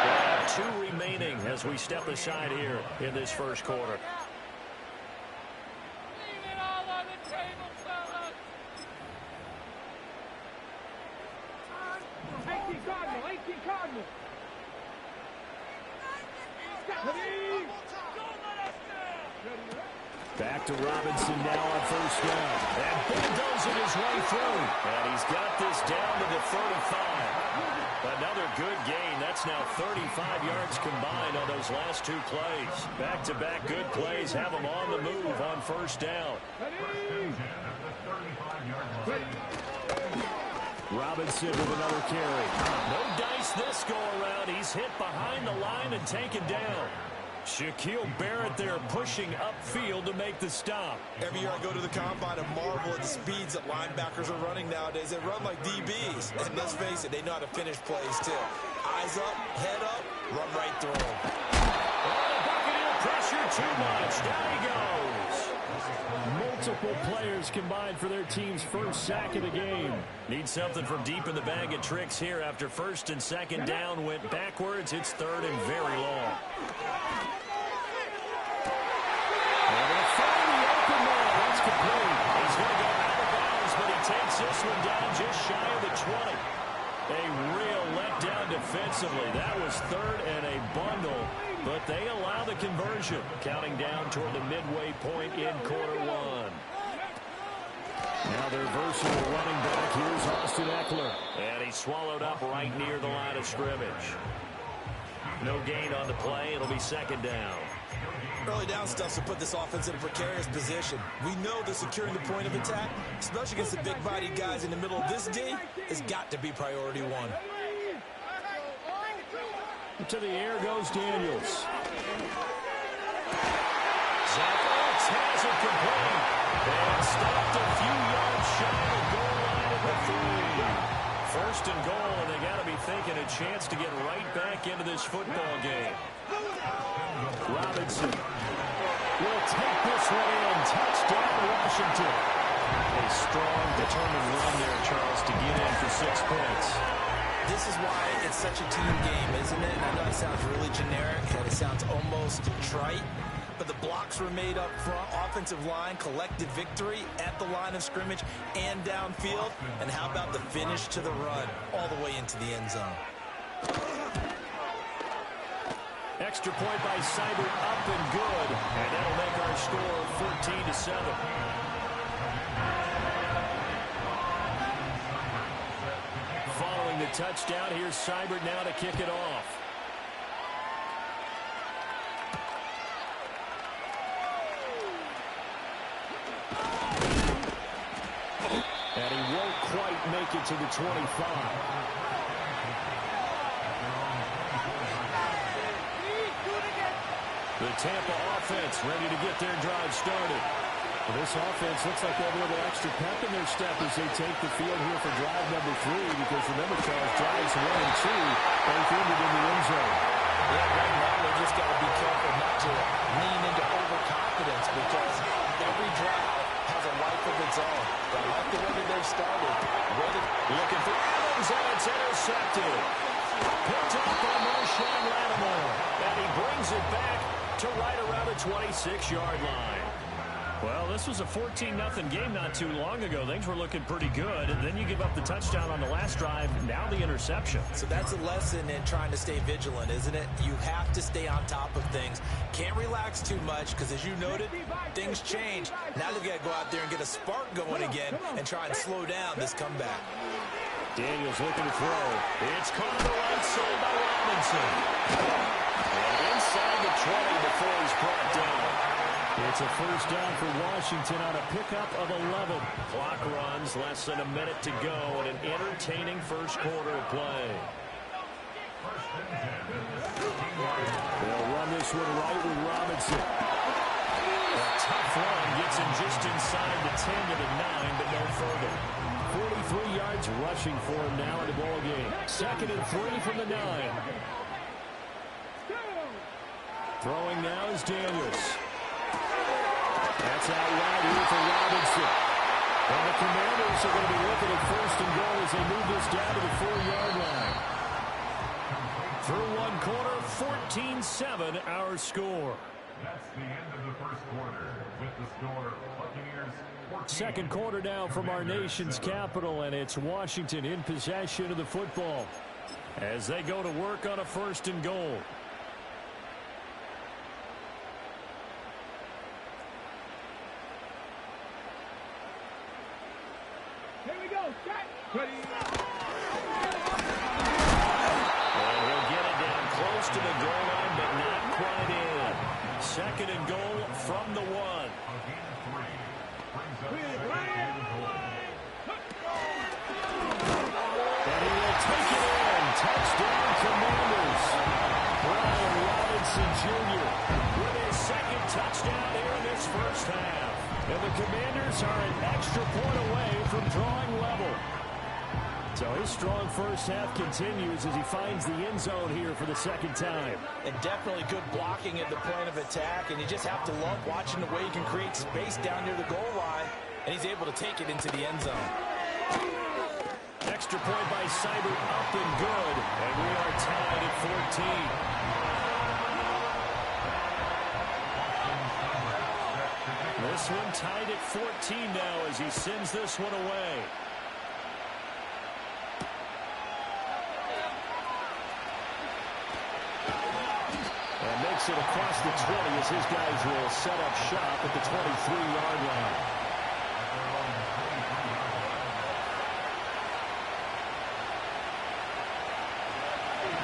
We'll have 2 remaining as we step aside here in this first quarter. Back to Robinson now on first down. And bulldozing his way through. And he's got this down to the 35. Another good gain. That's now 35 yards combined on those last 2 plays. Back-to-back good plays have them on the move on first down. Robinson with another carry. No dice this go-around. He's hit behind the line and taken down. Shaquille Barrett there pushing upfield to make the stop. Every year I go to the combine and marvel at the speeds that linebackers are running nowadays. They run like DBs. And let's face it, they know how to finish plays too. Eyes up, head up, run right through them. Oh, the Buccaneer pressure too much. Down he goes. Multiple players combined for their team's first sack of the game. Need something from deep in the bag of tricks here after first and second down went backwards. It's third and very long. Complete. He's going to go out of bounds, but he takes this one down just shy of the 20. A real letdown defensively. That was third and a bundle, but they allow the conversion. Counting down toward the midway point in quarter 1. Now their versatile running back. Here's Austin Eckler. And he's swallowed up right near the line of scrimmage. No gain on the play. It'll be second down. Early down stuff to put this offense in a precarious position. We know that securing the point of attack, especially against the big-bodied guys in the middle of this D, has got to be priority 1. To the air goes Daniels. Zach Ertz has it complete. And stopped a few yards shy of the goal line at the 3. First and goal, and they got to be thinking a chance to get right back into this football game. Robinson will take this one in. Touchdown, Washington. A strong, determined run there, Charles, to get in for 6 points. This is why it's such a team game, isn't it? And I know it sounds really generic, and it sounds almost trite, but the blocks were made up front, offensive line, collective victory at the line of scrimmage and downfield. And how about the finish to the run all the way into the end zone? Extra point by Seibert, up and good. And that'll make our score 14-7. Following the touchdown, here's Seibert now to kick it off. And he won't quite make it to the 25. The Tampa offense ready to get their drive started. Well, this offense looks like they have a little extra pep in their step as they take the field here for drive number 3, because remember, Charles, drives 1 and 2 both ended in the end zone. Yeah, right now they just got to be careful not to lean into overconfidence, because every drive has a life of its own. But I like the way that they've started. Looking for Adams, and it's intercepted. Picked up by Marshawn Lattimore. And he brings it back to right around the 26-yard line. Well, this was a 14-0 game not too long ago. Things were looking pretty good, and then you give up the touchdown on the last drive, now the interception. So that's a lesson in trying to stay vigilant, isn't it? You have to stay on top of things. Can't relax too much, because as you noted, things change. Now they've got to go out there and get a spark going again and try and slow down this comeback. Daniels looking to throw. It's caught on the right side by Robinson. And inside the 20 before he's brought down. It's a first down for Washington on a pickup of 11. Clock runs, less than a minute to go, and an entertaining first quarter of play. They'll run this one right with Robinson. A tough run gets him just inside the 10 to the 9, but no further. 43 yards rushing for him now in the ball game. 2nd and 3 from the 9. Throwing now is Daniels. That's out wide here for Robinson. And the Commanders are going to be looking at 1st and goal as they move this down to the 4-yard line. Through one quarter, 14-7 our score. That's the end of the first quarter with the score Buccaneers 14. Second quarter now from our nation's capital, and it's Washington in possession of the football as they go to work on a 1st and goal. Ready. And he'll get it down close to the goal line, but not quite in. 2nd and goal from the 1. And he will take it in. Touchdown, Commanders. Brian Robinson Jr. with his 2nd touchdown here in this first half. And the Commanders are an extra point away from drawing level. So his strong first half continues as he finds the end zone here for the 2nd time. And definitely good blocking at the point of attack, and you just have to love watching the way he can create space down near the goal line, and he's able to take it into the end zone. Extra point by Seibert, up and good, and we are tied at 14. This one tied at 14 now as he sends this one away. It across the 20 as his guys will set up shop at the 23-yard line.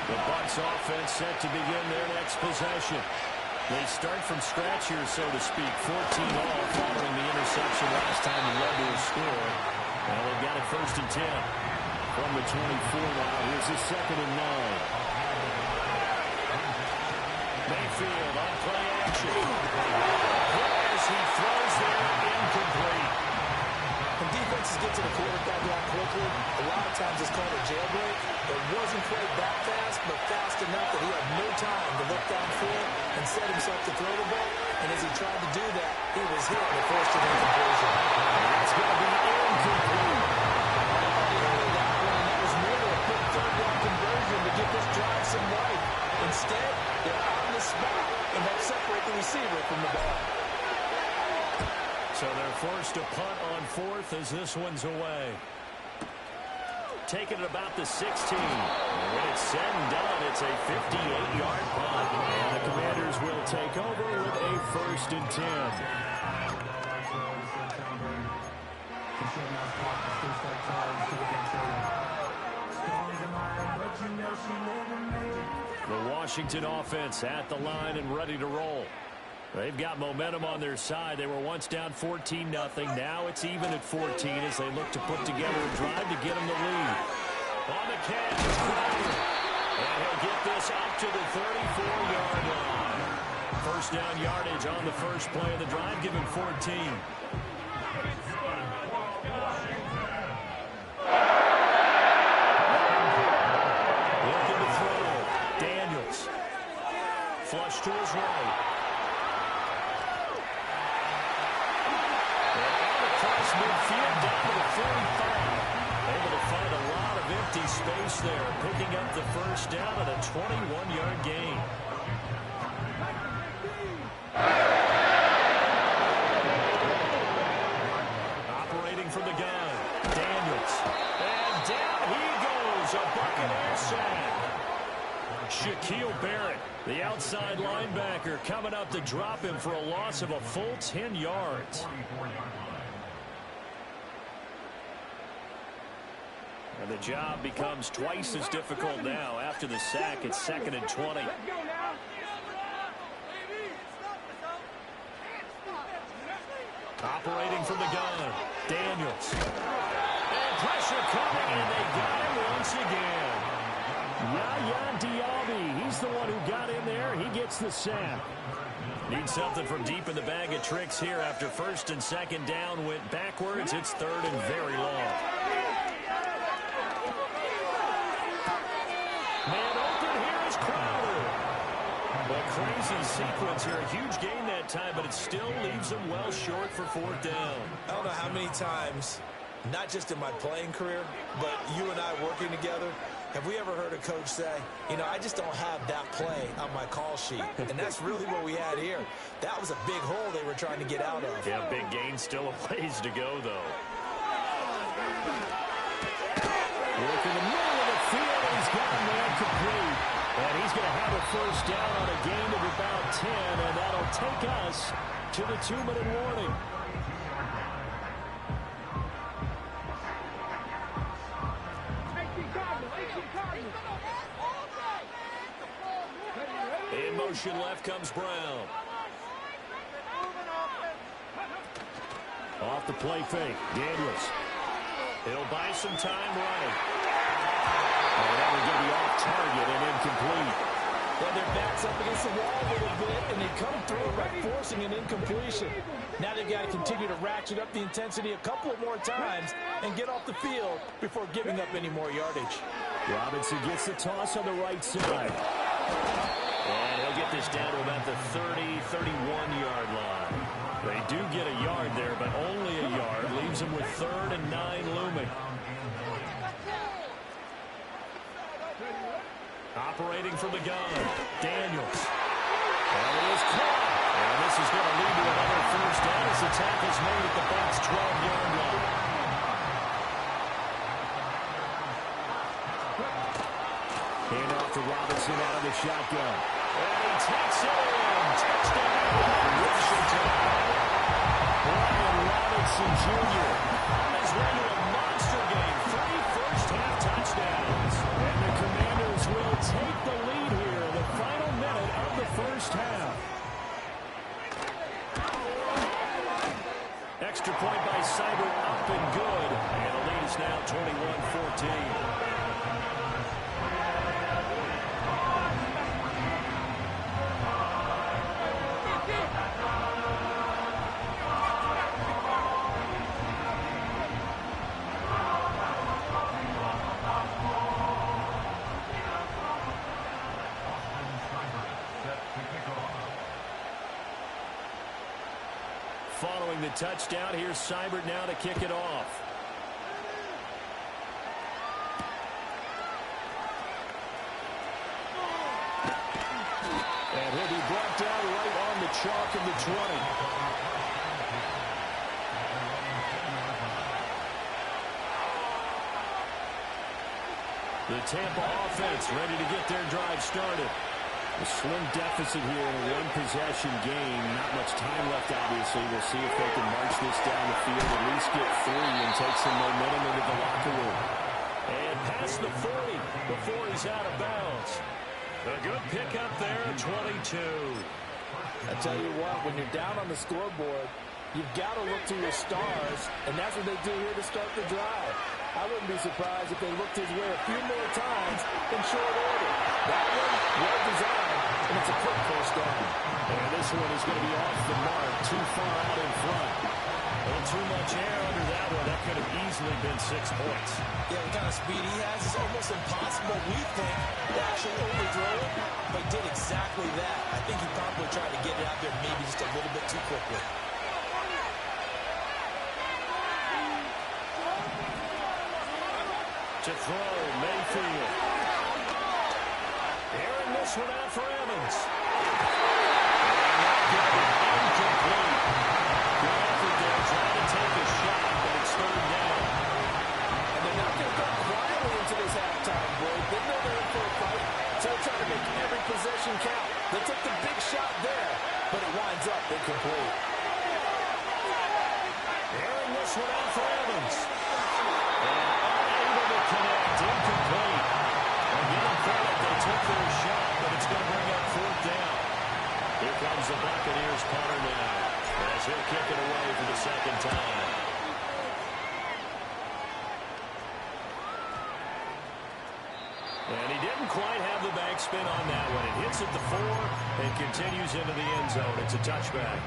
The Bucs offense set to begin their next possession. They start from scratch here, so to speak. 14 all following the interception last time he led to a score. And they've got it 1st and 10. From the 24 now, here's the 2nd and 9. Mayfield on play action. As he throws there, incomplete. When defenses get to the quarterback line quickly, a lot of times it's called a jailbreak. It wasn't quite that fast, but fast enough that he had no time to look downfield and set himself to throw the ball. And as he tried to do that, he was hit in the first and incompletion. It's going to be incomplete. That was nearly a quick 3rd-down conversion to get this drive some life. Instead, they're on the spot and help separate the receiver from the ball. So they're forced to punt on 4th as this one's away. taken at about the 16. And when it's said and done, it's a 58-yard punt. And the Commanders will take over with a 1st and 10. The Washington offense at the line and ready to roll. They've got momentum on their side. They were once down 14-0. Now it's even at 14 as they look to put together a drive to get them the lead. On the catch, and he'll get this up to the 34-yard line. First down yardage on the first play of the drive, give him 14. Looking to throw. Daniels. Flush to his right. Midfield down to the 45. Able to find a lot of empty space there, picking up the first down at a 21-yard gain. Operating from the gun, Daniels. And down he goes, a Buccaneer sack. Shaquille Barrett, the outside linebacker, coming up to drop him for a loss of a full 10 yards. And the job becomes twice as difficult now. After the sack, it's 2nd and 20. Operating from the gun, Daniels. And pressure coming, and they got him once again. Yaya Diaby, he's the one who got in there. He gets the sack. Need something from deep in the bag of tricks here after 1st and 2nd down went backwards. It's 3rd and very long. Man open, here is Crowder. A crazy sequence here. A huge gain that time, but it still leaves him well short for 4th down. I don't know how many times, not just in my playing career, but you and I working together, have we ever heard a coach say, you know, I just don't have that play on my call sheet. And that's really what we had here. That was a big hole they were trying to get out of. Yeah, big gain, still a ways to go, though. Look in the middle of the field, and he's got him there complete. And he's going to have a first down on a gain of about 10, and that'll take us to the 2-minute warning. In motion left comes Brown. Off the play fake, Daniels. He'll buy some time right. And that will get the off target and incomplete. Well, their back's up against the wall a little bit, and they come through by forcing an incompletion. Now they've got to continue to ratchet up the intensity a couple of more times and get off the field before giving up any more yardage. Robinson gets the toss on the right side. And he'll get this down to about the 30, 31-yard line. They do get a yard there, but only a yard. Leaves them with 3rd and 9 looming. Operating from the gun, Daniels. And it is caught. And this is going to lead to another first down as the tackle's made at the Bucs' 12-yard line. Hand off to Robinson out of the shotgun. And he takes it in. Touchdown, Washington. Brian Robinson Jr. on his way to a monster game. 3 first-half touchdowns. And the Commanders will take the lead here, the final minute of the first half. Extra point by Seibert, up and good. And the lead is now 21-14. Following the touchdown, here's Seibert now to kick it off. And he'll be brought down right on the chalk of the 20. The Tampa offense ready to get their drive started. A slim deficit here in a one-possession game. Not much time left, obviously. We'll see if they can march this down the field, at least get 3 and take some momentum into the locker room. And past the 40 before he's out of bounds. A good pickup there at 22. I tell you what, when you're down on the scoreboard, you've got to look to your stars, and that's what they do here to start the drive. I wouldn't be surprised if they looked his way a few more times in short order. That one, well designed, and it's a quick first down. And this one is going to be off the mark, too far out in front. A little too much air under that one. That could have easily been 6 points. Yeah, the kind of speed he has is almost impossible, we think, to actually overthrow it, but he did exactly that. I think he probably tried to get it out there maybe just a little bit too quickly. To throw, Mayfield. Airing this one out for Evans. Incomplete. Good effort there, trying to take a shot, but it's 3rd down. And they're not going to go quietly into this halftime break. They know they're in for a fight, so they're trying to make every possession count. They took the big shot there, but it winds up incomplete. Airing this one out for Evans. Connect, incomplete. And give them credit, they took their shot, but it's going to bring up 4th down. Here comes the Buccaneers punter now, as he'll kick it away for the 2nd time. And he didn't quite have the backspin on that one. It hits at the 4 and continues into the end zone. It's a touchback.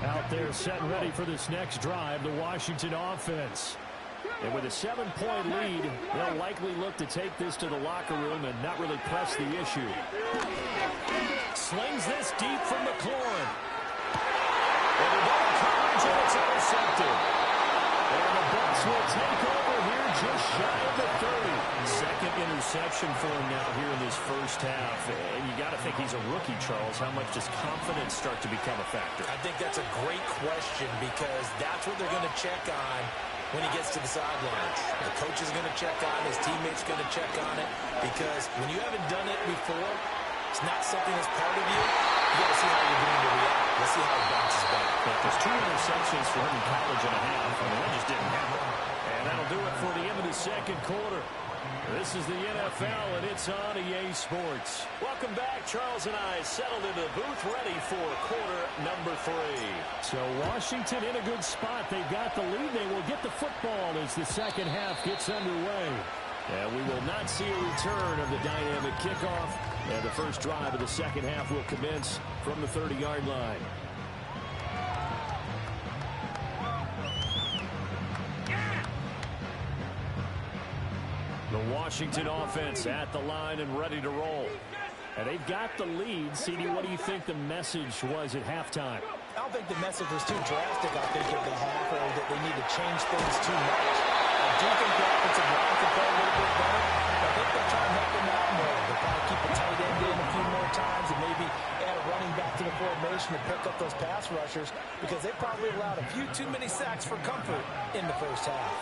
Out there set and ready for this next drive, the Washington offense. And with a 7-point lead, they'll likely look to take this to the locker room and not really press the issue. Slings this deep from McLaurin. And they're double coverage, and it's intercepted. And the Bucs will take over here just shy of the 30. 2nd interception for him now here in this first half. And you got to think he's a rookie, Charles. How much does confidence start to become a factor? I think that's a great question because that's what they're going to check on when he gets to the sidelines. The coach is going to check on it. His teammates going to check on it because when you haven't done it before, it's not something that's part of you. You got to see how you're going to react. Let's see how it bounces back. But there's 2 interceptions for him in college and a half. I mean, that just didn't happen. And that'll do it for the end of the 2nd quarter. This is the NFL, and it's on EA Sports. Welcome back. Charles and I settled into the booth, ready for quarter number 3. So Washington in a good spot. They've got the lead. They will get the football as the 2nd half gets underway. And we will not see a return of the dynamic kickoff. And the first drive of the 2nd half will commence from the 30-yard line. The Washington offense at the line and ready to roll. And they've got the lead. CD, what do you think the message was at halftime? I don't think the message was too drastic, I think, at the half, or that they need to change things too much. I do think the offensive line can play a little bit better. I think they'll try and help them out more. They'll probably keep a tight end in a few more times and maybe add a running back to the formation to pick up those pass rushers because they probably allowed a few too many sacks for comfort in the first half.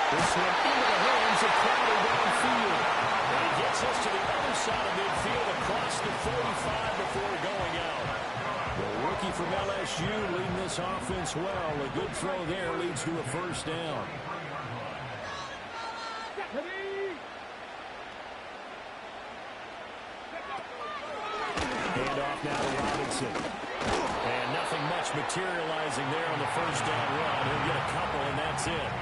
This one into the hands of Crowder downfield. And he gets us to the other side of midfield across the 45 before going out. The rookie from LSU leading this offense well. A good throw there leads to a first down. Hand off now to Robinson. And nothing much materializing there on the first down run. He'll get a couple, and that's it.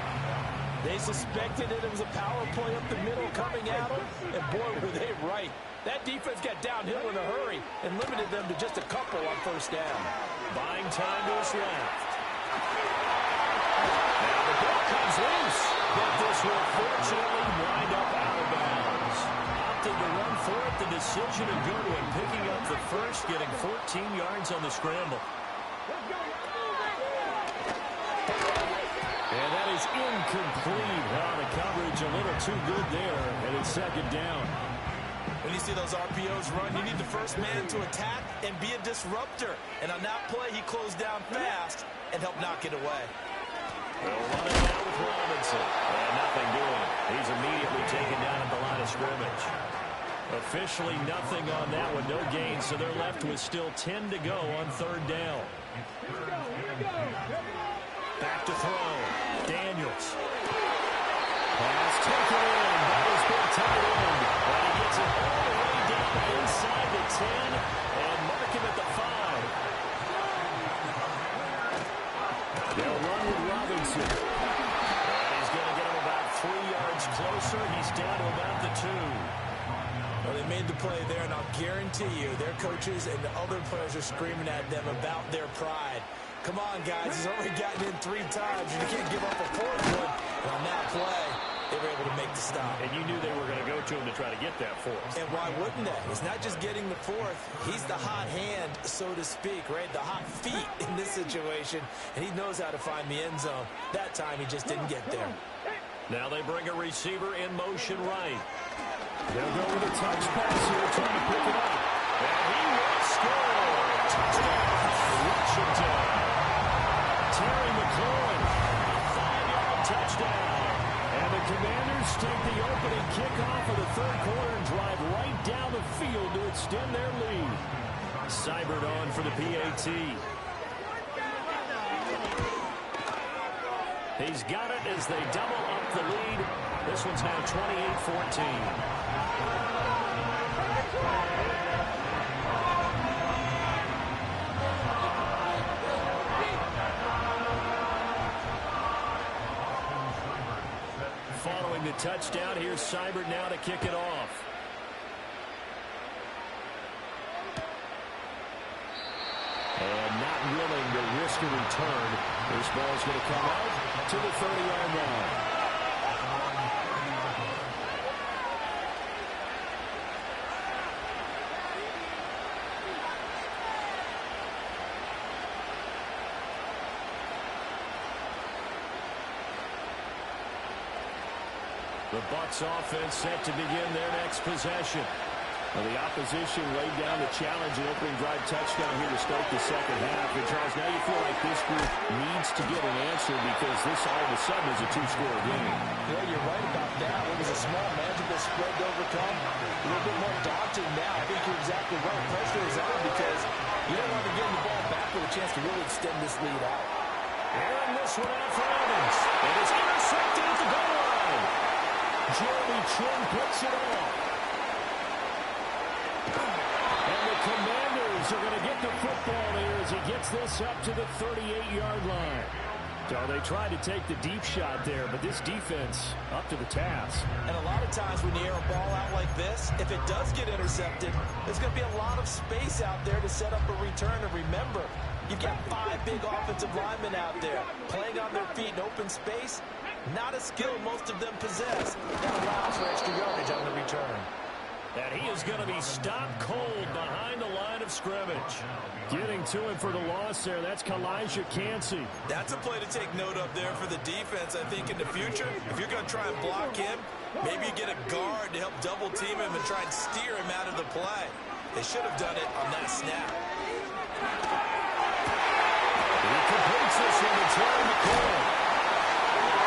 They suspected it was a power play up the middle coming at them, and boy, were they right. That defense got downhill in a hurry and limited them to just a couple on first down. Buying time to his left. Now the ball comes loose, but this will fortunately wind up out of bounds. Opted to run for it, the decision a good one, picking up the first, getting 14 yards on the scramble. And that is incomplete. The coverage a little too good there, and it's 2nd down. When you see those RPOs run, you need the first man to attack and be a disruptor. And on that play, he closed down fast and helped knock it away. They'll run it down with Robinson. And nothing doing. He's immediately taken down at the line of scrimmage. Officially nothing on that one. No gain, so they're left with still 10 to go on third down. Back to throw. Daniels. Pass taken in by his big tight end. And he gets it all the way down inside the 10 and mark him at the 5. They'll run with Robinson. And he's going to get him about 3 yards closer. He's down to about the 2. Well, they made the play there, and I'll guarantee you their coaches and the other players are screaming at them about their pride. Come on, guys. He's already gotten in 3 times, and you can't give up a 4th one. And on that play, they were able to make the stop. And you knew they were going to go to him to try to get that 4th. And why wouldn't they? It's not just getting the 4th. He's the hot hand, so to speak, right? The hot feet in this situation, and he knows how to find the end zone. That time, he just didn't get there. Now they bring a receiver in motion right. They'll go with a touch pass here, trying to pick it up. And he will score. Touchdown, Washington. Terry McLaurin, a 5-yard touchdown. And the Commanders take the opening kickoff of the third quarter and drive right down the field to extend their lead. Seibert on for the PAT. He's got it as they double up the lead. This one's now 28-14. Following the touchdown, here's Seibert now to kick it off. And not willing to risk a return. This ball's going to come out to the 30-yard line. The Bucs offense set to begin their next possession. Well, the opposition laid down the challenge and opening drive touchdown here to start the second half. And, Charles, now you feel like this group needs to get an answer because this all of a sudden is a 2-score game. Yeah, you're right about that. It was a small, manageable spread to overcome. A little bit more daunting now. I think you're exactly right. Pressure is on because you don't want to get the ball back with a chance to really extend this lead out. And this one out for Evans. It is intercepted at the goal line. Jeremy Chinn picks it off. And the Commanders are going to get the football here as he gets this up to the 38-yard line. So they tried to take the deep shot there, but this defense up to the task. And a lot of times when you air a ball out like this, if it does get intercepted, there's going to be a lot of space out there to set up a return. And remember, you've got 5 big offensive linemen out there playing on their feet in open space. Not a skill most of them possess. That allows for extra yardage on the return. And he is going to be stopped cold behind the line of scrimmage. Getting to him for the loss there, that's Kalijah Kancey. That's a play to take note of there for the defense, I think, in the future. If you're going to try and block him, maybe you get a guard to help double team him and try and steer him out of the play. They should have done it on that snap. He completes this one to Terry McLaurin.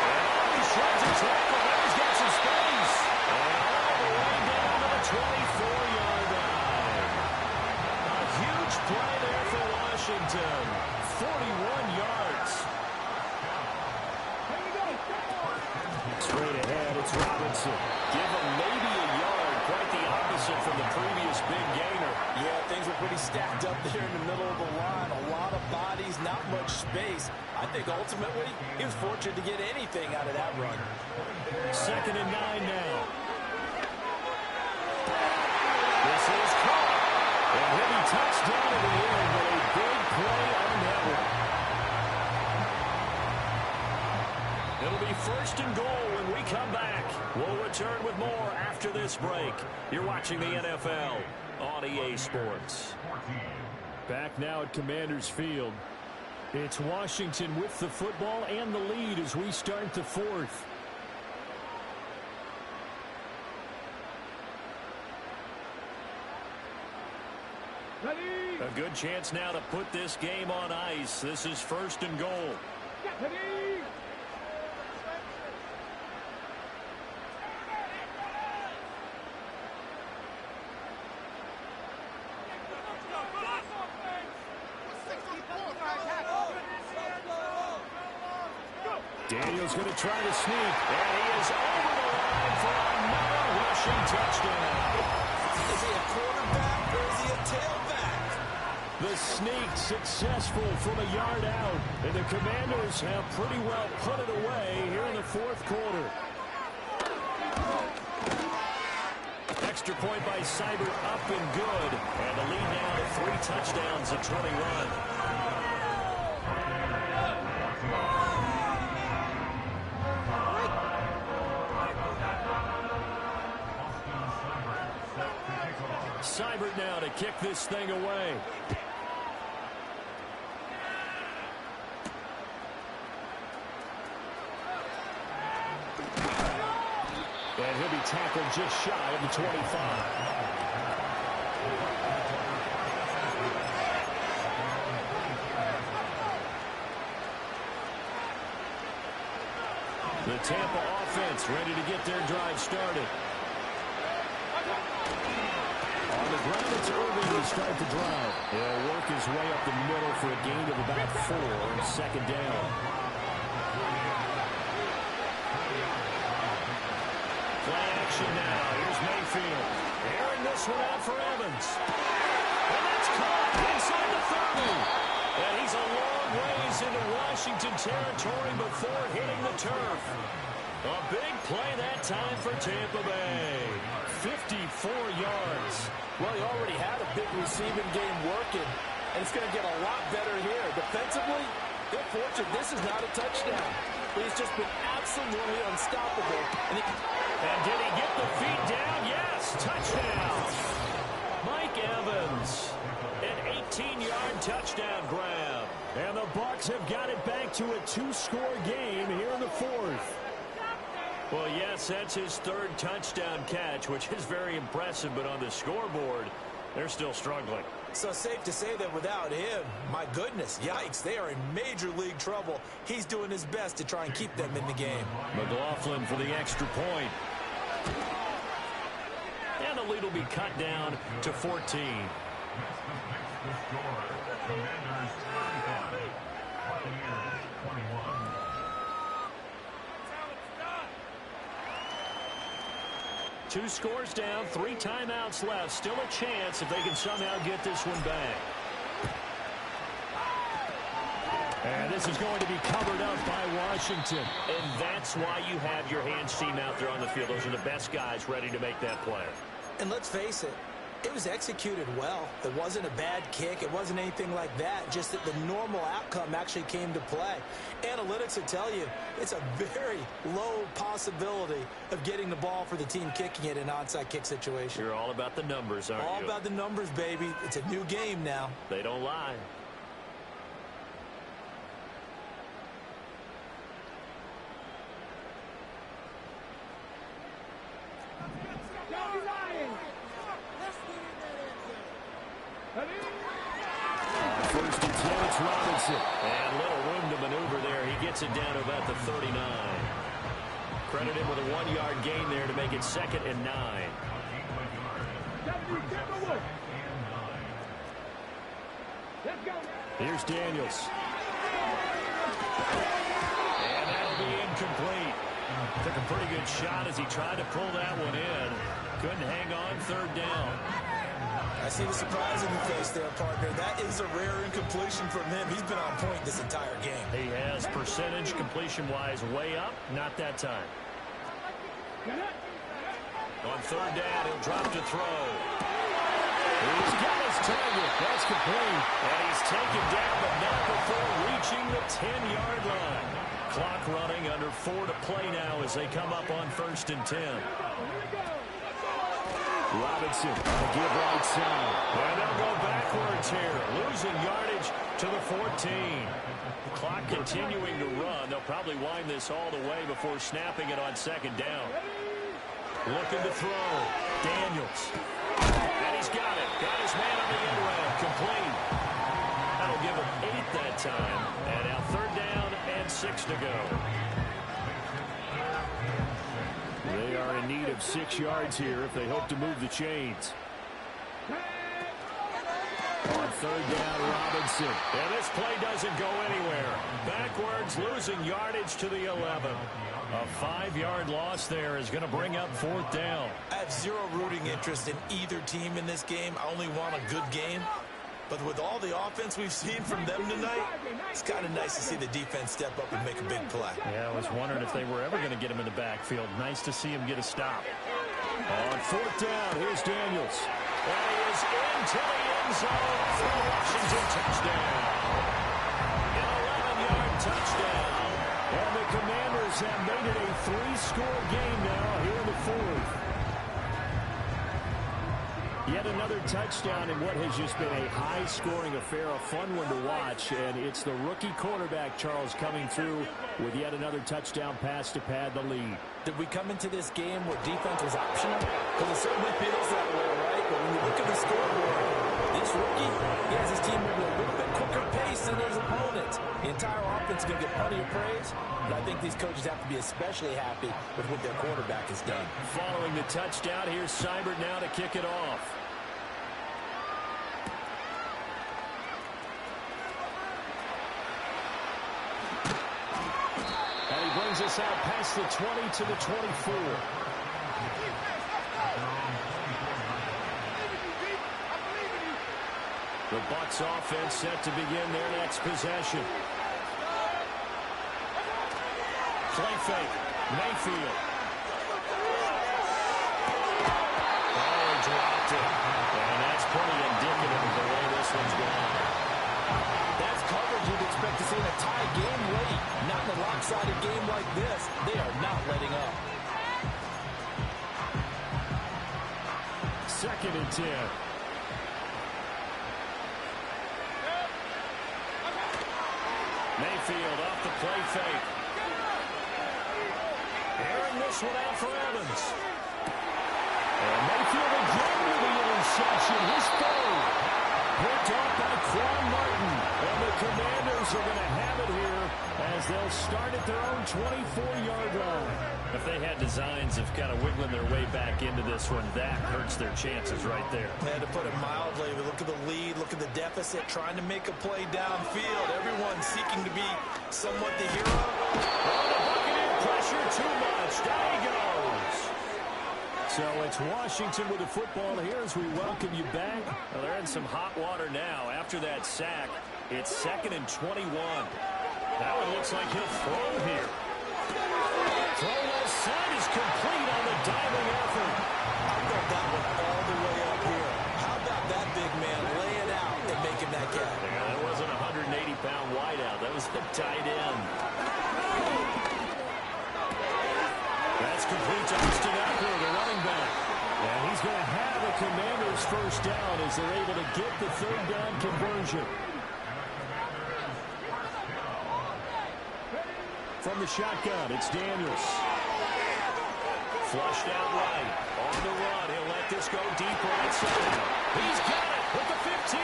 And he shreds a tackle. Now he's got some space. And all the way down to the 24-yard line. A huge play there for Washington. 41 yards. Straight ahead, it's Robinson. Give him maybe a yard. Quite the opposite from the previous big gainer. Yeah, things were pretty stacked up there in the middle of the line. A lot of bodies, not much space. I think ultimately he was fortunate to get anything out of that run. 2nd and 9 now. This is caught. A heavy touchdown in the end, but a big play on that one. It'll be 1st and goal when we come back. We'll return with more after this break. You're watching the NFL on EA Sports. Back now at Commanders Field. It's Washington with the football and the lead as we start the 4th. A good chance now to put this game on ice. This is 1st and goal. Daniels going to try to sneak, and he is over the line for another rushing touchdown. Is he a quarterback or is he a tailback? The sneak successful from a yard out, and the Commanders have pretty well put it away here in the 4th quarter. Extra point by Seibert, up and good, and the lead now to 3 touchdowns at 21. Seibert now to kick this thing away. And he'll be tackled just shy of the 25. The Tampa offense ready to get their drive started. On the ground, it's Irving to start the drive. He'll work his way up the middle for a gain of about 4 on 2nd down. Play action now. Here's Mayfield. Airing this one out for Evans. And that's caught inside the 30. And he's a long ways into Washington territory before hitting the turf. A big play that time for Tampa Bay. 54 yards. Well, he already had a big receiving game working, and it's going to get a lot better here. Defensively, they're fortunate this is not a touchdown. He's just been absolutely unstoppable. And did he get the feet down? Yes, touchdown. Mike Evans, an 18-yard touchdown grab. And the Bucs have got it back to a 2-score game here in the 4th. Well, yes, that's his 3rd touchdown catch, which is very impressive, but on the scoreboard, they're still struggling. So safe to say that without him, my goodness, yikes, they are in major league trouble. He's doing his best to try and keep them in the game. McLaughlin for the extra point. And the lead will be cut down to 14. The score, Commanders 35, Buccaneers 21. Two scores down, 3 timeouts left. Still a chance if they can somehow get this one back. And this is going to be covered up by Washington. And that's why you have your hands team out there on the field. Those are the best guys ready to make that play. And let's face it, it was executed well. It wasn't a bad kick. It wasn't anything like that. Just that the normal outcome actually came to play. Analytics will tell you it's a very low possibility of getting the ball for the team kicking it in an onside kick situation. You're all about the numbers, aren't you? All about the numbers, baby. It's a new game now. They don't lie. First and 10, it's Robinson. And little room to maneuver there. He gets it down to about the 39. Credit him with a 1-yard gain there to make it 2nd and 9. Here's Daniels. And that'll be incomplete. Took a pretty good shot as he tried to pull that one in. Couldn't hang on, 3rd down. I see the surprise in your face there, partner. That is a rare incompletion from him. He's been on point this entire game. He has percentage completion-wise way up. Not that time. On 3rd down, he'll drop to throw. He's got his target. That's complete. And he's taken down, but not before reaching the 10-yard line. Clock running, under 4 to play now as they come up on 1st and 10. Robinson on the give right side. And they'll go backwards here. Losing yardage to the 14. Clock continuing to run. They'll probably wind this all the way before snapping it on 2nd down. Looking to throw. Daniels. And he's got it. Got his man on the end round. of 8 that time. And now 3rd down and 6 to go. They are in need of 6 yards here if they hope to move the chains. On 3rd down, Robinson. And this play doesn't go anywhere. Backwards, losing yardage to the 11. A 5-yard loss there is going to bring up 4th down. I have zero rooting interest in either team in this game. I only want a good game. But with all the offense we've seen from them tonight, it's kind of nice to see the defense step up and make a big play. Yeah, I was wondering if they were ever going to get him in the backfield. Nice to see him get a stop. On 4th down, here's Daniels. And he is into the end zone for a Washington touchdown. An 11-yard touchdown. And the Commanders have made it a 3-score game now here in the 4th. Yet another touchdown in what has just been a high-scoring affair, a fun one to watch. And it's the rookie quarterback, Charles, coming through with yet another touchdown pass to pad the lead. Did we come into this game where defense was optional? Because it certainly feels that way, right? But when you look at the scoreboard, this rookie, he has his team moving a little bit quicker pace than his opponent. The entire offense is going to get plenty of praise, but I think these coaches have to be especially happy with what their quarterback has done. Following the touchdown, here's Seibert now to kick it off. And he brings us out past the 20 to the 24. The Bucs offense set to begin their next possession. Play fake. Mayfield. Oh, he dropped it. And that's pretty indicative of the way this one's going. That's coverage you'd expect to see in a tie game late. Not in a lopsided game like this. They are not letting up. 2nd and 10. Mayfield off the play fake. Airing this one out for Evans. And Mayfield again with the interception. His 3rd. Picked off by Quan Martin. And the Commanders are going to have it here as they'll start at their own 24-yard line. If they had designs of kind of wiggling their way back into this one, that hurts their chances right there. And to put it mildly, look at the lead, look at the deficit, trying to make a play downfield. Everyone seeking to be somewhat the hero. Oh, the Buccaneer pressure too much. Down he goes. So it's Washington with the football here as we welcome you back. Well, they're in some hot water now. After that sack, it's 2nd and 21. That one looks like he'll throw here. Throw left side is complete on the diving effort. I thought that one all the way up here. How about that big man laying out and making that catch? Yeah, that wasn't a 180-pound wideout. That was the tight end. That's complete to Austin Eckler, the running back. And he's going to have the Commanders' 1st down as they're able to get the 3rd down conversion. From the shotgun, it's Daniels. Flushed out right. On the run, he'll let this go deep right side. He's got it with the 15.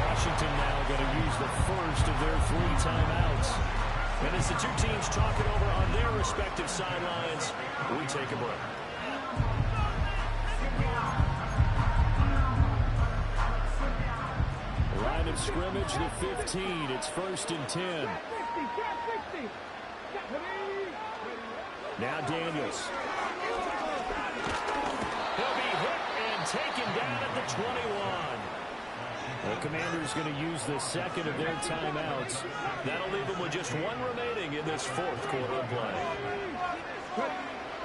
Washington now going to use the first of their 3 timeouts. And as the two teams talk it over on their respective sidelines, we take a break. Line of scrimmage, the 15. It's 1st and 10. Now Daniels. He'll be hit and taken down at the 21. The Commanders going to use the 2nd of their timeouts. That'll leave them with just 1 remaining in this 4th quarter of play.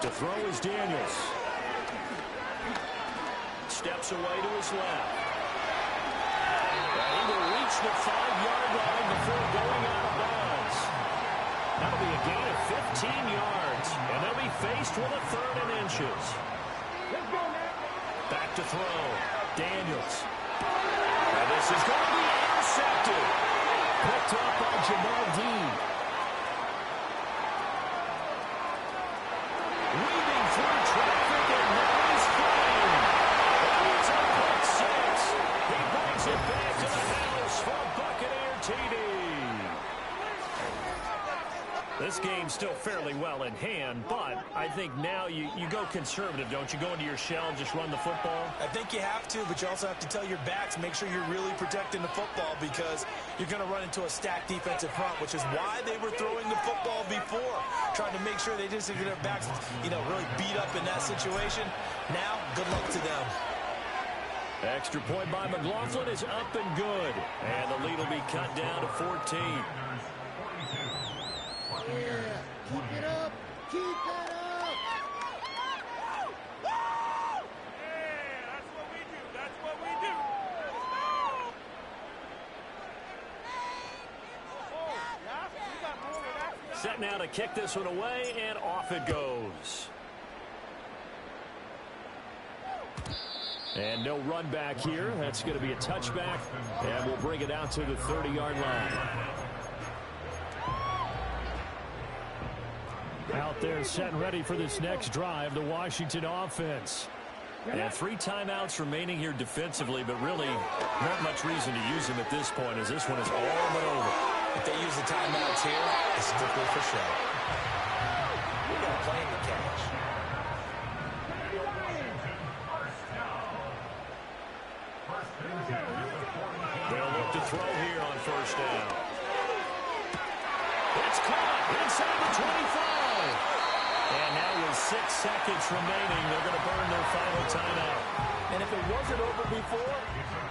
To throw is Daniels. Steps away to his left. He will reach the 5-yard line before going out of bounds. That'll be a gain of 15 yards, and they'll be faced with a 3rd and inches. Back to throw. Daniels. And this is going to be intercepted. Picked up by Jamal Dean. Weaving through traffic, and now he's flying. And it's a quick 6. He brings it back to the house for still fairly well in hand, but I think now you go conservative, don't you? Go into your shell and just run the football? I think you have to, but you also have to tell your backs, make sure you're really protecting the football because you're going to run into a stacked defensive front, which is why they were throwing the football before, trying to make sure they just get their backs, really beat up in that situation. Now, good luck to them. Extra point by McLaughlin is up and good. And the lead will be cut down to 14. Yeah, keep it up. Keep that up. Yeah, that's what we do. That's what we do. Oh, yeah? We got more of that. Set now to kick this one away, and off it goes. And no run back here. That's going to be a touchback, and we'll bring it out to the 30-yard line. Out there set and ready for this next drive, the Washington offense. And 3 timeouts remaining here defensively, but really not much reason to use them at this point as this one is all but over. If they use the timeouts here, it's strictly for show. We're going to play in the catch. They'll look to throw here on first down. It's caught inside the 25. And now with 6 seconds remaining, they're going to burn their final timeout. And if it wasn't over before,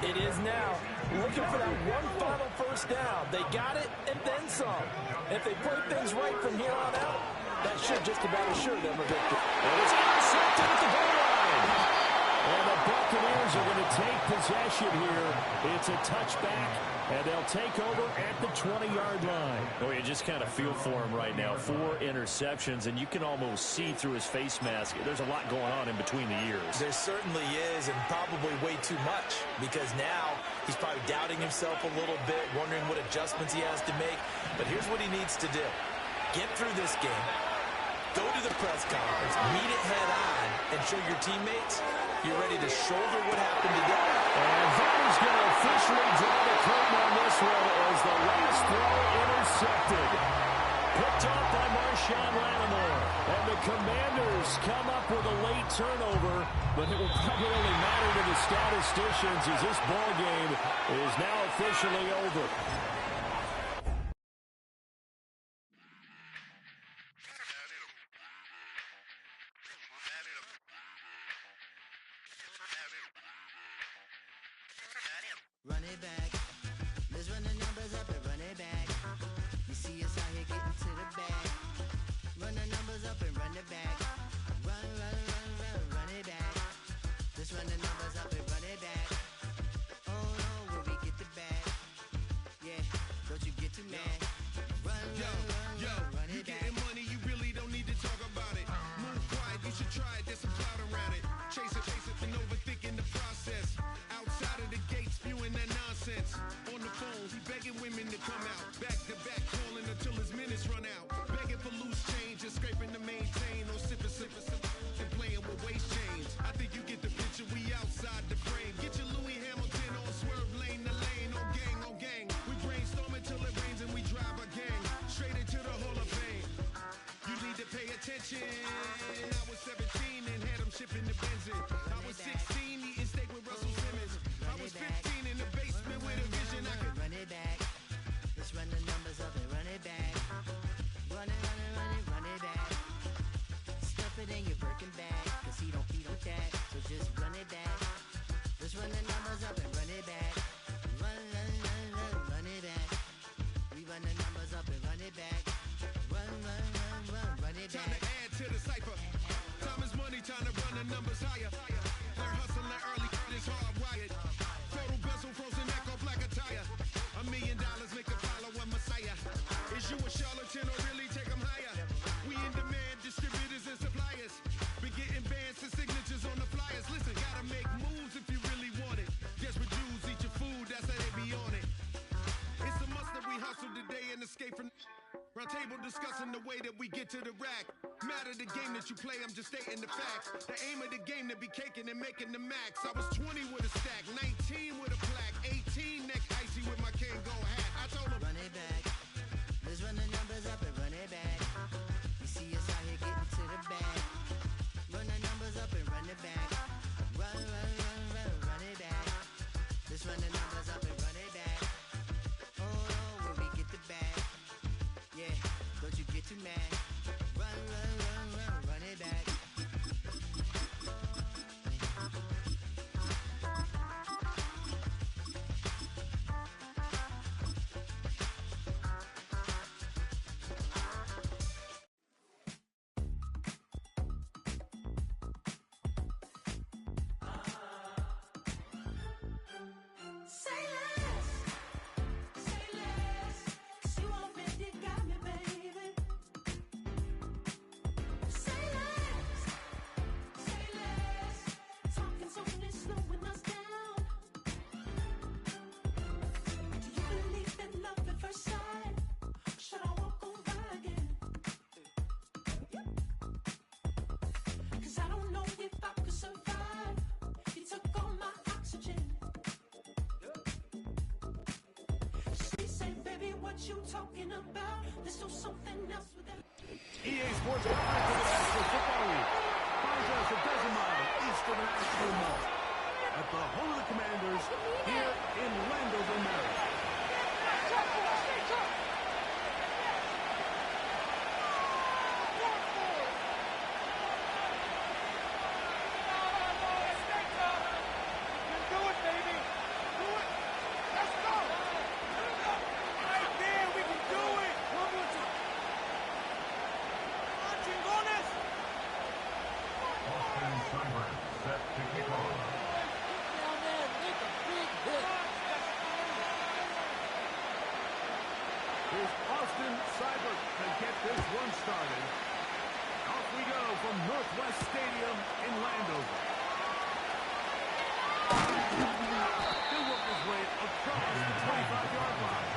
it is now. Looking for that one final first down. They got it and then some. If they play things right from here on out, that should just about assure them a victory. And it's intercepted at the goal line. And the Buccaneers are going to take possession here. It's a touchback, and they'll take over at the 20-yard line. Oh, you just kind of feel for him right now. 4 interceptions, and you can almost see through his face mask. There's a lot going on in between the ears. There certainly is, and probably way too much, because now he's probably doubting himself a little bit, wondering what adjustments he has to make. But here's what he needs to do. Get through this game. Go to the press conference, meet it head on, and show your teammates you're ready to shoulder what happened today. And that is going to officially draw the curtain on this one as the last throw intercepted. Picked off by Marshawn Lattimore. And the Commanders come up with a late turnover, but it will probably only matter to the statisticians as this ball game is now officially over. Run it back. Let's run the numbers up and run it back. You see us out here getting to the bag. Run the numbers up and run it back. Run it back. Let's run the numbers up and run it back. Oh no, will we get the bag? Yeah, don't you get too mad. Run it back. You getting money, you really don't need to talk about it. Move quiet, you should try it, there's some clout around it. Chase it, and overthinking the process. Outside of the gates, spewing that nonsense. On the phone, he begging women to come out. Back to back, calling until his minutes run out. Begging for loose change and scraping to maintain. No sipping, and playing with waist chains. I think you get the picture, we outside the frame. Get your Louis Hamilton on swerve lane to lane. On gang. We brainstorm until it rains and we drive a gang. Straight into the Hall of Fame. You need to pay attention. I was 17 and had them shipping the Benzin. I was 16 eating steak with Russell Simmons. I was 15 in the basement with a vision. I could run it back. Let's run the numbers up and run it back. Run it back. Stuff it in your Birkin bag, cause he don't eat with that. So just run it back. Let's run the numbers up and run it back. Run it back. We run the numbers up and run it back. Run it back. Time to add to the cipher. Time is money, time to run the numbers higher. They're hustling early, it's hardwired. Total bezel, frozen neck off like a tire. $1 million make a follow a messiah. Is you a charlatan or really take them higher? We in demand, distributors and suppliers. Been getting bands and signatures on the flyers. Listen, gotta make moves if you really want it. Desperate Jews eat your food, that's how they be on it. It's a must that we hustle today and escape from round table discussing the way that we get to the rack. Matter the game that you play, I'm just stating the facts. The aim of the game to be caking and making the max. I was 20 with a stack, 19 with a plaque, 18 neck icy with my Kango hat. I told him run it back. Let's run the numbers up and run it back. see us out here getting to the bag. Run the numbers up and run it back. Run, run, run, run, run it back. Let's run the numbers up and run it back. Oh, when we get the bag. Yeah, don't you get too mad. Run, run, run, run, run it back. Say less, 'cause you already got me, baby. Say less, talking so it's slowing us down. Do you believe in love at first sight? Should I walk on by again? 'Cause I don't know if I could survive. You took all my oxygen. She said, baby, what you talking about? Let's do something else with that. EA Sports coverage of the National Football League finds us a dozen miles east of the National Mall at the home of the Commanders here in Landover, Maryland. Austin Seibert set to kick off. Here's Austin Seibert to get this one started. Off we go from Northwest Stadium in Landover. He'll work his way across the 25-yard line.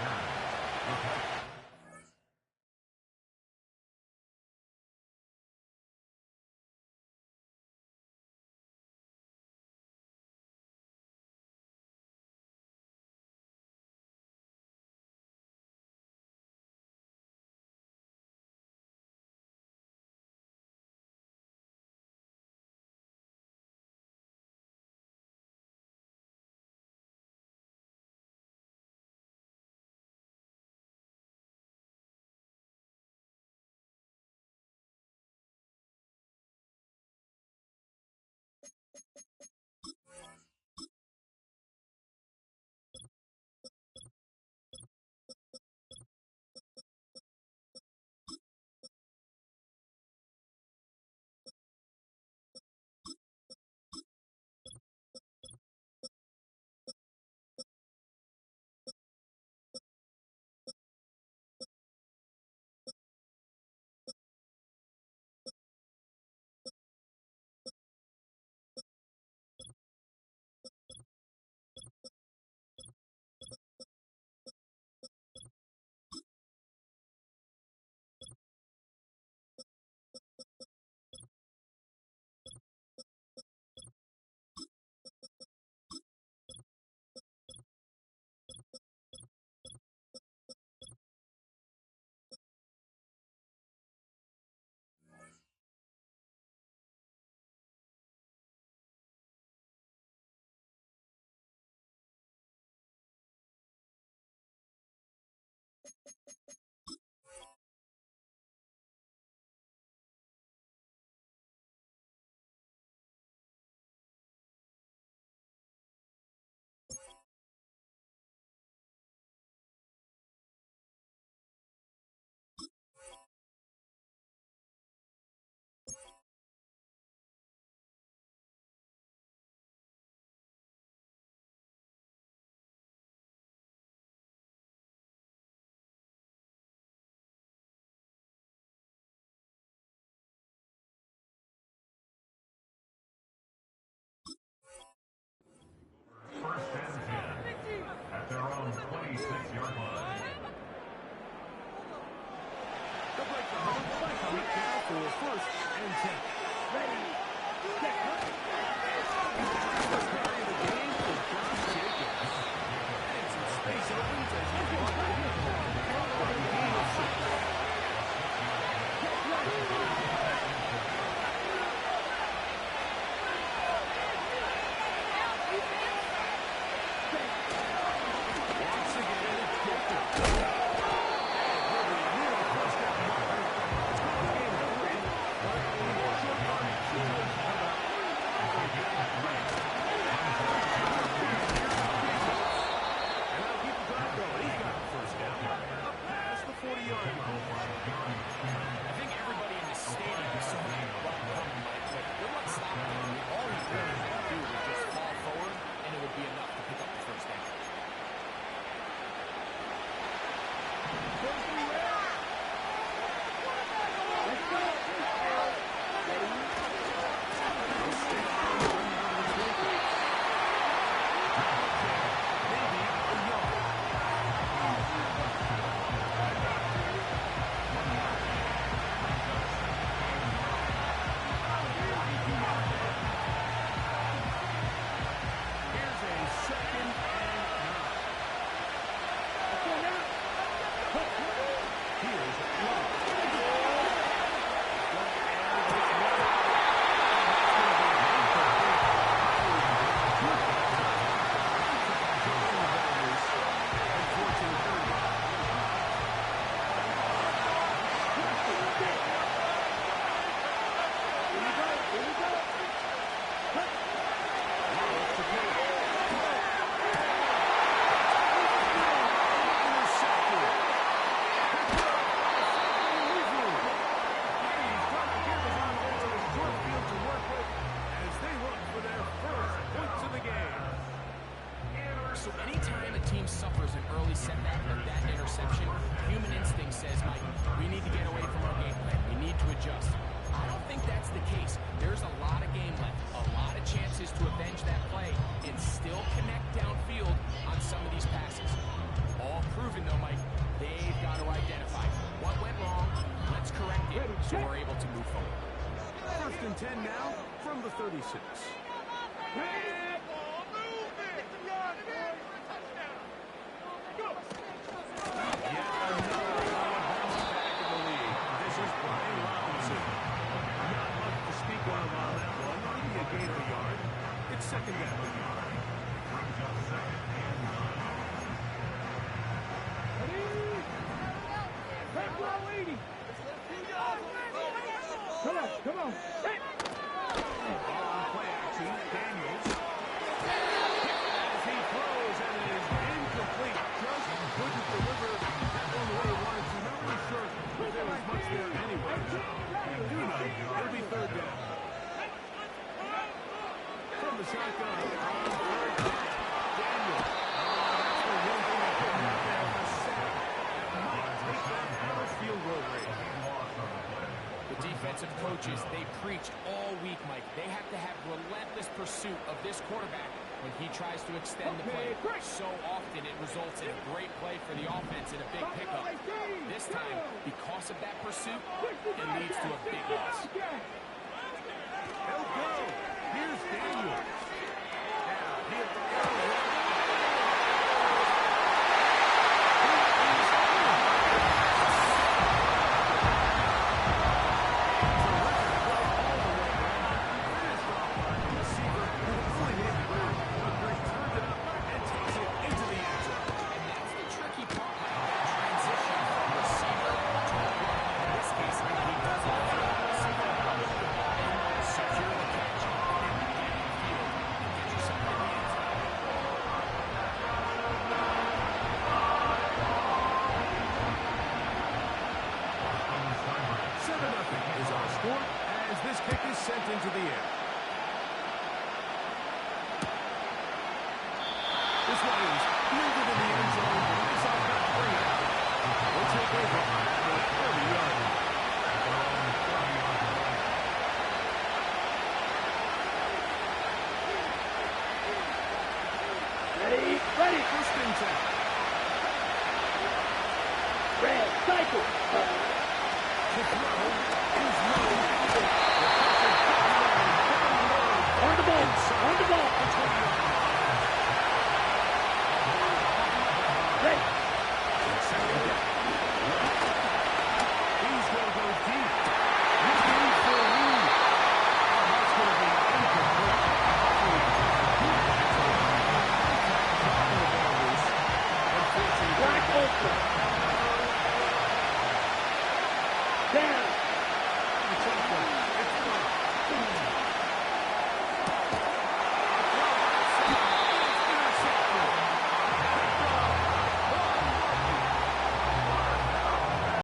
First and 10 at their own 26-yard line. They'll break the home play coming down for first and 10. Ready, get cut. First carry of the game for Josh Jacobs. And some space opens as he walks right in. team suffers an early setback like that interception, human instinct says, Mike, we need to get away from our game plan. We need to adjust. I don't think that's the case. There's a lot of game left, a lot of chances to avenge that play and still connect downfield on some of these passes. All proven, though, Mike. They've got to identify what went wrong. Let's correct it so we're able to move forward. 1st and 10 now from the 36. It's 2nd down. Come on. Hey. Play action. Daniels. As he throws, and it is incomplete. Just couldn't deliver that one the way he wanted to. Not really sure if there was much there anyway. They do know it'll be 3rd down. From the shotgun. On 3rd down. Daniels. That's the one thing that couldn't out there. A sack that might take that out of field goal range. The defensive coaches, they preach all week, Mike. They have to have relentless pursuit of this quarterback when he tries to extend the play. So often it results in a great play for the offense and a big pickup. This time, because of that pursuit, it leads to a big loss. He'll go. Here's Daniels. Sent into the air. This one is fielded in the end zone. Nice offense to bring it out. We'll take over at the 30-yard line. Ready. 1st and 10. Red cycle. To throw is low. On the ball. Ready. He's going to go deep. He's going for a lead. That's going to be incomplete. Black Ultra.